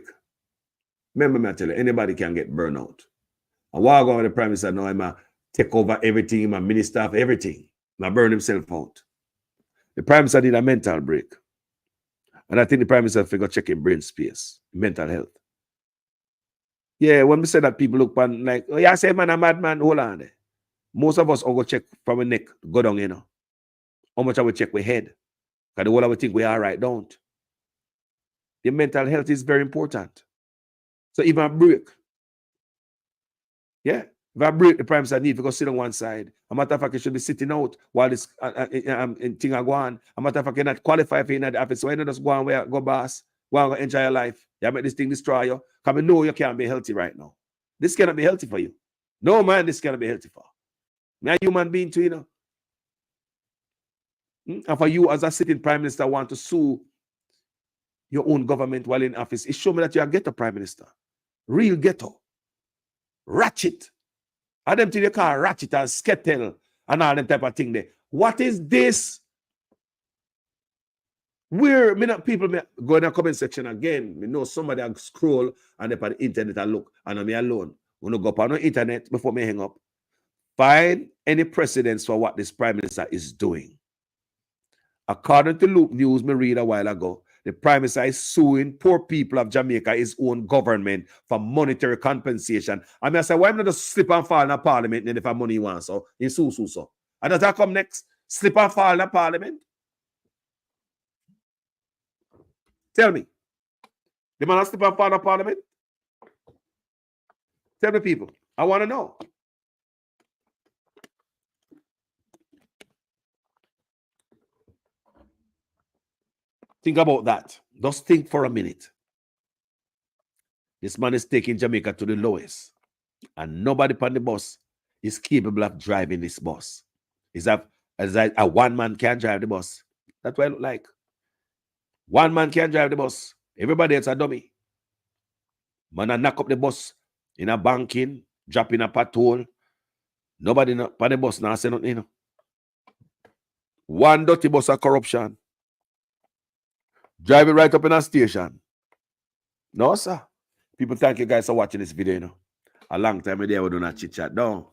Remember me, I tell you, anybody can get burnout. And while I go with the prime minister now, I'm a take over everything, I'm a minister of everything. I burn himself out. The prime minister need a mental break. And I think the prime minister figure checking brain space, mental health. Yeah, when we say that, people look on like, oh yeah, I say man, a madman, hold on there. Most of us all go check from a neck, go down, you know. How much I will check with head? Because the whole of we think we are right, don't. Your mental health is very important. So even a break. Yeah. If I break, the prime minister need to go sit on one side. A matter of fact, you should be sitting out while this thing are going. A matter of fact, you're not qualified for in the office. So you don't just go on where go boss, go on enjoy your life. You make this thing destroy you. Because I know you can't be healthy right now. This cannot be healthy for you. No man, this cannot be healthy for. Me a human being too, you know. And for you as a sitting prime minister want to sue your own government while in office, it show me that you are ghetto prime minister. Real ghetto. Ratchet. And them to the car, ratchet and skettle and all them type of thing there. What is this? Where people go in the comment section again. Me know somebody will scroll and they on the internet and look. And I'm alone. When I go up on the internet before me hang up, find any precedents for what this prime minister is doing. According to Loop News, me read a while ago, the prime minister is suing poor people of Jamaica, his own government, for monetary compensation. I mean, I say, why not just slip and fall in a parliament and if I money you want, so in so. And does that come next? Slip and fall in a parliament? Tell me. The man has slip and fall in a parliament? Tell me, people. I want to know. Think about that. Just think for a minute. This man is taking Jamaica to the lowest. And nobody on the bus is capable of driving this bus. Is that a one man can't drive the bus? That's what I look like. One man can't drive the bus. Everybody else a dummy. Man, I knock up the bus in a banking, drop in a patrol. Nobody on the bus now say nothing. You know. One dirty bus of corruption. Drive it right up in a station. No, sir. People, thank you guys for watching this video. You know. A long time there we do not chit chat. Down.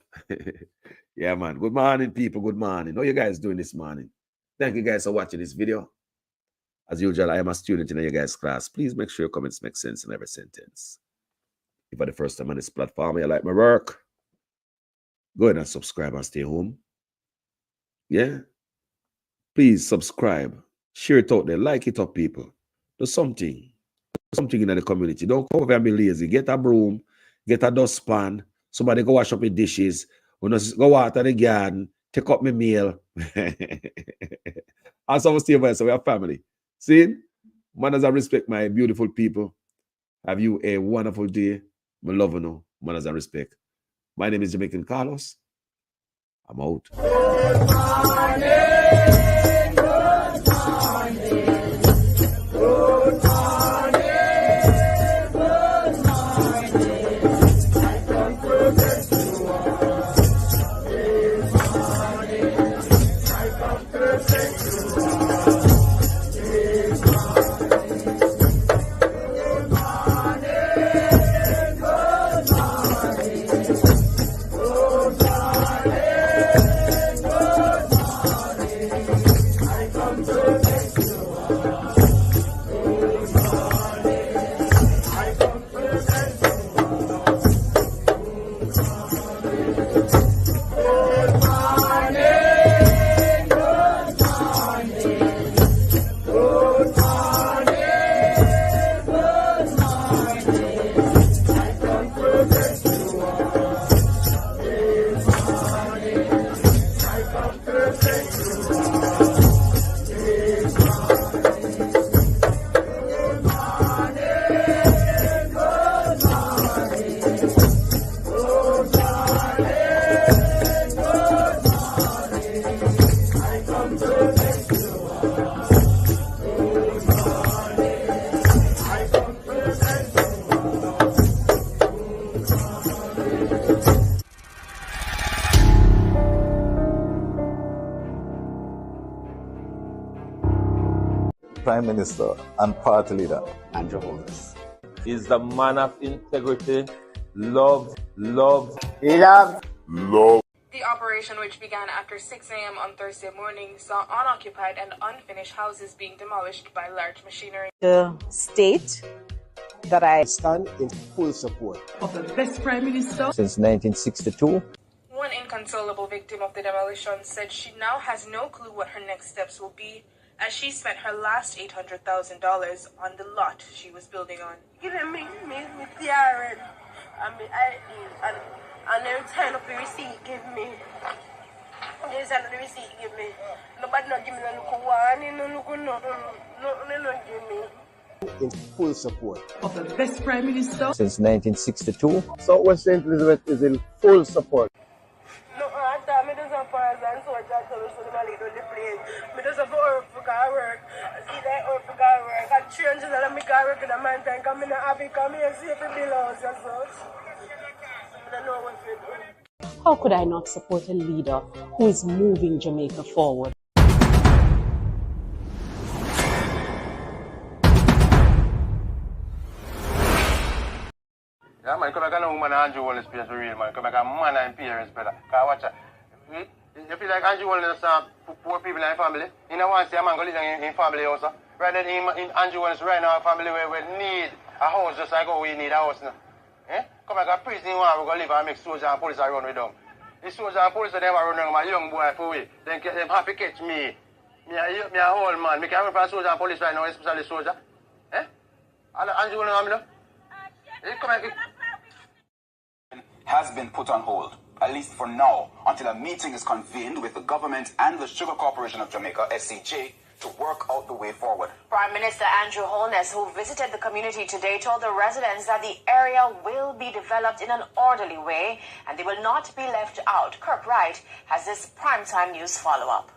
Yeah, man. Good morning, people. Good morning. How you guys doing this morning? Thank you guys for watching this video. As usual, I am a student in your guys' class. Please make sure your comments make sense in every sentence. If for the first time on this platform, you like my work, go ahead and subscribe and stay home. Yeah? Please subscribe. Share it out there. Like it up, people. Do something. Do something in the community. Don't come over and be lazy. Get a broom. Get a dustpan. Somebody go wash up your dishes. Go water the garden. Take up my meal. And someone stay by us. So we have family. See? Manners and respect, my beautiful people. Have you a wonderful day. My love you know. Manners and respect. My name is Jamaican Carlos. I'm out. Good morning. Good morning. Good morning. Good morning. I come to bless you all. Good morning. I come to bless you all. Good morning. Good morning. Prime Minister and Party Leader Andrew Holness. Is the man of integrity, love. The operation, which began after 6 a.m. on Thursday morning, saw unoccupied and unfinished houses being demolished by large machinery. The state that I stand in full support Of the best Prime Minister. Since 1962. One inconsolable victim of the demolition said she now has no clue what her next steps will be, as she spent her last $800,000 on the lot she was building on. Give me TRN. And then turn up the receipt, give me. They send the receipt, give me. Nobody not give me no look one, no give me. In full support of the best Prime Minister since 1962. Southwest St. Elizabeth is in full support. No, I thought me does have fires and soldiers so the money don't play. Me does have work for work. I see that work for work. I change it and I make work in a man time. Come in and have it, come here, see if it belongs and such. I don't know what to do. How could I not support a leader who is moving Jamaica forward? Yeah, man, come back and woman Andrew Wallace space for real, man. Come back and man and parents better. Cause watch it. You feel like Andrew Wallace poor people in the family. You know want to see a man go live in family also. Right now in Andrew Wallace right now family where we need a house just like how we need a house now. Eh? Come back and prison one we go live and make soldiers and police run with them. The soldiers and police them run with my young boy for we. Then them happy catch me. Me a whole man. Me can run from soldier and police right now, especially soldier. Eh? Andrew Wallace come back. Has been put on hold, at least for now, until a meeting is convened with the government and the Sugar Corporation of Jamaica, SCJ, to work out the way forward. Prime Minister Andrew Holness, who visited the community today, told the residents that the area will be developed in an orderly way and they will not be left out. Kirk Wright has this primetime news follow-up.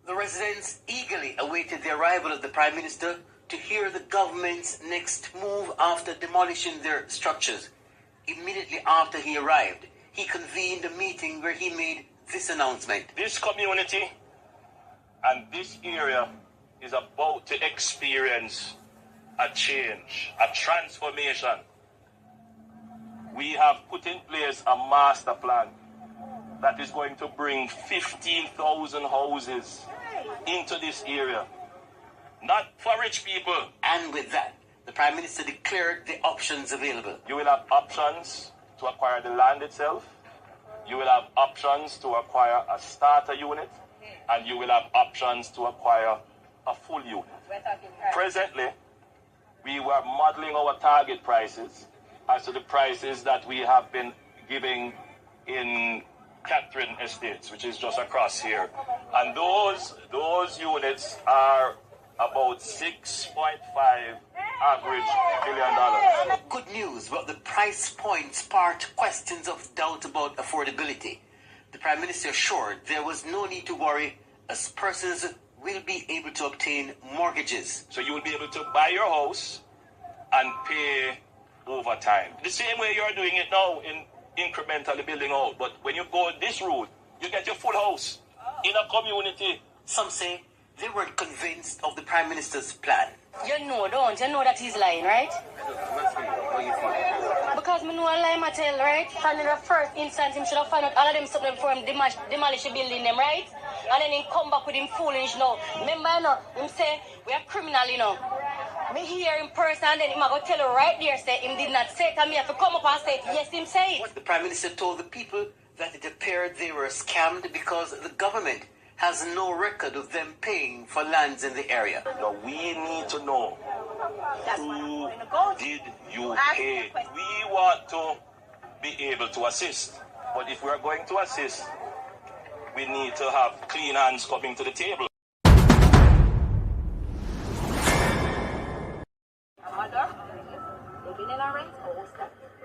The residents eagerly awaited the arrival of the Prime Minister to hear the government's next move after demolishing their structures. Immediately after he arrived, he convened a meeting where he made this announcement. This community and this area is about to experience a change, a transformation. We have put in place a master plan that is going to bring 15,000 houses into this area. Not for rich people. And with that, the Prime Minister declared the options available. You will have options to acquire the land itself. You will have options to acquire a starter unit. And you will have options to acquire a full unit. Presently, we were modeling our target prices as to the prices that we have been giving in Catherine Estates, which is just across here. And those units are about $6.5 average $1 billion. Good news, but the price point sparked questions of doubt about affordability. The Prime Minister assured there was no need to worry as persons will be able to obtain mortgages. So you will be able to buy your house and pay over time. The same way you're doing it now in incrementally building out. But when you go this route, you get your full house in a community. Some say they weren't convinced of the Prime Minister's plan. You know that he's lying, right? Because me know a lie I tell, right? From the first instance, him should have found out all of them something before him demolish the building them, right? And then he come back with him foolish now. Remember, you know, him say, we are criminal, you know. Me hear in person and then him go tell you right there, say, him did not say it, and me have to come up and say it. Yes, him say it. The Prime Minister told the people that it appeared they were scammed because the government has no record of them paying for lands in the area. Now we need to know who did you pay. We want to be able to assist. But if we are going to assist, we need to have clean hands coming to the table. Mother, living in a rent house,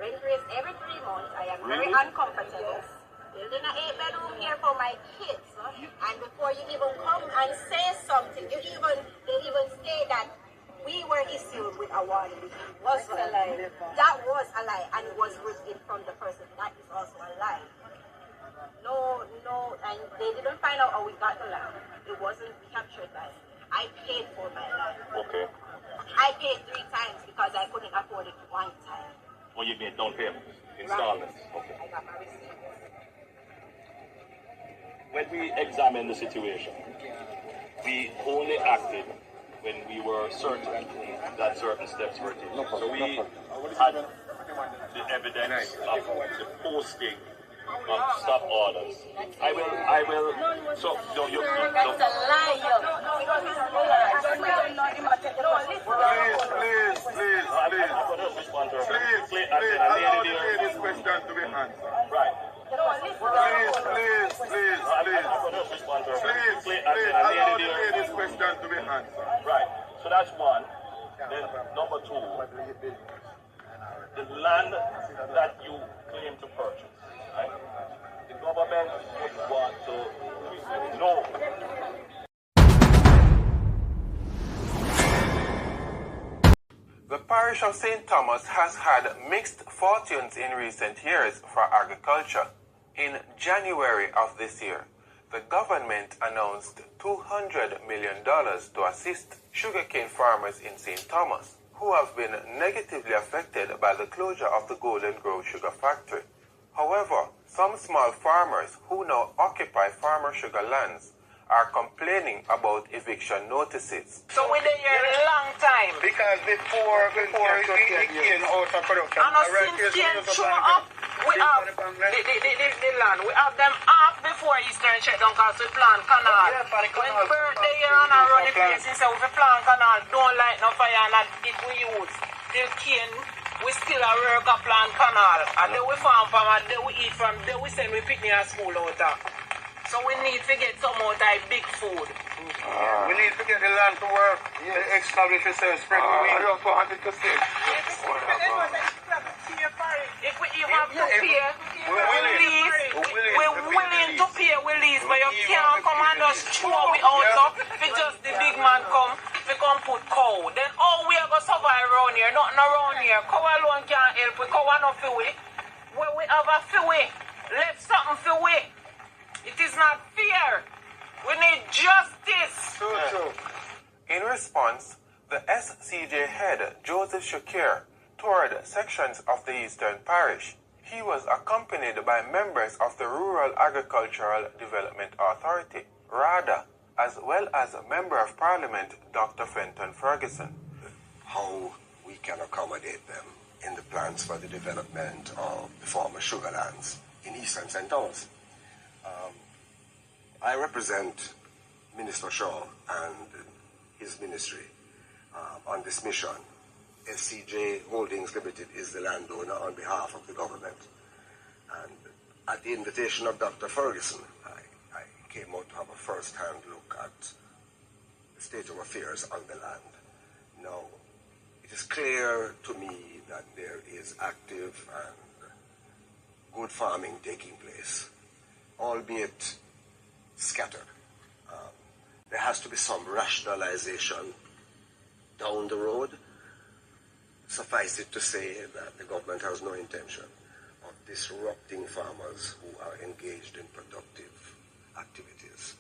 rent raise every 3 months. I am very uncomfortable. Building an 8-bedroom here for my kids, and before you even come and say something, they even say that we were issued with a warning. Was a lie. That was a lie, and it was written from the person. That is also a lie. No, and they didn't find out how we got the land. It wasn't captured by. I paid for my land. afford it one time. Or you made down payment, installments. Okay. I got my receipt. When we examine the situation, we only acted when we were certain that certain steps were taken. So we had the evidence of the posting of stop orders. I will, so, no, you, That's a lie, Please. I'm going to respond to her. Please, allow the lady's question to be answered. Right. Please. I'm going to respond to her. Please, allow the lady's question to be answered. Right. So that's one. Then number two, the land that you claim to purchase, right? The government would want to know. The parish of St. Thomas has had mixed fortunes in recent years for agriculture. In January of this year, the government announced $200 million to assist sugarcane farmers in St. Thomas, who have been negatively affected by the closure of the Golden Grove Sugar Factory. However, some small farmers who now occupy farmer sugar lands are complaining about eviction notices. So we're there a long time. Because before it came out of production, and since cane show up, we have the land. We have them half before Eastern shutdown because we plant canal. When birthday year and I run the place, we say we plant canal, don't light no fire, and if we use till cane, we still a work a plant canal. And then we farm from, and then we eat from, then we send we picnic at school out there. So we need to get some out of big food. We need to get the land to work, establish yourself, spread the weed. I don't want it to stay. If we have to pay, we're willing to pay we lease, but you can't come and just throw we out if it's just the big man come, we come put cow. Then all we are going to survive around here, nothing around here. Cow alone can't help, we cow enough for we. When we have a for we, left something for we. It is not fair. We need justice. True. In response, the SCJ head, Joseph Shakir, toured sections of the Eastern Parish. He was accompanied by members of the Rural Agricultural Development Authority, RADA, as well as a Member of Parliament, Dr. Fenton Ferguson. How we can accommodate them in the plans for the development of the former sugar lands in Eastern St. Thomas. I represent Minister Shaw and his ministry on this mission. SCJ Holdings Limited is the landowner on behalf of the government. And at the invitation of Dr. Ferguson, I came out to have a first-hand look at the state of affairs on the land. Now, it is clear to me that there is active and good farming taking place, albeit scattered. There has to be some rationalization down the road. Suffice it to say that the government has no intention of disrupting farmers who are engaged in productive activities.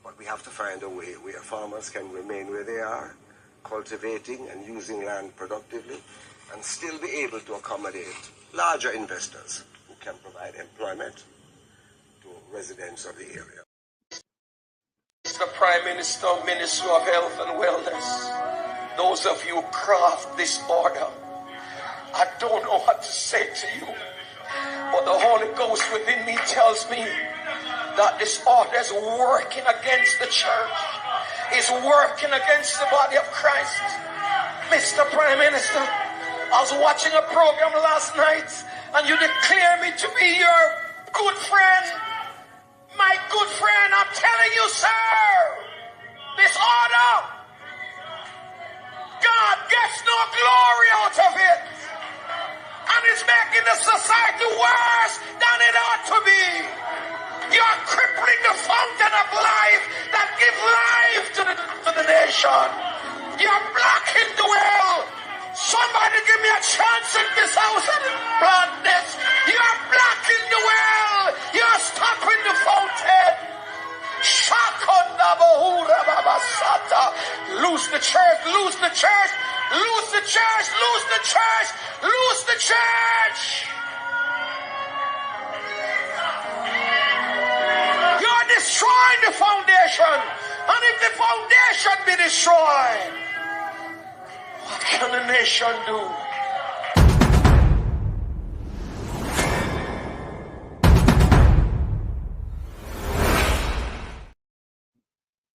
But we have to find a way where farmers can remain where they are, cultivating and using land productively, and still be able to accommodate larger investors who can provide employment to residents of the area. Mr. Prime Minister, Minister of Health and Wellness, those of you who craft this order, I don't know what to say to you, but the Holy Ghost within me tells me that this order is working against the church, is working against the body of Christ. Mr. Prime Minister, I was watching a program last night and you declare me to be your good friend. My good friend, I'm telling you, sir, this order, God gets no glory out of it. And it's making the society worse than it ought to be. You're crippling the fountain of life that gives life to the nation. You're blocking the well. Somebody give me a chance in this house and plant this. You're blocking the well. You're stopping the fountain. Lose the church, lose the church. Loose the church, loose the church, loose the church. You're destroying the foundation. And if the foundation be destroyed, what can the nation do?